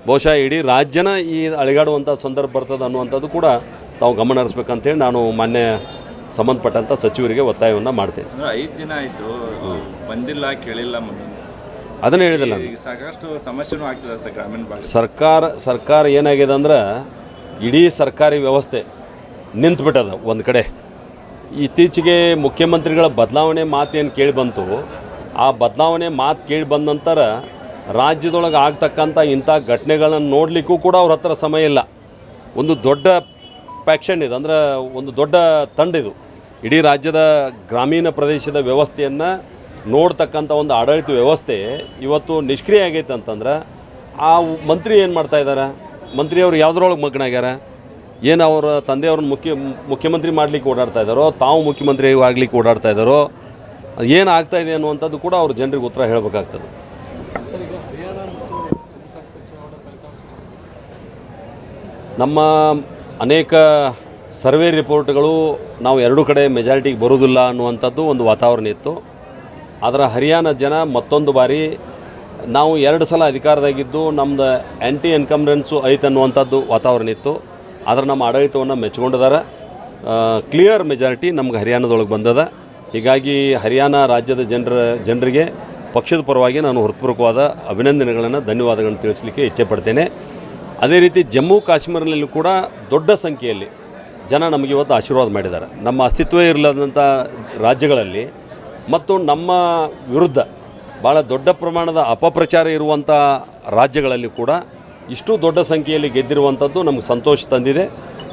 ಬಹುಶಃ ಇಡೀ ರಾಜ್ಯನ ಈ ಅಲಗಾಡುವಂಥ ಸಂದರ್ಭ ಬರ್ತದೆ ಅನ್ನುವಂಥದ್ದು ಕೂಡ ತಾವು ಗಮನ ಹರಿಸ್ಬೇಕಂತೇಳಿ ನಾನು ಮಾನ್ಯ ಸಂಬಂಧಪಟ್ಟಂಥ ಸಚಿವರಿಗೆ ಒತ್ತಾಯವನ್ನು ಮಾಡ್ತೇನೆ. 5 ದಿನ ಆಯಿತು, ಬಂದಿಲ್ಲ, ಕೇಳಿಲ್ಲ. ಅದನ್ನು ಹೇಳಿದಿಲ್ಲ, ಸಾಕಷ್ಟು ಸಮಸ್ಯೆನೂ ಆಗ್ತದೆ ಸರ್ ಗ್ರಾಮೀಣ ಭಾಗ. ಸರ್ಕಾರ ಏನಾಗಿದೆ ಅಂದ್ರೆ ಇಡೀ ಸರ್ಕಾರಿ ವ್ಯವಸ್ಥೆ ನಿಂತುಬಿಟ್ಟದ ಒಂದು ಕಡೆ. ಇತ್ತೀಚೆಗೆ ಮುಖ್ಯಮಂತ್ರಿಗಳ ಬದಲಾವಣೆ ಮಾತೇನು ಕೇಳಿ ಬಂತು, ಆ ಬದಲಾವಣೆ ಮಾತು ಕೇಳಿ ಬಂದ ನಂತರ ರಾಜ್ಯದೊಳಗೆ ಆಗ್ತಕ್ಕಂಥ ಇಂಥ ಘಟನೆಗಳನ್ನು ನೋಡಲಿಕ್ಕೂ ಕೂಡ ಅವ್ರ ಹತ್ರ ಸಮಯ ಇಲ್ಲ. ಒಂದು ದೊಡ್ಡ ಪ್ಯಾಕ್ಷನ್ ಇದು, ಅಂದರೆ ಒಂದು ದೊಡ್ಡ ತಂಡ ಇದು. ಇಡೀ ರಾಜ್ಯದ ಗ್ರಾಮೀಣ ಪ್ರದೇಶದ ವ್ಯವಸ್ಥೆಯನ್ನು ನೋಡ್ತಕ್ಕಂಥ ಒಂದು ಆಡಳಿತ ವ್ಯವಸ್ಥೆ ಇವತ್ತು ನಿಷ್ಕ್ರಿಯ ಆಗೈತೆ ಅಂತಂದ್ರೆ ಆ ಮಂತ್ರಿ ಏನು ಮಾಡ್ತಾಯಿದ್ದಾರೆ, ಮಂತ್ರಿಯವರು ಯಾವುದ್ರೊಳಗೆ ಮಗ್ನಾಗ್ಯಾರ, ಏನು ಅವರ ತಂದೆಯವ್ರನ್ನ ಮುಖ್ಯಮಂತ್ರಿ ಮಾಡಲಿಕ್ಕೆ ಓಡಾಡ್ತಾ ಇದ್ದಾರೋ, ತಾವು ಮುಖ್ಯಮಂತ್ರಿ ಆಗಲಿಕ್ಕೆ ಓಡಾಡ್ತಾ ಇದ್ದಾರೋ, ಏನು ಆಗ್ತಾಯಿದೆ ಅನ್ನುವಂಥದ್ದು ಕೂಡ ಅವ್ರ ಜನರಿಗೆ ಉತ್ತರ ಹೇಳಬೇಕಾಗ್ತದೆ. ನಮ್ಮ ಅನೇಕ ಸರ್ವೆ ರಿಪೋರ್ಟ್ಗಳು ನಾವು ಎರಡೂ ಕಡೆ ಮೆಜಾರಿಟಿಗೆ ಬರೋದಿಲ್ಲ ಅನ್ನುವಂಥದ್ದು ಒಂದು ವಾತಾವರಣ ಇತ್ತು. ಆದರೆ ಹರಿಯಾಣ ಜನ ಮತ್ತೊಂದು ಬಾರಿ ನಾವು 2 ಸಲ ಅಧಿಕಾರದಾಗಿದ್ದು ನಮ್ಮದು ಆ್ಯಂಟಿ ಎನ್ಕಂಬ್ರೆನ್ಸು ಐತೆ ಅನ್ನುವಂಥದ್ದು ವಾತಾವರಣ ಇತ್ತು. ಆದರೆ ನಮ್ಮ ಆಡಳಿತವನ್ನು ಮೆಚ್ಕೊಂಡಿದ್ದಾರೆ. ಕ್ಲಿಯರ್ ಮೆಜಾರಿಟಿ ನಮ್ಗೆ ಹರಿಯಾಣದೊಳಗೆ ಬಂದದ. ಹೀಗಾಗಿ ಹರಿಯಾಣ ರಾಜ್ಯದ ಜನರಿಗೆ ಪಕ್ಷದ ಪರವಾಗಿ ನಾನು ಹೃತ್ಪೂರ್ವಕವಾದ ಅಭಿನಂದನೆಗಳನ್ನು, ಧನ್ಯವಾದಗಳನ್ನು ತಿಳಿಸಲಿಕ್ಕೆ ಇಚ್ಛೆಪಡ್ತೇನೆ. ಅದೇ ರೀತಿ ಜಮ್ಮು ಕಾಶ್ಮೀರದಲ್ಲೂ ಕೂಡ ದೊಡ್ಡ ಸಂಖ್ಯೆಯಲ್ಲಿ ಜನ ನಮಗೆ ಇವತ್ತು ಆಶೀರ್ವಾದ ಮಾಡಿದ್ದಾರೆ. ನಮ್ಮ ಅಸ್ತಿತ್ವವೇ ಇರಲಾದಂಥ ರಾಜ್ಯಗಳಲ್ಲಿ ಮತ್ತು ನಮ್ಮ ವಿರುದ್ಧ ಭಾಳ ದೊಡ್ಡ ಪ್ರಮಾಣದ ಅಪಪ್ರಚಾರ ಇರುವಂಥ ರಾಜ್ಯಗಳಲ್ಲಿ ಕೂಡ ಇಷ್ಟು ದೊಡ್ಡ ಸಂಖ್ಯೆಯಲ್ಲಿ ಗೆದ್ದಿರುವಂಥದ್ದು ನಮಗೆ ಸಂತೋಷ ತಂದಿದೆ.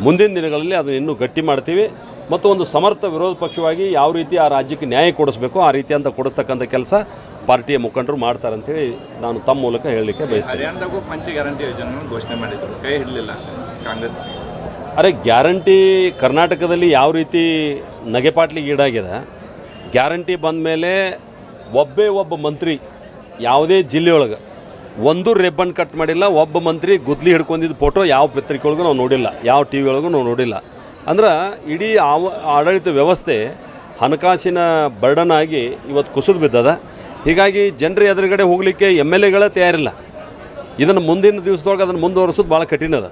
ಮುಂದಿನ ದಿನಗಳಲ್ಲಿ ಅದನ್ನು ಇನ್ನೂ ಗಟ್ಟಿ ಮಾಡ್ತೀವಿ ಮತ್ತು ಒಂದು ಸಮರ್ಥ ವಿರೋಧ ಪಕ್ಷವಾಗಿ ಯಾವ ರೀತಿ ಆ ರಾಜ್ಯಕ್ಕೆ ನ್ಯಾಯ ಕೊಡಿಸ್ಬೇಕು ಆ ರೀತಿ ಅಂತ ಕೊಡಿಸ್ತಕ್ಕಂಥ ಕೆಲಸ ಪಾರ್ಟಿಯ ಮುಖಂಡರು ಮಾಡ್ತಾರೆ ಅಂತೇಳಿ ನಾನು ತಮ್ಮ ಮೂಲಕ ಹೇಳಲಿಕ್ಕೆ ಬಯಸ್ತೇನೆ. ಹರಿಯಾಣದಾಗೂ ಪಂಚ ಗ್ಯಾರಂಟಿ ಯೋಜನೆ ಘೋಷಣೆ ಮಾಡಿದ್ರು, ಕೈ ಹಿಡಲಿಲ್ಲ ಕಾಂಗ್ರೆಸ್. ಅರೆ ಗ್ಯಾರಂಟಿ ಕರ್ನಾಟಕದಲ್ಲಿ ಯಾವ ರೀತಿ ನಗೆಪಾಟ್ಲಿಗೆ ಈಡಾಗಿದೆ, ಗ್ಯಾರಂಟಿ ಬಂದ ಮೇಲೆ ಒಬ್ಬ ಮಂತ್ರಿ ಯಾವುದೇ ಜಿಲ್ಲೆಯೊಳಗೆ ಒಂದು ರಿಬ್ಬನ್ ಕಟ್ ಮಾಡಿಲ್ಲ, ಒಬ್ಬ ಮಂತ್ರಿ ಗುದ್ಲಿ ಹಿಡ್ಕೊಂಡಿದ್ದ ಫೋಟೋ ಯಾವ ಪತ್ರಿಕೆ ಒಳಗೂ ನಾವು ನೋಡಿಲ್ಲ, ಯಾವ ಟಿ ವಿ ಒಳಗೂ ನಾವು ನೋಡಿಲ್ಲ. ಅಂದ್ರೆ ಇಡೀ ಆಡಳಿತ ವ್ಯವಸ್ಥೆ ಹಣಕಾಸಿನ ಬರ್ಡನ್ ಆಗಿ ಇವತ್ತು ಕುಸಿದು ಬಿದ್ದದ. ಹೀಗಾಗಿ ಜನರ ಎದುರುಗಡೆ ಹೋಗಲಿಕ್ಕೆ MLAಗಳೇ ತಯಾರಿಲ್ಲ. ಇದನ್ನು ಮುಂದಿನ ದಿವಸದೊಳಗೆ ಅದನ್ನು ಮುಂದುವರಿಸೋದು ಭಾಳ ಕಠಿಣ ಅದ.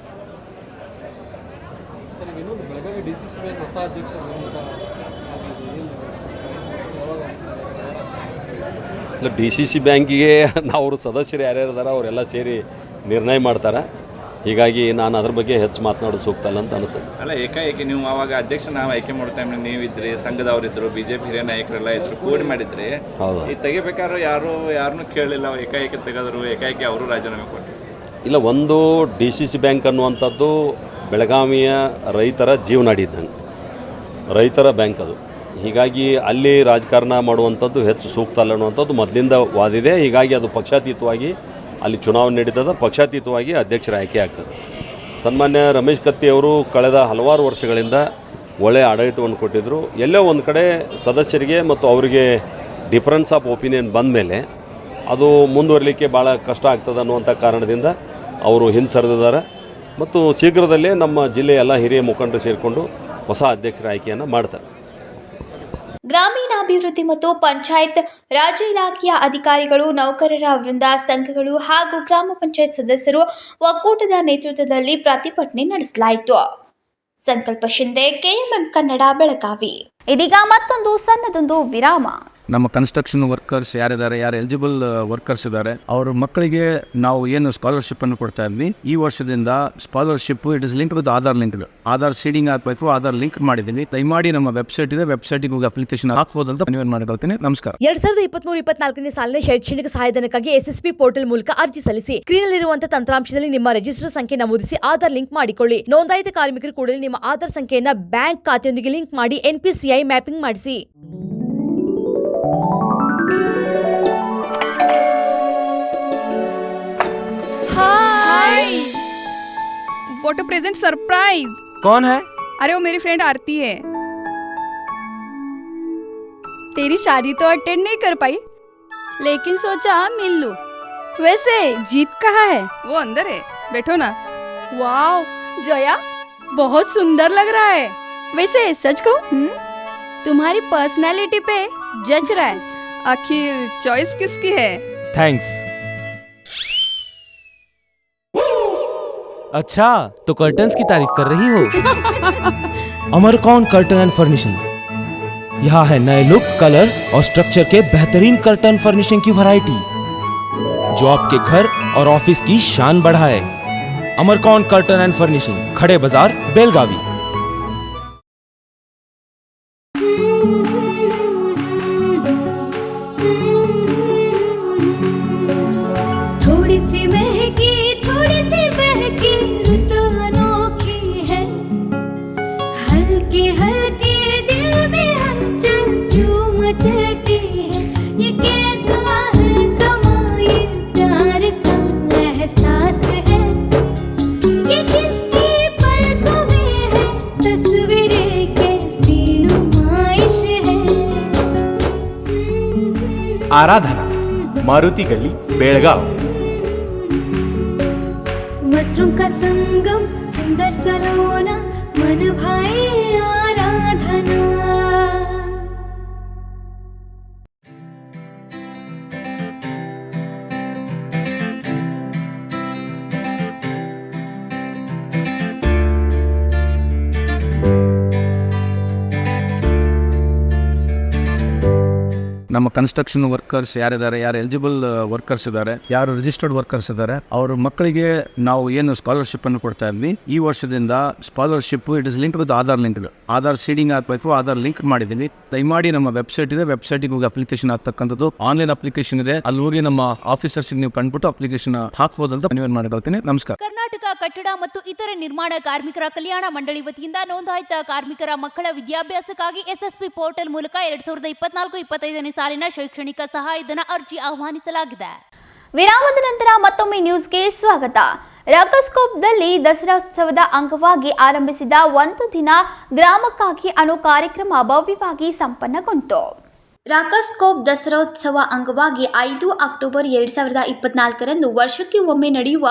ಇಲ್ಲ, DCC ಬ್ಯಾಂಕಿಗೆ ಅವರು ಸದಸ್ಯರು ಯಾರ್ಯಾರು ಇದಾರೆ ಅವರೆಲ್ಲ ಸೇರಿ ನಿರ್ಣಯ ಮಾಡ್ತಾರೆ. ಹೀಗಾಗಿ ನಾನು ಅದ್ರ ಬಗ್ಗೆ ಹೆಚ್ಚು ಮಾತನಾಡೋದು ಸೂಕ್ತ ಅಲ್ಲ ಅಂತ ಅನಿಸ್ತದೆ. ಅಲ್ಲ, ಏಕಾಏಕಿ ನೀವು ಆವಾಗ ಅಧ್ಯಕ್ಷ ನಾವು ಆಯ್ಕೆ ಮಾಡೋ ಟೈಮ್ನಲ್ಲಿ ನೀವಿದ್ರಿ, ಸಂಘದವರಿದ್ದರು, BJP ಹಿರಿಯ ನಾಯಕರೆಲ್ಲ ಇದ್ರು, ಕೂಡಿ ಮಾಡಿದ್ರಿ. ಹೌದು. ಈ ತೆಗಿಬೇಕಾದ್ರೆ ಯಾರನ್ನೂ ಕೇಳಲಿಲ್ಲ, ಏಕಾಏಕಿ ತೆಗೆದ್ರು, ಏಕಾಏಕಿ ಅವರು ರಾಜೀನಾಮೆ ಕೊಟ್ಟರು. ಇಲ್ಲ, ಒಂದು DCC ಬ್ಯಾಂಕ್ ಅನ್ನುವಂಥದ್ದು ಬೆಳಗಾವಿಯ ರೈತರ ಜೀವನಾಡಿ ಇದ್ದಂಗೆ, ರೈತರ ಬ್ಯಾಂಕ್ ಅದು. ಹೀಗಾಗಿ ಅಲ್ಲಿ ರಾಜಕಾರಣ ಮಾಡುವಂಥದ್ದು ಹೆಚ್ಚು ಸೂಕ್ತ ಅಲ್ಲ ಅನ್ನುವಂಥದ್ದು ಮೊದಲಿಂದ ವಾದಿದೆ. ಹೀಗಾಗಿ ಅದು ಪಕ್ಷಾತೀತವಾಗಿ ಅಲ್ಲಿ ಚುನಾವಣೆ ನಡೀತದೆ, ಪಕ್ಷಾತೀತವಾಗಿ ಅಧ್ಯಕ್ಷರ ಆಯ್ಕೆ ಆಗ್ತದೆ. ಸನ್ಮಾನ್ಯ ರಮೇಶ್ ಕತ್ತಿ ಅವರು ಕಳೆದ ಹಲವಾರು ವರ್ಷಗಳಿಂದ ಒಳ್ಳೆಯ ಆಡಳಿತವನ್ನು ಕೊಟ್ಟಿದ್ದರು. ಎಲ್ಲೋ ಒಂದು ಕಡೆ ಸದಸ್ಯರಿಗೆ ಮತ್ತು ಅವರಿಗೆ ಡಿಫರೆನ್ಸ್ ಆಫ್ ಒಪಿನಿಯನ್ ಬಂದ ಮೇಲೆ ಅದು ಮುಂದುವರಲಿಕ್ಕೆ ಭಾಳ ಕಷ್ಟ ಆಗ್ತದೆ ಅನ್ನುವಂಥ ಕಾರಣದಿಂದ ಅವರು ಹಿಂಸರಿದಿದ್ದಾರೆ. ಮತ್ತು ಶೀಘ್ರದಲ್ಲೇ ನಮ್ಮ ಜಿಲ್ಲೆಯ ಎಲ್ಲ ಹಿರಿಯ ಮುಖಂಡರು ಸೇರಿಕೊಂಡು ಹೊಸ ಅಧ್ಯಕ್ಷರ ಆಯ್ಕೆಯನ್ನು ಮಾಡ್ತಾರೆ. ಗ್ರಾಮೀಣಾಭಿವೃದ್ಧಿ ಮತ್ತು ಪಂಚಾಯತ್ ರಾಜ್ ಇಲಾಖೆಯ ಅಧಿಕಾರಿಗಳು, ನೌಕರರ ವೃಂದ, ಸಂಘಗಳು ಹಾಗೂ ಗ್ರಾಮ ಪಂಚಾಯತ್ ಸದಸ್ಯರು ಒಕ್ಕೂಟದ ನೇತೃತ್ವದಲ್ಲಿ ಪ್ರತಿಭಟನೆ ನಡೆಸಲಾಯಿತು. ಸಂಕಲ್ಪ ಶಿಂದೆ, KMM ಕನ್ನಡ, ಬೆಳಗಾವಿ. ಇದೀಗ ಮತ್ತೊಂದು ಸಣ್ಣದೊಂದು ವಿರಾಮ. ನಮ್ಮ ಕನ್ಸ್ಟ್ರಕ್ಷನ್ ವರ್ಕರ್ಸ್ ಯಾರಿದ್ದಾರೆ, ಯಾರು ಎಲಿಜಿಬಲ್ ವರ್ಕರ್ಸ್ ಇದ್ದಾರೆ, ಅವ್ರ ಮಕ್ಕಳಿಗೆ ನಾವು ಏನು ಸ್ಕಾಲರ್ಶಿಪ್ ಅನ್ನು ಕೊಡ್ತಾ ಇದ್ವಿ, ಈ ವರ್ಷದಿಂದ scholarship it is link with Aadhaar link. Aadhaar seeding ಹಾಕಬೇಕು, ಆಧಾರ್ ಲಿಂಕ್ ಮಾಡಿದ್ದೀನಿ. ದಯಮಾಡಿ ನಮ್ಮ ವೆಬ್ಸೈಟ್ ಇದೆ, ವೆಬ್ಸೈಟ್ಗೆ ಹೋಗಿ ಅಪ್ಲಿಕೇಶನ್ ಹಾಕ್ಬೋದು ಅಂತ ಮನವಿ ಮಾಡಿಕೊಳ್ತೀನಿ. ನಮಸ್ಕಾರ. 2023-24ನೇ ಸಾಲಿನ ಶೈಕ್ಷಣಿಕ ಸಹಾಯಧನಕ್ಕಾಗಿ SSP ಪೋರ್ಟಲ್ ಮೂಲಕ ಅರ್ಜಿ ಸಲ್ಲಿಸಿ. ಸ್ಕ್ರೀನಲ್ಲಿರುವಂತಹ ತಂತ್ರಾಂಶದಲ್ಲಿ ನಿಮ್ಮ ರಿಜಿಸ್ಟರ್ ಸಂಖ್ಯೆ ನಮೂದಿಸಿ ಆಧಾರ್ ಲಿಂಕ್ ಮಾಡಿಕೊಳ್ಳಿ. ನೋಂದಾಯಿತ ಕಾರ್ಮಿಕರು ಕೂಡಲೇ ನಿಮ್ಮ ಆಧಾರ್ ಸಂಖ್ಯೆಯನ್ನ ಬ್ಯಾಂಕ್ ಖಾತೆಯೊಂದಿಗೆ ಲಿಂಕ್ ಮಾಡಿ NPCI ಮ್ಯಾಪಿಂಗ್ ಮಾಡಿಸಿ. हाय, व्हाट अ प्रेजेंट सरप्राइज। कौन है? अरे वो मेरी फ्रेंड आरती है। तेरी शादी तो अटेंड नहीं कर पाई, लेकिन सोचा मिल लूं। वैसे जीत कहाँ है? वो अंदर है, बैठो ना। वाओ जया, बहुत सुंदर लग रहा है। वैसे सच कहूं, तुम्हारी पर्सनालिटी पे जज रहा है। आखिर चॉइस किसकी है? थैंक्स। अच्छा, तो कर्टन्स की तारीफ कर रही हो? अमरकौन कर्टन एंड फर्निशिंग। यहाँ है नए लुक, कलर और स्ट्रक्चर के बेहतरीन कर्टन फर्निशिंग की वैरायटी जो आपके घर और ऑफिस की शान बढ़ाए। अमरकौन कर्टन एंड फर्निशिंग, खड़े बाजार, बेलगावी। थोड़ी सी महकी, थोड़ी सी बहकी, रुत अनोखी है। हल्के हल्के दिल में हलचल जो मचलती है। ये कैसा है समा, ये प्यार सा एहसास है। ये किसकी पलकों में है, तस्वीरें कैसी नुमाइश है। आराधना, मारुति गली, बेलगाव। वस्त्रों का संगम, सुंदर सलोना, मन भाई आराधना। ನಮ್ಮ ಕನ್ಸ್ಟ್ರಕ್ಷನ್ ವರ್ಕರ್ಸ್ ಯಾರಿದ್ದಾರೆ, ಯಾರು ಎಲಿಜಿಬಲ್ ವರ್ಕರ್ಸ್ ಇದ್ದಾರೆ, ಯಾರು ರಿಜಿಸ್ಟರ್ಡ್ ವರ್ಕರ್ಸ್ ಇದ್ದಾರೆ, ಅವ್ರ ಮಕ್ಕಳಿಗೆ ನಾವು ಏನು ಸ್ಕಾಲರ್ಶಿಪ್ ಅನ್ನು ಕೊಡ್ತಾ ಇದ್ವಿ, ಈ ವರ್ಷದಿಂದ scholarship it is link with Aadhaar link. Aadhaar seeding ಆಗಬೇಕು, ಆಧಾರ್ ಲಿಂಕ್ ಮಾಡಿದ್ದೀವಿ. ದಯಮಾಡಿ ನಮ್ಮ ವೆಬ್ಸೈಟ್ ಇದೆ, ವೆಬ್ಸೈಟ್ಗೆ ಹೋಗಿ ಅಪ್ಲಿಕೇಶನ್ ಆಗ್ತಕ್ಕಂಥದ್ದು ಆನ್ಲೈನ್ ಅಪ್ಲಿಕೇಶನ್ ಇದೆ. ಅಲ್ಲಿ ಹೋಗಿ ನಮ್ಮ ಆಫೀಸರ್ಸ್ಗೆ ನೀವು ಕಂಡುಬಿಟ್ಟು ಅಪ್ಲಿಕೇಶನ್ ಹಾಕ್ಬೋದು ಅಂತ ಮನವಿ ಮಾಡಿಕೊಳ್ತೀನಿ. ನಮಸ್ಕಾರ. ಕರ್ನಾಟಕ ಕಟ್ಟಡ ಮತ್ತು ಇತರ ನಿರ್ಮಾಣ ಕಾರ್ಮಿಕರ ಕಲ್ಯಾಣ ಮಂಡಳಿ ವತಿಯಿಂದ ನೋಂದಾಯಿತ ಕಾರ್ಮಿಕರ ಮಕ್ಕಳ ವಿದ್ಯಾಭ್ಯಾಸಕ್ಕಾಗಿ ಎಸ್ಎಸ್ಪಿ ಪೋರ್ಟಲ್ ಮೂಲಕ 2024-25ನೇ ಸಾಲಿನ ಶೈಕ್ಷಣಿಕ ಸಹಾಯಧನ ಅರ್ಜಿ ಆಹ್ವಾನಿಸಲಾಗಿದೆ. ವಿರಾಮದ ನಂತರ ಮತ್ತೊಮ್ಮೆ ನ್ಯೂಸ್ಗೆ ಸ್ವಾಗತ. ರಕಸ್ಕೋಪ್ದಲ್ಲಿ ದಸರಾೋತ್ಸವದ ಅಂಗವಾಗಿ ಆರಂಭಿಸಿದ ಒಂದು ದಿನ ಗ್ರಾಮಕ್ಕಾಗಿ ಅನ್ನೋ ಕಾರ್ಯಕ್ರಮ ಭವ್ಯವಾಗಿ ಸಂಪನ್ನಗೊಂಡಿತು. ರಾಕಸ್ಕೋಪ್ ದಸರೋತ್ಸವ ಅಂಗವಾಗಿ 5 ಅಕ್ಟೋಬರ್ 2024ರಂದು ವರ್ಷಕ್ಕೆ ಒಮ್ಮೆ ನಡೆಯುವ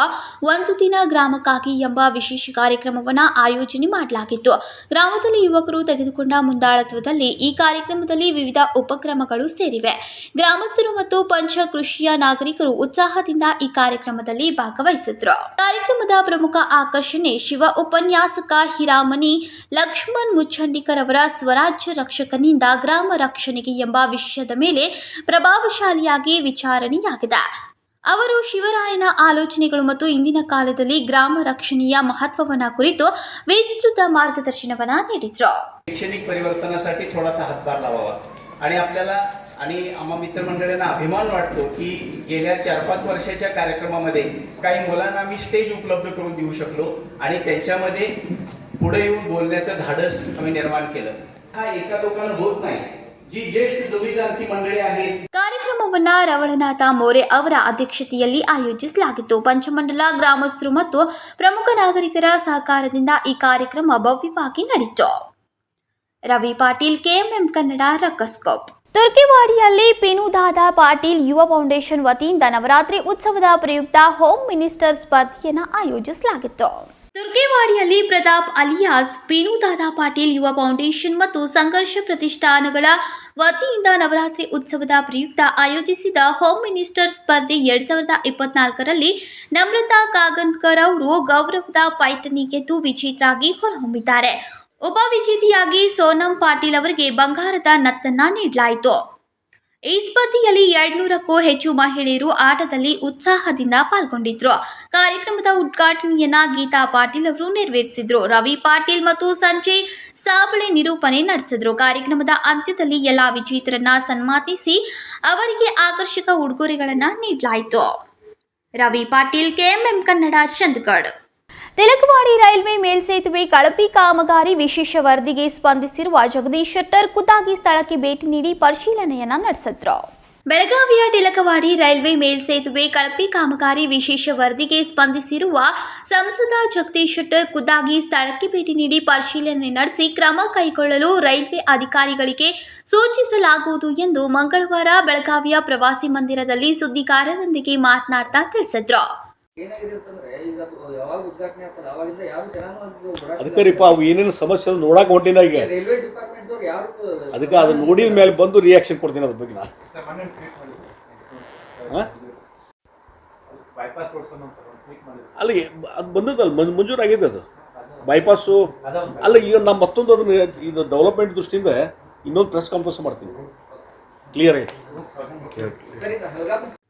ಒಂದು ದಿನ ಗ್ರಾಮಕ್ಕಾಗಿ ಎಂಬ ವಿಶೇಷ ಕಾರ್ಯಕ್ರಮವನ್ನು ಆಯೋಜನೆ ಮಾಡಲಾಗಿತ್ತು. ಗ್ರಾಮದಲ್ಲಿ ಯುವಕರು ತೆಗೆದುಕೊಂಡ ಮುಂದಾಳತ್ವದಲ್ಲಿ ಈ ಕಾರ್ಯಕ್ರಮದಲ್ಲಿ ವಿವಿಧ ಉಪಕ್ರಮಗಳು ಸೇರಿವೆ. ಗ್ರಾಮಸ್ಥರು ಮತ್ತು ಪಂಚ ಕೃಷಿಯ ನಾಗರಿಕರು ಉತ್ಸಾಹದಿಂದ ಈ ಕಾರ್ಯಕ್ರಮದಲ್ಲಿ ಭಾಗವಹಿಸಿದ್ರು. ಕಾರ್ಯಕ್ರಮದ ಪ್ರಮುಖ ಆಕರ್ಷಣೆ ಶಿವ ಉಪನ್ಯಾಸಕ ಹಿರಾಮಣಿ ಲಕ್ಷ್ಮಣ್ ಮುಚ್ಚಂಡಿಕರ್ ಅವರ ಸ್ವರಾಜ್ಯ ರಕ್ಷಕನಿಂದ ಗ್ರಾಮ ರಕ್ಷಣೆಗೆ ಎಂಬ ವಿಷಯದ ಮೇಲೆ ಪ್ರಭಾವಶಾಲಿಯಾಗಿ ವಿಚಾರಣೆಯಾಗಿದೆ. ಅವರು ಶಿವರಾಯನ ಆಲೋಚನೆಗಳು ಮತ್ತು ಇಂದಿನ काळाದಲ್ಲಿ ಗ್ರಾಮ ರಕ್ಷಣೆಯ महत्त्वावना ಕುರಿತು विस्तृत मार्गदर्शनवना ನೀಡಿದರು. शैक्षणिक परिवर्तनासाठी थोडासा हातभार लावावा आणि आपल्याला आणि आम्हा मित्रमंडळींना अभिमान वाटतो की गेल्या 4-5 वर्षाच्या कार्यक्रमामध्ये काही मुलांना आम्ही स्टेज उपलब्ध करून देऊ शकलो आणि त्यांच्यामध्ये पुढे येऊन बोलण्याचं धाडस आम्ही निर्माण केलं. हा एका लोकांना होत नाही. जी ज्येष्ठ जमीदारती मंडळी आहेत. ಕಾರ್ಯಕ್ರಮವನ್ನ ರವಳನಾಥ ಮೋರೆ ಅವರ ಅಧ್ಯಕ್ಷತೆಯಲ್ಲಿ ಆಯೋಜಿಸಲಾಗಿತ್ತು. ಪಂಚಮಂಡಲ ಗ್ರಾಮಸ್ಥರು ಮತ್ತು ಪ್ರಮುಖ ನಾಗರಿಕರ ಸಹಕಾರದಿಂದ ಈ ಕಾರ್ಯಕ್ರಮ ಭವ್ಯವಾಗಿ ನಡೆಯಿತು. ರವಿ ಪಾಟೀಲ್, ಕೆಎಂಎಂ ಕನ್ನಡ, ರಕಸ್ಕೋಪ್. ತುರ್ಕಿವಾಡಿಯಲ್ಲಿ ಪಿನುದಾದಾ ಪಾಟೀಲ್ ಯುವ ಫೌಂಡೇಶನ್ ವತಿಯಿಂದ ನವರಾತ್ರಿ ಉತ್ಸವದ ಪ್ರಯುಕ್ತ ಹೋಮ್ ಮಿನಿಸ್ಟರ್ ಸ್ಪರ್ಧೆಯನ್ನು ಆಯೋಜಿಸಲಾಗಿತ್ತು. ತುರ್ಕಿವಾಡಿಯಲ್ಲಿ ಪ್ರತಾಪ್ ಅಲಿಯಾಸ್ ಪಿನುದಾದಾ ಪಾಟೀಲ್ ಯುವ ಫೌಂಡೇಶನ್ ಮತ್ತು ಸಂಘರ್ಷ ಪ್ರತಿಷ್ಠಾನಗಳ ವತಿಯಿಂದ ನವರಾತ್ರಿ ಉತ್ಸವದ ಪ್ರಯುಕ್ತ ಆಯೋಜಿಸಿದ ಹೋಮ್ ಮಿನಿಸ್ಟರ್ ಸ್ಪರ್ಧೆ 2024ರಲ್ಲಿ ನಮ್ರತಾ ಕಾಗನ್ಕರ್ ಅವರು ಗೌರವದ ಪೈಠಣಿ ಗೆದ್ದು ವಿಜೇತರಾಗಿ ಹೊರಹೊಮ್ಮಿದ್ದಾರೆ. ಉಪ ವಿಜೇತೆಯಾಗಿ ಸೋನಂ ಪಾಟೀಲ್ ಅವರಿಗೆ ಬಂಗಾರದ ನತ್ತನ್ನ ನೀಡಲಾಯಿತು. ಈ ಸ್ಪರ್ಧೆಯಲ್ಲಿ 200ಕ್ಕೂ ಹೆಚ್ಚು ಮಹಿಳೆಯರು ಆಟದಲ್ಲಿ ಉತ್ಸಾಹದಿಂದ ಪಾಲ್ಗೊಂಡಿದ್ರು. ಕಾರ್ಯಕ್ರಮದ ಉದ್ಘಾಟನೆಯನ್ನ ಗೀತಾ ಪಾಟೀಲ್ ಅವರು ನೆರವೇರಿಸಿದ್ರು. ರವಿ ಪಾಟೀಲ್ ಮತ್ತು ಸಂಜಯ್ ಸಾಬಳೆ ನಿರೂಪಣೆ ನಡೆಸಿದ್ರು. ಕಾರ್ಯಕ್ರಮದ ಅಂತ್ಯದಲ್ಲಿ ಎಲ್ಲಾ ವಿಜೇತರನ್ನ ಸನ್ಮಾನಿಸಿ ಅವರಿಗೆ ಆಕರ್ಷಕ ಉಡುಗೊರೆಗಳನ್ನು ನೀಡಲಾಯಿತು. ರವಿ ಪಾಟೀಲ್, ಕೆಎಂಎಂ ಕನ್ನಡ, ಚಂದಗಢ. ತಿಲಕವಾಡಿ ರೈಲ್ವೆ ಮೇಲ್ಸೇತುವೆ ಕಳಪೆ ಕಾಮಗಾರಿ ವಿಶೇಷ ವರದಿಗೆ ಸ್ಪಂದಿಸಿರುವ ಜಗದೀಶ್ ಶೆಟ್ಟರ್ ಖುದ್ದಾಗಿ ಸ್ಥಳಕ್ಕೆ ಭೇಟಿ ನೀಡಿ ಪರಿಶೀಲನೆಯನ್ನ ನಡೆಸಿದ್ರು. ಬೆಳಗಾವಿಯ ತಿಲಕವಾಡಿ ರೈಲ್ವೆ ಮೇಲ್ಸೇತುವೆ ಕಳಪೆ ಕಾಮಗಾರಿ ವಿಶೇಷ ವರದಿಗೆ ಸ್ಪಂದಿಸಿರುವ ಸಂಸದ ಜಗದೀಶ್ ಶೆಟ್ಟರ್ ಖುದ್ದಾಗಿ ಸ್ಥಳಕ್ಕೆ ಭೇಟಿ ನೀಡಿ ಪರಿಶೀಲನೆ ನಡೆಸಿ ಕ್ರಮ ಕೈಗೊಳ್ಳಲು ರೈಲ್ವೆ ಅಧಿಕಾರಿಗಳಿಗೆ ಸೂಚಿಸಲಾಗುವುದು ಎಂದು ಮಂಗಳವಾರ ಬೆಳಗಾವಿಯ ಪ್ರವಾಸಿ ಮಂದಿರದಲ್ಲಿ ಸುದ್ದಿಗಾರರೊಂದಿಗೆ ಮಾತನಾಡ್ತಾ ತಿಳಿಸಿದ್ರು. ಅದಕ್ಕೆ ಅವು ಏನೇನು ಸಮಸ್ಯೆ ನೋಡಕ್ಕೆ ಹೊಂಟಿನ ಈಗ ಅದಕ್ಕೆ ಅದು ನೋಡಿದ ಮೇಲೆ ಬಂದು ರಿಯಾಕ್ಷನ್ ಕೊಡ್ತೀನಿ ಅದ್ರ ಬಗ್ಗೆ. ಅಲ್ಲಿಗೆ ಅದು ಬಂದದಲ್ಲ, ಮಂಜೂರಾಗಿದೆ ಅದು ಬೈಪಾಸು. ಅಲ್ಲ ಈಗ ನಾವು ಮತ್ತೊಂದು ಅದನ್ನು ಇದು ಡೆವಲಪ್ಮೆಂಟ್ ದೃಷ್ಟಿಯಿಂದ ಇನ್ನೊಂದು ಪ್ರೆಸ್ ಕಾನ್ಫರೆನ್ಸ್ ಮಾಡ್ತೀನಿ ಕ್ಲಿಯರ್ ಆಗಿ.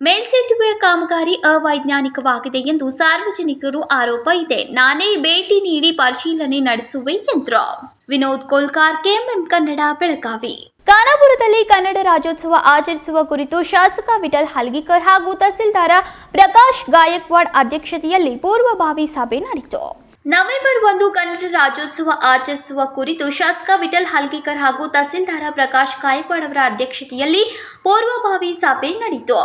ಮೇಲ್ಸೇತುವೆ ಕಾಮಗಾರಿ ಅವೈಜ್ಞಾನಿಕವಾಗಿದೆ ಎಂದು ಸಾರ್ವಜನಿಕರು ಆರೋಪ ಇದೆ. ನಾನೇ ಭೇಟಿ ನೀಡಿ ಪರಿಶೀಲನೆ ನಡೆಸುವೆ ಎಂದರು. ವಿನೋದ್ ಕೋಲ್ಕಾರ್, ಕೆಎಂಎಂ ಕನ್ನಡ, ಬೆಳಗಾವಿ. ಖಾನಾಪುರದಲ್ಲಿ ಕನ್ನಡ ರಾಜ್ಯೋತ್ಸವ ಆಚರಿಸುವ ಕುರಿತು ಶಾಸಕ ವಿಠಲ್ ಹಲ್ಗಿಕರ್ ಹಾಗೂ ತಹಸೀಲ್ದಾರ ಪ್ರಕಾಶ್ ಗಾಯಕ್ವಾಡ್ ಅಧ್ಯಕ್ಷತೆಯಲ್ಲಿ ಪೂರ್ವಭಾವಿ ಸಭೆ ನಡೆಯಿತು. ನವೆಂಬರ್ 1 ಕನ್ನಡ ರಾಜ್ಯೋತ್ಸವ ಆಚರಿಸುವ ಕುರಿತು ಶಾಸಕ ವಿಠಲ್ ಹಲ್ಗಿಕರ್ ಹಾಗೂ ತಹಸೀಲ್ದಾರ ಪ್ರಕಾಶ್ ಗಾಯಕ್ವಾಡ್ ಅವರ ಅಧ್ಯಕ್ಷತೆಯಲ್ಲಿ ಪೂರ್ವಭಾವಿ ಸಭೆ ನಡೆಯಿತು.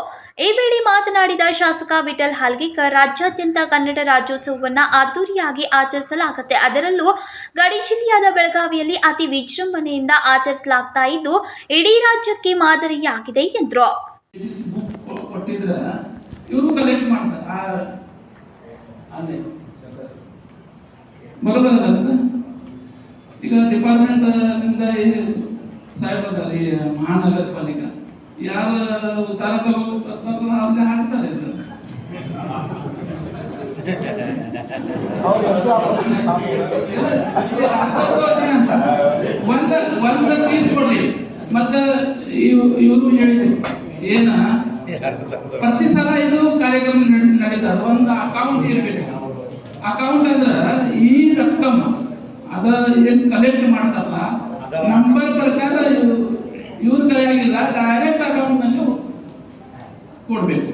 ಈ ವೇಳೆ ಮಾತನಾಡಿದ ಶಾಸಕ ವಿಠಲ್ ಹಲ್ಗಿಕರ್, ರಾಜ್ಯಾದ್ಯಂತ ಕನ್ನಡ ರಾಜ್ಯೋತ್ಸವವನ್ನು ಅದ್ದೂರಿಯಾಗಿ ಆಚರಿಸಲಾಗುತ್ತೆ. ಅದರಲ್ಲೂ ಗಡಿ ಜಿಲ್ಲೆಯಾದ ಬೆಳಗಾವಿಯಲ್ಲಿ ಅತಿ ವಿಜೃಂಭಣೆಯಿಂದ ಆಚರಿಸಲಾಗ್ತಾ ಇದ್ದು ಇಡೀ ರಾಜ್ಯಕ್ಕೆ ಮಾದರಿಯಾಗಿದೆ ಎಂದರು. ಬರೋಬರ ಈಗ ಡಿಪಾರ್ಟ್ಮೆಂಟ್ ನಿಂದ ಸಾಹೇಬ್ ಅದಾರಿ ಮಹಾನಗರ ಪಾಲಿಕೆ ಯಾರು ಉತ್ತಾರ ತಗೋತಾರಲ್ಲ ಅವ್ರನ್ನೇ ಹಾಕ್ತಾರೆ. ಒಂದು ಪೀಸ್ ಕೊಡ್ಲಿ, ಮತ್ತು ಇವರು ಹೇಳಿದ್ರು ಏನ ಪ್ರತಿ ಸಲ ಇದು ಕಾರ್ಯಕ್ರಮ ನಡೀತದೆ, ಒಂದು ಅಕೌಂಟ್ ಇರಬೇಕು. ಅಕೌಂಟ್ ಅಂದ್ರೆ ಈ ರೊಕ್ಕಮ್ ಅದ ಏನು ಕಲೆಕ್ಟ್ ಮಾಡ್ತಾರಲ್ಲ ನಂಬರ್ ಪ್ರಕಾರ ಇವ್ರ ಕೈಯಾಗಿಲ್ಲ, ಡೈರೆಕ್ಟ್ ಅಕೌಂಟ್ನಲ್ಲಿ ಕೊಡಬೇಕು.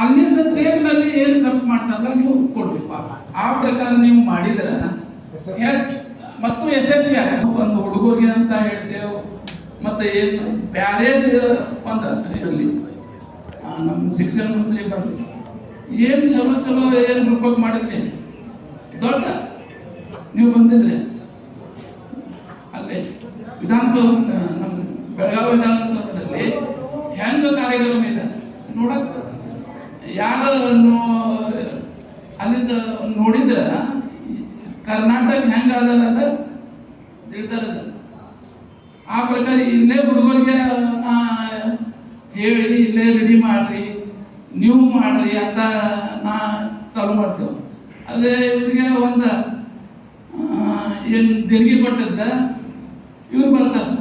ಅಲ್ಲಿಂದ ಚೇಕ್ನಲ್ಲಿ ಏನು ಖರ್ಚು ಮಾಡ್ತಾರಲ್ಲ ನೀವು ಕೊಡಬೇಕು. ಆ ಪ್ರಕಾರ ನೀವು ಮಾಡಿದ್ರೆ ಮತ್ತು ಯಶಸ್ವಿ ಆಗ. ಒಂದು ಹುಡುಗರಿಗೆ ಅಂತ ಹೇಳ್ತೇವೆ, ಮತ್ತು ಏನು ಬೇರೆ ಒಂದು ಇದರಲ್ಲಿ ನಮ್ಮ ಶಿಕ್ಷಣ ಮಂತ್ರಿ ಬಂದು ಏನು ಚಲೋ ಚಲೋ ಏನು ರೂಪಕ್ಕೆ ಮಾಡಿದ್ರಿ, ದೊಡ್ಡ ನೀವು ಬಂದಿದ್ರೆ ಅಲ್ಲೇ ವಿಧಾನಸೌಧ, ನಮ್ಮ ಬೆಳಗಾವಿ ವಿಧಾನಸೌಧದಲ್ಲಿ ಹೆಂಗ ಕಾರ್ಯಕ್ರಮ ಇದೆ ನೋಡಕ್ ಯಾರು ಅಲ್ಲಿಂದ ನೋಡಿದ್ರೆ ಕರ್ನಾಟಕ ಹೆಂಗ ಅದಲ್ಲ ತಿಳಿತಾರದ. ಆ ಪ್ರಕಾರ ಇಲ್ಲೇ ಹುಡುಗರಿಗೆ ಹೇಳಿ ಇಲ್ಲೇ ರೆಡಿ ಮಾಡ್ರಿ, ನೀವು ಮಾಡ್ರಿ ಅಂತ ನಾ ಚಾಲು ಮಾಡ್ತೇವೆ. ಅದೇ ಇವರಿಗೆ ಒಂದು ಏನು ದೇಣಿಗೆ ಕೊಟ್ಟದ್ದ ಇವ್ರು ಬರ್ತಾರೆ.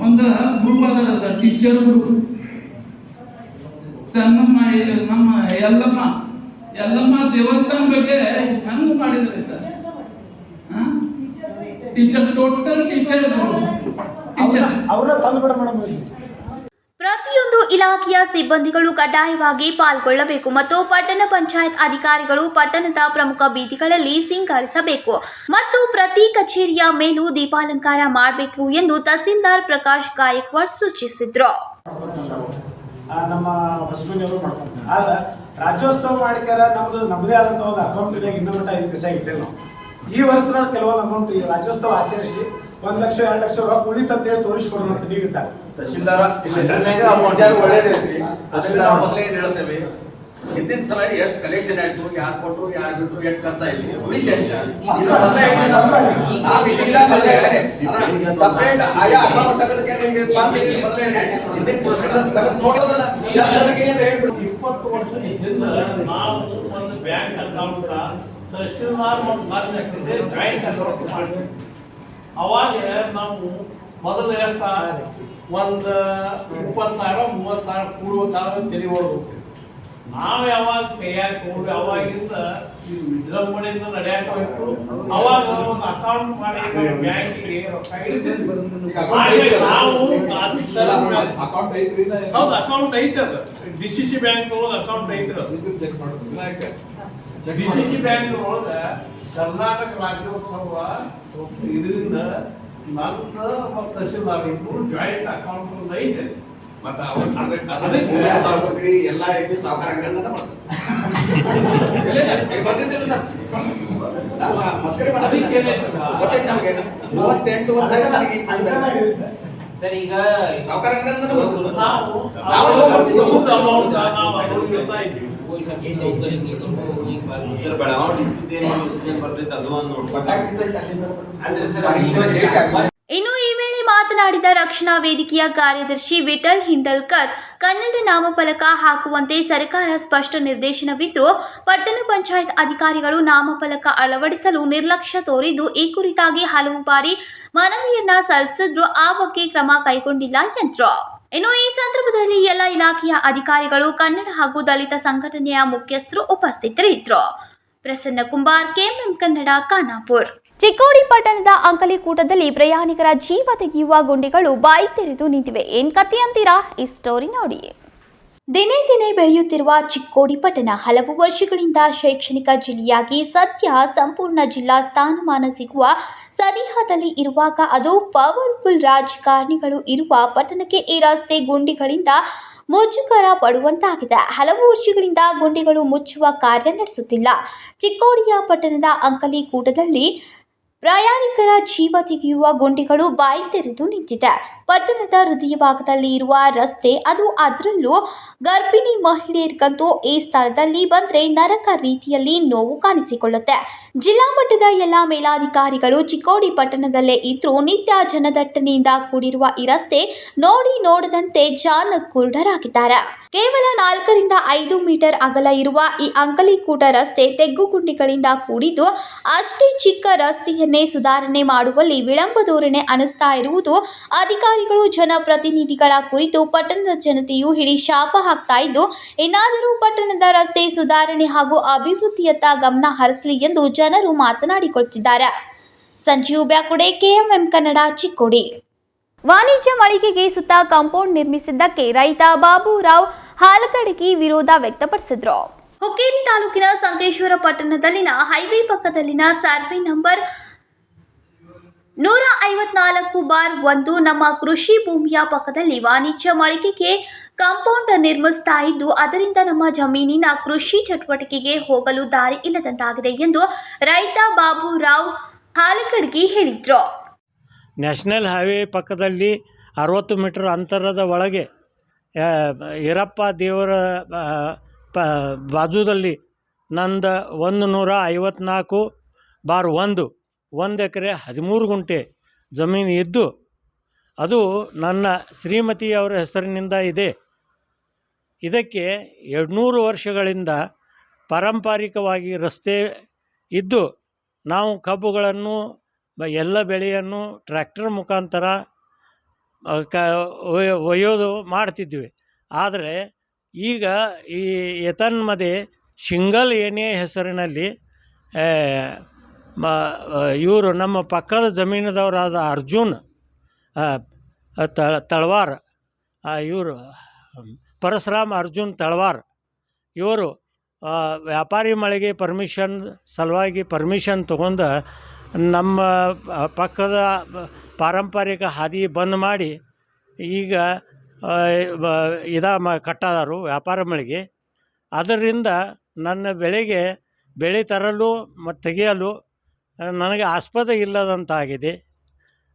ಒಂದು ಗ್ರೂಪ್ ಅದರದ ಟೀಚರ್ ಗ್ರೂಪ್, ನಮ್ಮ ಯಲ್ಲಮ್ಮ ದೇವಸ್ಥಾನ ಬಗ್ಗೆ ಹೆಂಗ್ ಮಾಡಿದ್ರೆ ಟೀಚರ್, ಟೋಟಲ್ ಟೀಚರ್ ಪ್ರತಿಯೊಂದು ಇಲಾಖೆಯ ಸಿಬ್ಬಂದಿಗಳು ಕಡ್ಡಾಯವಾಗಿ ಪಾಲ್ಗೊಳ್ಳಬೇಕು ಮತ್ತು ಪಟ್ಟಣ ಪಂಚಾಯತ್ ಅಧಿಕಾರಿಗಳು ಪಟ್ಟಣದ ಪ್ರಮುಖ ಬೀದಿಗಳಲ್ಲಿ ಸಿಂಗರಿಸಬೇಕು ಮತ್ತು ಪ್ರತಿ ಕಚೇರಿಯ ಮೇಲೂ ದೀಪಾಲಂಕಾರ ಮಾಡಬೇಕು ಎಂದು ತಹಸೀಲ್ದಾರ್ ಪ್ರಕಾಶ್ ಗಾಯಕ್ವಾಡ್ ಸೂಚಿಸಿದರು. ನಮ್ಮ ಹೊಸಮನೆಯವರು ಮಾಡ್ಕೊಂಡು ಆದ್ರೆ ರಾಜ್ಯೋತ್ಸವ ಮಾಡಿಕಾರ ನಮ್ಮದೇ ಆದಂಥ ಒಂದು ಅಕೌಂಟ್ ಇನ್ನೂ ಮಟ್ಟ 5 ಪೈಸೆ ಇಟ್ಟಿಲ್ಲ ನಾವು. ಈ ವರ್ಷ ಕೆಲವೊಂದು ಅಮೌಂಟ್ ರಾಜ್ಯೋತ್ಸವ ಆಚರಿಸಿ 1 ಲಕ್ಷ 2 ಲಕ್ಷ ರೊಕ್ಕ ಉಳಿತ ಅಂತ ಹೇಳಿ ತೋರಿಸ್ಕೊಡೋಣ ಅಂತ ನೀವಿದ್ದಾರೆ ತಹಶೀಲ್ದಾರ ಒಳ್ಳೇದೈತಿ. ಅದನ್ನ ನಾವು ಮೊದಲೇ ಹೇಳ್ತೇವೆ, ಹಿಂದಿನ ಸಲ ಎಷ್ಟು ಕಲೆಕ್ಷನ್ ಆಯ್ತು, ಯಾರು ಕೊಟ್ಟರು ಯಾರು ಬಿಟ್ಟರು ಎಷ್ಟು ಖರ್ಚಾಯ್ತು ಉಳಿತು ಸಪ್ರೇಟ್ ಆಯಾ ಅಕೌಂಟ್ ತೆಗೆದಕ್ಕೆ ಹಿಂದಿನ ತೆಗೆದು ನೋಡೋದಲ್ಲ. 20 ವರ್ಷದ ಹಿಂದೆ ನಾವು ಒಂದು ಬ್ಯಾಂಕ್ ಅಕೌಂಟ್ ತಹಶೀಲ್ದಾರ್ ಒಂದು ಸಾರ್ವಜನಿಕರಿಗೆ ಜಾಯಿಂಟ್ ಅಕೌಂಟ್ ಮಾಡ್ತೀವಿ. ಅವಾಗ ನಾವು ಮೊದಲು ಎಷ್ಟು ಒಂದು 20,000 30,000 ಕೂಡುವ ತೆರಿ ಹೊಡೆದು ನಾವು ಯಾವಾಗ ಕೈಯಾಗ ತಗೊಂಡು ಅವಾಗಿಂದ ವಿಜೃಂಭಣೆಯಿಂದ ನಡೆಯಾಕ ಹೋಯ್ತು. ಅವಾಗ ಒಂದು ಅಕೌಂಟ್ ಮಾಡಿ ಬ್ಯಾಂಕಿಗೆ ರೊಕ್ಕ ನಾವು ಹೌದು ಅಕೌಂಟ್ ಐತೆ. ಅದು DCC ಬ್ಯಾಂಕ್ ಒಳಗೆ ಅಕೌಂಟ್ ಐತೆ. DCC ಬ್ಯಾಂಕ್ ಒಳಗ ಕರ್ನಾಟಕ ರಾಜ್ಯೋತ್ಸವ ಇದರಿಂದ ನನ್ನ ತಹಶೀಲ್ದಾರ್ ಇಬ್ಬರು ಜಾಯಿಂಟ್ ಅಕೌಂಟ್ ಐತೆ. ಎಲ್ಲ ಐತಿ ಸಾವುಕಾರ ಅಂಗಡಿಯಿಂದ ಬರ್ತಿದ್ದಿಲ್ಲ ಸರ್. ಮಸ್ಕರಿ ಮಾಡೋದಕ್ಕೆ ನಮಗೆ 38 ವರ್ಷ ಸರ್. ಈಗ ಸಾವುಕಾರ ಅಂಗಡಿಯಿಂದ ಇನ್ನು ಈ ವೇಳೆ ಮಾತನಾಡಿದ ರಕ್ಷಣಾ ವೇದಿಕೆಯ ಕಾರ್ಯದರ್ಶಿ ವಿಠಲ್ ಹಿಂಡಲ್ಕರ್, ಕನ್ನಡ ನಾಮಫಲಕ ಹಾಕುವಂತೆ ಸರ್ಕಾರ ಸ್ಪಷ್ಟ ನಿರ್ದೇಶನವಿದ್ದರೂ ಪಟ್ಟಣ ಪಂಚಾಯತ್ ಅಧಿಕಾರಿಗಳು ನಾಮಫಲಕ ಅಳವಡಿಸಲು ನಿರ್ಲಕ್ಷ್ಯ ತೋರಿದ್ದು ಈ ಕುರಿತಾಗಿ ಹಲವು ಬಾರಿ ಮನವಿಯನ್ನ ಸಲ್ಲಿಸಿದ್ರೂ ಆ ಬಗ್ಗೆ ಕ್ರಮ ಕೈಗೊಂಡಿಲ್ಲ ಎಂದರು. ಇನ್ನು ಈ ಸಂದರ್ಭದಲ್ಲಿ ಎಲ್ಲ ಇಲಾಖೆಯ ಅಧಿಕಾರಿಗಳು, ಕನ್ನಡ ಹಾಗೂ ದಲಿತ ಸಂಘಟನೆಯ ಮುಖ್ಯಸ್ಥರು ಉಪಸ್ಥಿತರಿದ್ದರು. ಪ್ರಸನ್ನ ಕುಂಬಾರ್, ಕೆಎಂಎಂ ಕನ್ನಡ, ಖಾನಾಪುರ. ಚಿಕ್ಕೋಡಿ ಪಟ್ಟಣದ ಅಂಕಲಿಕೂಟದಲ್ಲಿ ಪ್ರಯಾಣಿಕರ ಜೀವ ತೆಗೆಯುವ ಗುಂಡಿಗಳು ಬಾಯಿ ತೆರೆದು ನಿಂತಿವೆ. ಏನ್ ಕಥೆ ಅಂತೀರಾ? ಈ ಸ್ಟೋರಿ ನೋಡಿ. ದಿನೇ ದಿನೇ ಬೆಳೆಯುತ್ತಿರುವ ಚಿಕ್ಕೋಡಿ ಪಟ್ಟಣ ಹಲವು ವರ್ಷಗಳಿಂದ ಶೈಕ್ಷಣಿಕ ಜಿಲ್ಲೆಯಾಗಿ ಸದ್ಯ ಸಂಪೂರ್ಣ ಜಿಲ್ಲಾ ಸ್ಥಾನಮಾನ ಸಿಗುವ ಸನಿಹದಲ್ಲಿ ಇರುವಾಗ ಅದು ಪವರ್ಫುಲ್ ರಾಜಕಾರಣಿಗಳು ಇರುವ ಪಟ್ಟಣಕ್ಕೆ ಈ ರಸ್ತೆ ಗುಂಡಿಗಳಿಂದ ಮುಜುಗರ ಪಡುವಂತಾಗಿದೆ. ಹಲವು ವರ್ಷಗಳಿಂದ ಗುಂಡಿಗಳು ಮುಚ್ಚುವ ಕಾರ್ಯ ನಡೆಸುತ್ತಿಲ್ಲ. ಚಿಕ್ಕೋಡಿಯ ಪಟ್ಟಣದ ಅಂಕಲಿಕೂಟದಲ್ಲಿ ಪ್ರಯಾಣಿಕರ ಜೀವ ತೆಗೆಯುವ ಗುಂಡಿಗಳು ಬಾಯಿ ತೆರೆದು ನಿಂತಿದೆ. ಪಟ್ಟಣದ ಹೃದಯ ಭಾಗದಲ್ಲಿ ಇರುವ ರಸ್ತೆ, ಅದು ಅದರಲ್ಲೂ ಗರ್ಭಿಣಿ ಮಹಿಳೆಯರಿಗಂತೂ ಈ ಸ್ಥಳದಲ್ಲಿ ಬಂದರೆ ನರಕ ರೀತಿಯಲ್ಲಿ ನೋವು ಕಾಣಿಸಿಕೊಳ್ಳುತ್ತೆ. ಜಿಲ್ಲಾ ಮಟ್ಟದ ಎಲ್ಲ ಮೇಲಾಧಿಕಾರಿಗಳು ಚಿಕ್ಕೋಡಿ ಪಟ್ಟಣದಲ್ಲೇ ಇದ್ರೂ ನಿತ್ಯ ಜನದಟ್ಟಣೆಯಿಂದ ಕೂಡಿರುವ ಈ ರಸ್ತೆ ನೋಡಿ ನೋಡದಂತೆ ಜಾನಕುರುಡರಾಗಿದ್ದಾರೆ. ಕೇವಲ 4 ರಿಂದ 5 ಮೀಟರ್ ಅಗಲ ಇರುವ ಈ ಅಂಕಲಿಕೂಟ ರಸ್ತೆ ತೆಗ್ಗುಗುಂಡಿಗಳಿಂದ ಕೂಡಿದ್ದು, ಅಷ್ಟೇ ಚಿಕ್ಕ ರಸ್ತೆಯನ್ನೇ ಸುಧಾರಣೆ ಮಾಡುವಲ್ಲಿ ವಿಳಂಬ ಧೋರಣೆ ಅನಿಸ್ತಾ ಇರುವುದು ಅಧಿಕಾರಿಗಳು ಜನಪ್ರತಿನಿಧಿಗಳ ಕುರಿತು ಪಟ್ಟಣದ ಜನತೆಯು ಹಿಡಿ ಶಾಪ ಹಾಕ್ತಾ ಇದ್ದು, ಇನ್ನಾದರೂ ಪಟ್ಟಣದ ರಸ್ತೆ ಸುಧಾರಣೆ ಹಾಗೂ ಅಭಿವೃದ್ಧಿಯತ್ತ ಗಮನ ಹರಿಸಲಿ ಎಂದು ಜನರು ಮಾತನಾಡಿಕೊಳ್ಳುತ್ತಿದ್ದಾರೆ. ಸಂಜೀವ್ ಬ್ಯಾಕುಡೆ, KMM ಕನ್ನಡ, ಚಿಕ್ಕೋಡಿ. ವಾಣಿಜ್ಯ ಮಳಿಗೆಗೆ ಸುತ್ತ ಕಾಂಪೌಂಡ್ ನಿರ್ಮಿಸಿದ್ದಕ್ಕೆ ರೈತ ಬಾಬುರಾವ್ ಹಾಲಗಡಗಿ ವಿರೋಧ ವ್ಯಕ್ತಪಡಿಸಿದರು. ಹುಕ್ಕೇರಿ ತಾಲೂಕಿನ ಸಂಕೇಶ್ವರ ಪಟ್ಟಣದಲ್ಲಿನ ಹೈವೇ ಪಕ್ಕದಲ್ಲಿನ ಸರ್ವೆ ನಂಬರ್ 154/1 ನಮ್ಮ ಕೃಷಿ ಭೂಮಿಯ ಪಕ್ಕದಲ್ಲಿ ವಾಣಿಜ್ಯ ಮಳಿಗೆಗೆ ಕಾಂಪೌಂಡ್ ನಿರ್ಮಿಸ್ತಾ ಇದ್ದು, ಅದರಿಂದ ನಮ್ಮ ಜಮೀನಿನ ಕೃಷಿ ಚಟುವಟಿಕೆಗೆ ಹೋಗಲು ದಾರಿ ಇಲ್ಲದಂತಾಗಿದೆ ಎಂದು ರೈತ ಬಾಬುರಾವ್ ಹಾಲಗಡಗಿ ಹೇಳಿದರು. ನ್ಯಾಷನಲ್ ಹೈವೇ ಪಕ್ಕದಲ್ಲಿ 60 ಮೀಟರ್ ಅಂತರದ ಒಳಗೆ ಈರಪ್ಪ ದೇವರ ಬಾಜುದಲ್ಲಿ ನಂದು 154/1 1 ಎಕರೆ 13 ಗುಂಟೆ ಜಮೀನು ಇದ್ದು, ಅದು ನನ್ನ ಶ್ರೀಮತಿಯವರ ಹೆಸರಿನಿಂದ ಇದೆ. ಇದಕ್ಕೆ 200 ವರ್ಷಗಳಿಂದ ಪಾರಂಪರಿಕವಾಗಿ ರಸ್ತೆ ಇದ್ದು, ನಾವು ಕಬ್ಬುಗಳನ್ನು ಎಲ್ಲ ಬೆಳೆಯನ್ನು ಟ್ರ್ಯಾಕ್ಟರ್ ಮುಖಾಂತರ ಒಯ್ಯೋದು ಮಾಡ್ತಿದ್ವಿ. ಆದರೆ ಈಗ ಈ ಏತನ್ಮಧ್ಯೆ ಶಿಂಗಲ್ ಎಣ್ಣೆ ಹೆಸರಿನಲ್ಲಿ ಇವರು ನಮ್ಮ ಪಕ್ಕದ ಜಮೀನದವರಾದ ಅರ್ಜುನ್ ತಳವಾರ್, ಇವರು ಪರಶುರಾಮ್ ಅರ್ಜುನ್ ತಳವಾರ್, ಇವರು ವ್ಯಾಪಾರಿ ಮಳಿಗೆ ಪರ್ಮಿಷನ್ ಸಲುವಾಗಿ ಪರ್ಮಿಷನ್ ತೊಗೊಂಡು ನಮ್ಮ ಪಕ್ಕದ ಪಾರಂಪರಿಕ ಹಾದಿ ಬಂದ್ ಮಾಡಿ ಈಗ ಕಟ್ಟದಾರು ವ್ಯಾಪಾರ ಮಳಿಗೆ. ಅದರಿಂದ ನನ್ನ ಬೆಳೆ ತರಲು ಮತ್ತು ತೆಗೆಯಲು ನನಗೆ ಆಸ್ಪದ ಇಲ್ಲದಂತಾಗಿದೆ.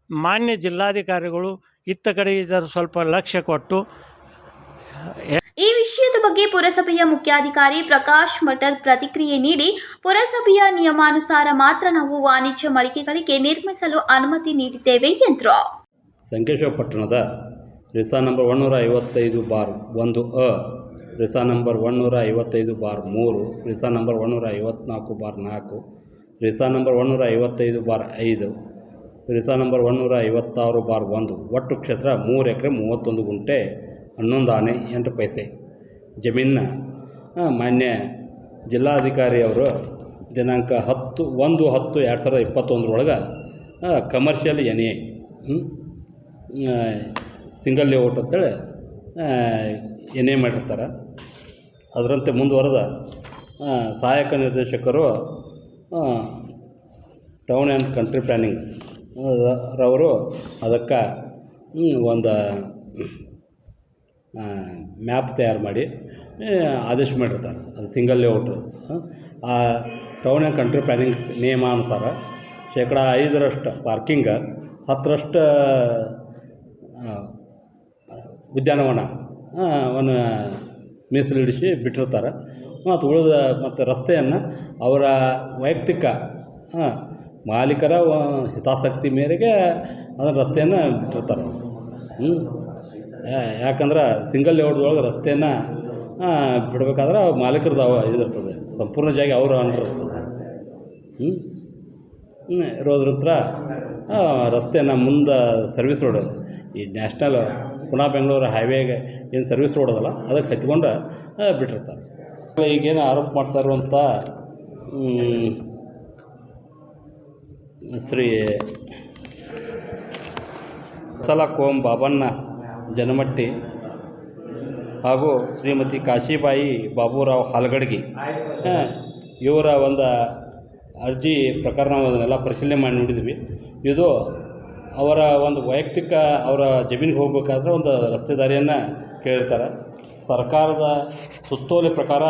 ಮಾನ್ಯ ಜಿಲ್ಲಾಧಿಕಾರಿಗಳು ಇತ್ತ ಕಡೆ ಇದರ ಸ್ವಲ್ಪ ಲಕ್ಷ್ಯ ಕೊಟ್ಟು ಈ ವಿಷಯದ ಬಗ್ಗೆ ಪುರಸಭೆಯ ಮುಖ್ಯಾಧಿಕಾರಿ ಪ್ರಕಾಶ್ ಮಠದ್ ಪ್ರತಿಕ್ರಿಯೆ ನೀಡಿ, ಪುರಸಭೆಯ ನಿಯಮಾನುಸಾರ ಮಾತ್ರ ನಾವು ವಾಣಿಜ್ಯ ಮಳಿಗೆಗಳಿಗೆ ನಿರ್ಮಿಸಲು ಅನುಮತಿ ನೀಡಿದ್ದೇವೆ ಎಂದರು. ಸಂಕೇಶ್ವರ ಪಟ್ಟಣದ ರಿಸಾ ನಂಬರ್ 155/1 ರಿಸಾ ನಂಬರ್ 155/3 ರಿಸಾ ನಂಬರ್ 154/4 ರಿಸಾ ನಂಬರ್ 155/5 ರಿಸಾ ನಂಬರ್ 156/1 ಒಟ್ಟು ಕ್ಷೇತ್ರ 3 ಎಕರೆ 31 ಗುಂಟೆ 11 ಆನೆ 8 ಪೈಸೆ ಜಮೀನನ್ನ ಮಾನ್ಯ ಜಿಲ್ಲಾಧಿಕಾರಿಯವರು ದಿನಾಂಕ 10/10/2021 ಕಮರ್ಷಿಯಲ್ NA ಸಿಂಗಲ್ ಲೇಔಟ್ ಅಂತೇಳಿ NA ಮಾಡಿರ್ತಾರೆ. ಅದರಂತೆ ಮುಂದುವರೆದ ಸಹಾಯಕ ನಿರ್ದೇಶಕರು ಟೌನ್ ಆ್ಯಂಡ್ ಕಂಟ್ರಿ ಪ್ಲ್ಯಾನಿಂಗ್ ರವರು ಅದಕ್ಕೆ ಒಂದು ಮ್ಯಾಪ್ ತಯಾರು ಮಾಡಿ ಆದೇಶ ಮಾಡಿರ್ತಾರೆ. ಅದು ಸಿಂಗಲ್ ಲೇಔಟು. ಆ ಟೌನ್ ಆ್ಯಂಡ್ ಕಂಟ್ರಿ ಪ್ಲ್ಯಾನಿಂಗ್ ನಿಯಮಾನುಸಾರ 5% ಪಾರ್ಕಿಂಗ್, 10% ಉದ್ಯಾನವನವನ್ನು ಮೀಸಲಿಡಿಸಿ ಬಿಟ್ಟಿರ್ತಾರೆ. ಮತ್ತು ಉಳಿದ ಮತ್ತು ರಸ್ತೆಯನ್ನು ಅವರ ವೈಯಕ್ತಿಕ ಮಾಲೀಕರ ಹಿತಾಸಕ್ತಿ ಮೇರೆಗೆ ಅದರ ರಸ್ತೆಯನ್ನು ಬಿಟ್ಟಿರ್ತಾರೆ. ಯಾಕಂದ್ರೆ ಸಿಂಗಲ್ ಲೇಔಟ್ದೊಳಗೆ ರಸ್ತೆಯನ್ನು ಬಿಡಬೇಕಾದ್ರೆ ಮಾಲೀಕರದ್ದು ಇದಿರ್ತದೆ, ಸಂಪೂರ್ಣ ಜಾಗ ಅವರು ಅಂಡಿರ್ತದೆ. ಇರೋದ್ರ ರಸ್ತೆಯನ್ನು ಮುಂದೆ ಸರ್ವಿಸ್ ರೋಡ್, ಈ ನ್ಯಾಷನಲ್ ಪುಣೆ ಬೆಂಗಳೂರು ಹೈವೇಗೆ ಏನು ಸರ್ವಿಸ್ ರೋಡ್ ಅದಲ್ಲ ಅದಕ್ಕೆ ಹಚ್ಕೊಂಡು ಬಿಟ್ಟಿರ್ತಾರೆ. ಈಗೇನು ಆರೋಪ ಮಾಡ್ತಾ ಇರುವಂಥ ಶ್ರೀ ಸಲಾಕೋಮ್ ಬಾಬಣ್ಣ ಜನಮಟ್ಟಿ ಹಾಗೂ ಶ್ರೀಮತಿ ಕಾಶಿಬಾಯಿ ಬಾಬುರಾವ್ ಹಾಲಗಡಗಿ ಇವರ ಒಂದು ಅರ್ಜಿ ಪ್ರಕರಣವನ್ನೆಲ್ಲ ಪರಿಶೀಲನೆ ಮಾಡಿ ನೋಡಿದ್ವಿ. ಇದು ಅವರ ಒಂದು ವೈಯಕ್ತಿಕ ಅವರ ಜಮೀನಿಗೆ ಹೋಗಬೇಕಾದ್ರೆ ಒಂದು ರಸ್ತೆ ದಾರಿಯನ್ನು ಕೇಳಿರ್ತಾರೆ. ಸರ್ಕಾರದ ಸುತ್ತೋಲೆ ಪ್ರಕಾರ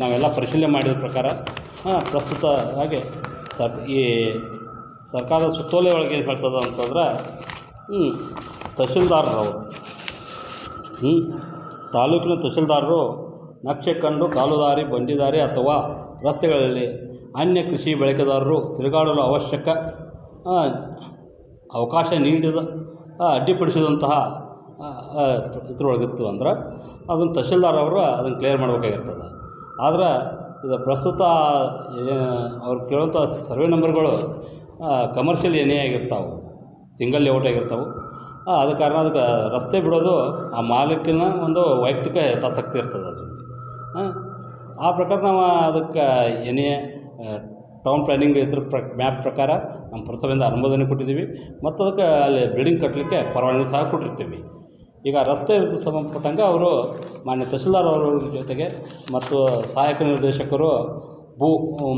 ನಾವೆಲ್ಲ ಪರಿಶೀಲನೆ ಮಾಡಿದ ಪ್ರಕಾರ ಪ್ರಸ್ತುತವಾಗಿ ಈ ಸರ್ಕಾರದ ಸುತ್ತೋಲೆ ಒಳಗೆ ಏನು ಹೇಳ್ತದೆ ಅಂತಂದ್ರೆ ತಹಶೀಲ್ದಾರರವರು ತಾಲೂಕಿನ ತಹಶೀಲ್ದಾರರು ನಕ್ಷೆ ಕಂಡು ಕಾಲುದಾರಿ ಬಂಡಿದಾರಿ ಅಥವಾ ರಸ್ತೆಗಳಲ್ಲಿ ಅನ್ಯ ಕೃಷಿ ಬಳಕೆದಾರರು ತಿರುಗಾಡಲು ಅವಶ್ಯಕ ಅವಕಾಶ ನೀಡಿದ ಅಡ್ಡಿಪಡಿಸಿದಂತಹ ಇದ್ರೊಳಗಿತ್ತು ಅಂದ್ರೆ ಅದನ್ನು ತಹಶೀಲ್ದಾರ್ ಅವರು ಅದನ್ನು ಕ್ಲಿಯರ್ ಮಾಡಬೇಕಾಗಿರ್ತದೆ. ಆದ್ರೆ ಇದು ಪ್ರಸ್ತುತ ಅವ್ರು ಕೇಳುವಂಥ ಸರ್ವೆ ನಂಬರ್ಗಳು ಕಮರ್ಷಿಯಲ್ ಏನೇ ಆಗಿರ್ತಾವೆ, ಸಿಂಗಲ್ ಲೇಔಟ್ ಆಗಿರ್ತಾವೆ. ಆದ ಕಾರಣ ಅದಕ್ಕೆ ರಸ್ತೆ ಬಿಡೋದು ಆ ಮಾಲೀಕನ ಒಂದು ವೈಯಕ್ತಿಕ ಹಿತಾಸಕ್ತಿ ಇರ್ತದೆ ಅದರಲ್ಲಿ. ಆ ಪ್ರಕಾರ ನಾವು ಅದಕ್ಕೆ ಏನೇ ಟೌನ್ ಪ್ಲ್ಯಾನಿಂಗ್ ಇದ್ರ ಮ್ಯಾಪ್ ಪ್ರಕಾರ ನಮ್ಮ ಪುರಸಭೆಯಿಂದ ಅನುಮೋದನೆ ಕೊಟ್ಟಿದ್ದೀವಿ ಮತ್ತು ಅದಕ್ಕೆ ಅಲ್ಲಿ ಬಿಲ್ಡಿಂಗ್ ಕಟ್ಟಲಿಕ್ಕೆ ಪರವಾನಗಿ ಸಹ ಕೊಟ್ಟಿರ್ತೀವಿ. ಈಗ ರಸ್ತೆ ಸಂಬಂಧಪಟ್ಟಂಗೆ ಅವರು ಮಾನ್ಯ ತಹಶೀಲ್ದಾರ್ ಅವರ ಜೊತೆಗೆ ಮತ್ತು ಸಹಾಯಕ ನಿರ್ದೇಶಕರು ಭೂ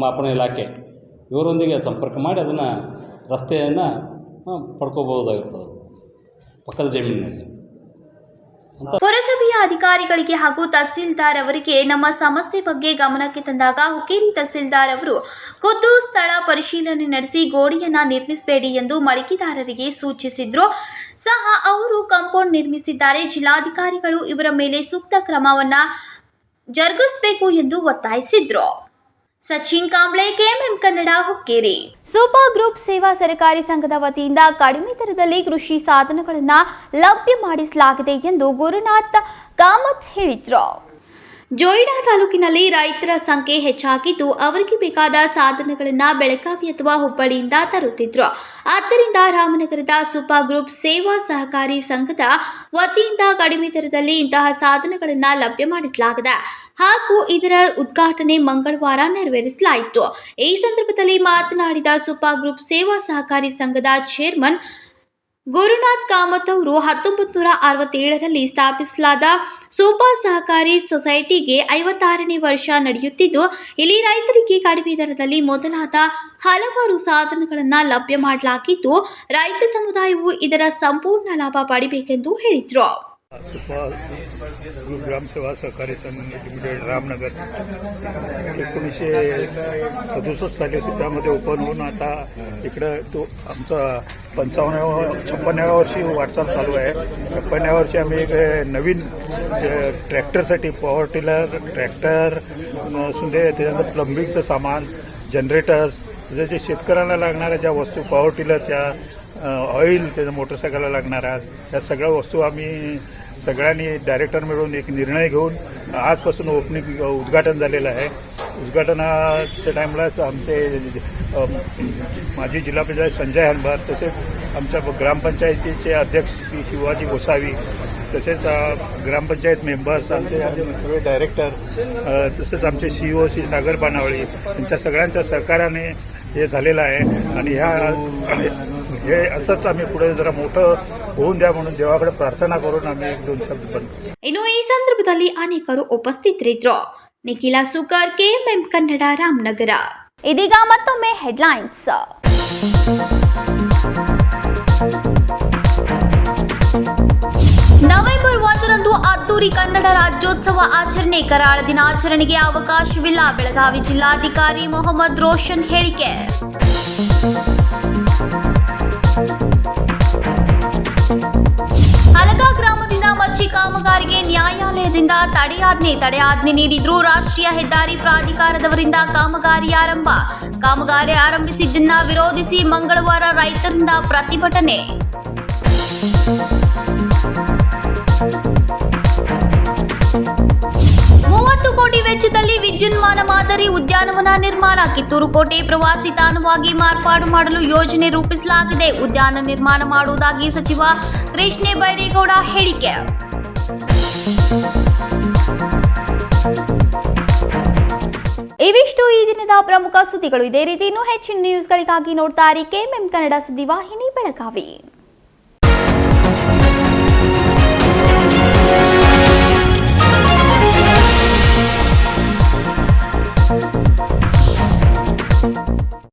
ಮಾಪನ ಇಲಾಖೆ ಇವರೊಂದಿಗೆ ಸಂಪರ್ಕ ಮಾಡಿ ಅದನ್ನು ರಸ್ತೆಯನ್ನು ಪಡ್ಕೋಬಹುದಾಗಿರ್ತದೆ ಪಕ್ಕದ ಜಮೀನಿನಲ್ಲಿ. ಪುರಸಭೆಯ ಅಧಿಕಾರಿಗಳಿಗೆ ಹಾಗೂ ತಹಸೀಲ್ದಾರ್ ಅವರಿಗೆ ನಮ್ಮ ಸಮಸ್ಯೆ ಬಗ್ಗೆ ಗಮನಕ್ಕೆ ತಂದಾಗ ಹುಕ್ಕೇರಿ ತಹಸೀಲ್ದಾರ್ ಅವರು ಖುದ್ದು ಸ್ಥಳ ಪರಿಶೀಲನೆ ನಡೆಸಿ ಗೋಡೆಯನ್ನು ನಿರ್ಮಿಸಬೇಡಿ ಎಂದು ಮಳಿಗೆದಾರರಿಗೆ ಸೂಚಿಸಿದ್ರು ಸಹ ಅವರು ಕಾಂಪೌಂಡ್ ನಿರ್ಮಿಸಿದ್ದಾರೆ. ಜಿಲ್ಲಾಧಿಕಾರಿಗಳು ಇವರ ಮೇಲೆ ಸೂಕ್ತ ಕ್ರಮವನ್ನು ಜರುಗಿಸಬೇಕು ಎಂದು ಒತ್ತಾಯಿಸಿದ್ರು. Sachin Kamble, KMM Kannada, Hukkeri. Super group ಸೇವಾ ಸಹಕಾರಿ ಸಂಘದ ವತಿಯಿಂದ ಕಡಿಮೆ ದರದಲ್ಲಿ ಕೃಷಿ ಸಾಧನಗಳನ್ನು ಲಭ್ಯ ಮಾಡಿಸಲಾಗಿದೆ ಎಂದು ಗುರುನಾಥ್ ಕಾಮತ್ ಹೇಳಿದರು. ಜೋಯಿಡಾ ತಾಲೂಕಿನಲ್ಲಿ ರೈತರ ಸಂಖ್ಯೆ ಹೆಚ್ಚಾಗಿದ್ದು ಅವರಿಗೆ ಬೇಕಾದ ಸಾಧನಗಳನ್ನು ಬೆಳಗಾವಿ ಅಥವಾ ಹುಬ್ಬಳ್ಳಿಯಿಂದ ತರುತ್ತಿದ್ರು. ಆದ್ದರಿಂದ ರಾಮನಗರದ ಸೂಪರ್ ಗ್ರೂಪ್ ಸೇವಾ ಸಹಕಾರಿ ಸಂಘದ ವತಿಯಿಂದ ಕಡಿಮೆ ದರದಲ್ಲಿ ಇಂತಹ ಸಾಧನಗಳನ್ನು ಲಭ್ಯ ಮಾಡಿಸಲಾಗಿದೆ ಹಾಗೂ ಇದರ ಉದ್ಘಾಟನೆ ಮಂಗಳವಾರ ನೆರವೇರಿಸಲಾಯಿತು. ಈ ಸಂದರ್ಭದಲ್ಲಿ ಮಾತನಾಡಿದ ಸೂಪರ್ ಗ್ರೂಪ್ ಸೇವಾ ಸಹಕಾರಿ ಸಂಘದ ಚೇರ್ಮನ್ ಗುರುನಾಥ್ ಕಾಮತ್ ಅವರು 1967ರಲ್ಲಿ ಸ್ಥಾಪಿಸಲಾದ ಸೂಪರ್ ಸಹಕಾರಿ ಸೊಸೈಟಿಗೆ 56ನೇ ವರ್ಷ ನಡೆಯುತ್ತಿದ್ದು ಇಲ್ಲಿ ರೈತರಿಗೆ ಕಡಿಮೆ ದರದಲ್ಲಿ ಮೊದಲಾದ ಹಲವಾರು ಸಾಧನಗಳನ್ನು ಲಭ್ಯ ಮಾಡಲಾಗಿದ್ದು ರೈತ ಸಮುದಾಯವು ಇದರ ಸಂಪೂರ್ಣ ಲಾಭ ಪಡೆಯಬೇಕೆಂದು ಹೇಳಿದರು. सुपर ग्रुप ग्राम सेवा सहकारी संघ लिमिटेड रामनगर 1967 साली त्यामध्ये ओपन होऊन आता इकडं तो आमचा 56व्या वर्षी वाटचाल चालू आहे. 56व्या वर्षी आम्ही एक नवीन ट्रॅक्टरसाठी पॉवर टिलर ट्रॅक्टर सुंदे त्याच्यानंतर प्लंबिंगचं सामान जनरेटर्स जे शेतकऱ्यांना लागणाऱ्या ज्या वस्तू पॉवर टिलरच्या ऑइल त्याच्या मोटरसायकलला लागणाऱ्या या सगळ्या वस्तू आम्ही सगळ्यांनी डायरेक्टर मिळून एक निर्णय घेऊन आजपासून उद्घाटन झालेलं आहे. उद्घाटनाच्या टाईमलाच आमचे माजी जिल्हा परिषद संजय हनबार तसेच आमच्या ग्रामपंचायतीचे अध्यक्ष श्री शिवाजी गोसावी तसेच ग्रामपंचायत मेंबर्स आमचे सगळे डायरेक्टर्स तसेच आमचे CEO श्री सागर बानावळी यांच्या सगळ्यांच्या सहकार्याने हे झालेलं आहे आणि हे असंच आम्ही पुढे जरा मोठं होऊन द्या म्हणून देवाकडे प्रार्थना करून आम्ही 1-2 शब्द बनतो. ಇನ್ನು ಈ ಸಂದರ್ಭದಲ್ಲಿ ಅನೇಕರು ಉಪಸ್ಥಿತರಿದ್ದರು. ನಿಖಿಲ ಸುಕರ್, ಕೆಎಂಎಂ ಕನ್ನಡ, ರಾಮನಗರ. ಇದೀಗ ಮತ್ತೊಮ್ಮೆ ಹೆಡ್ಲೈನ್ಸ್. ನವೆಂಬರ್ 1ರಂದು ಅದ್ದೂರಿ ಕನ್ನಡ ರಾಜ್ಯೋತ್ಸವ ಆಚರಣೆ. ಕರಾಳ ದಿನಾಚರಣೆಗೆ ಅವಕಾಶವಿಲ್ಲ. ಬೆಳಗಾವಿ ಜಿಲ್ಲಾಧಿಕಾರಿ ಮೊಹಮ್ಮದ್ ರೋಷನ್ ಹೇಳಿಕೆ. ಹಲಗಾ ಗ್ರಾಮದಿಂದ ಮಚ್ಚಿ ಕಾಮಗಾರಿಗೆ ನ್ಯಾಯಾಲಯದಿಂದ ತಡೆಯಾಜ್ಞೆ ನೀಡಿದ್ರು. ರಾಷ್ಟ್ರೀಯ ಹೆದ್ದಾರಿ ಪ್ರಾಧಿಕಾರದವರಿಂದ ಕಾಮಗಾರಿ ಆರಂಭ. ಕಾಮಗಾರಿ ಆರಂಭಿಸಿದ್ದನ್ನ ವಿರೋಧಿಸಿ ಮಂಗಳವಾರ ರೈತರಿಂದ ಪ್ರತಿಭಟನೆ. 30 ಕೋಟಿ ವೆಚ್ಚದಲ್ಲಿ ವಿದ್ಯುನ್ಮಾನ ಮಾದರಿ ಉದ್ಯಾನವನ ನಿರ್ಮಾಣ. ಕಿತ್ತೂರು ಕೋಟೆ ಪ್ರವಾಸಿ ತಾಣವಾಗಿ ಮಾರ್ಪಾಡು ಮಾಡಲು ಯೋಜನೆ ರೂಪಿಸಲಾಗಿದೆ. ಉದ್ಯಾನ ನಿರ್ಮಾಣ ಮಾಡುವುದಾಗಿ ಸಚಿವ ಕೃಷ್ಣ ಬೈರೇಗೌಡ ಹೇಳಿಕೆ. ಇವಿಷ್ಟು ಈ ದಿನದ ಪ್ರಮುಖ ಸುದ್ದಿಗಳು. ಇದೇ ರೀತಿ ಇನ್ನೂ ಹೆಚ್ಚಿನ ನ್ಯೂಸ್ಗಳಿಗಾಗಿ ನೋಡ್ತಾ ಇರಿ ಕೆಎಂಎಂ ಕನ್ನಡ ಸುದ್ದಿವಾಹಿನಿ ಬೆಳಗಾವಿ.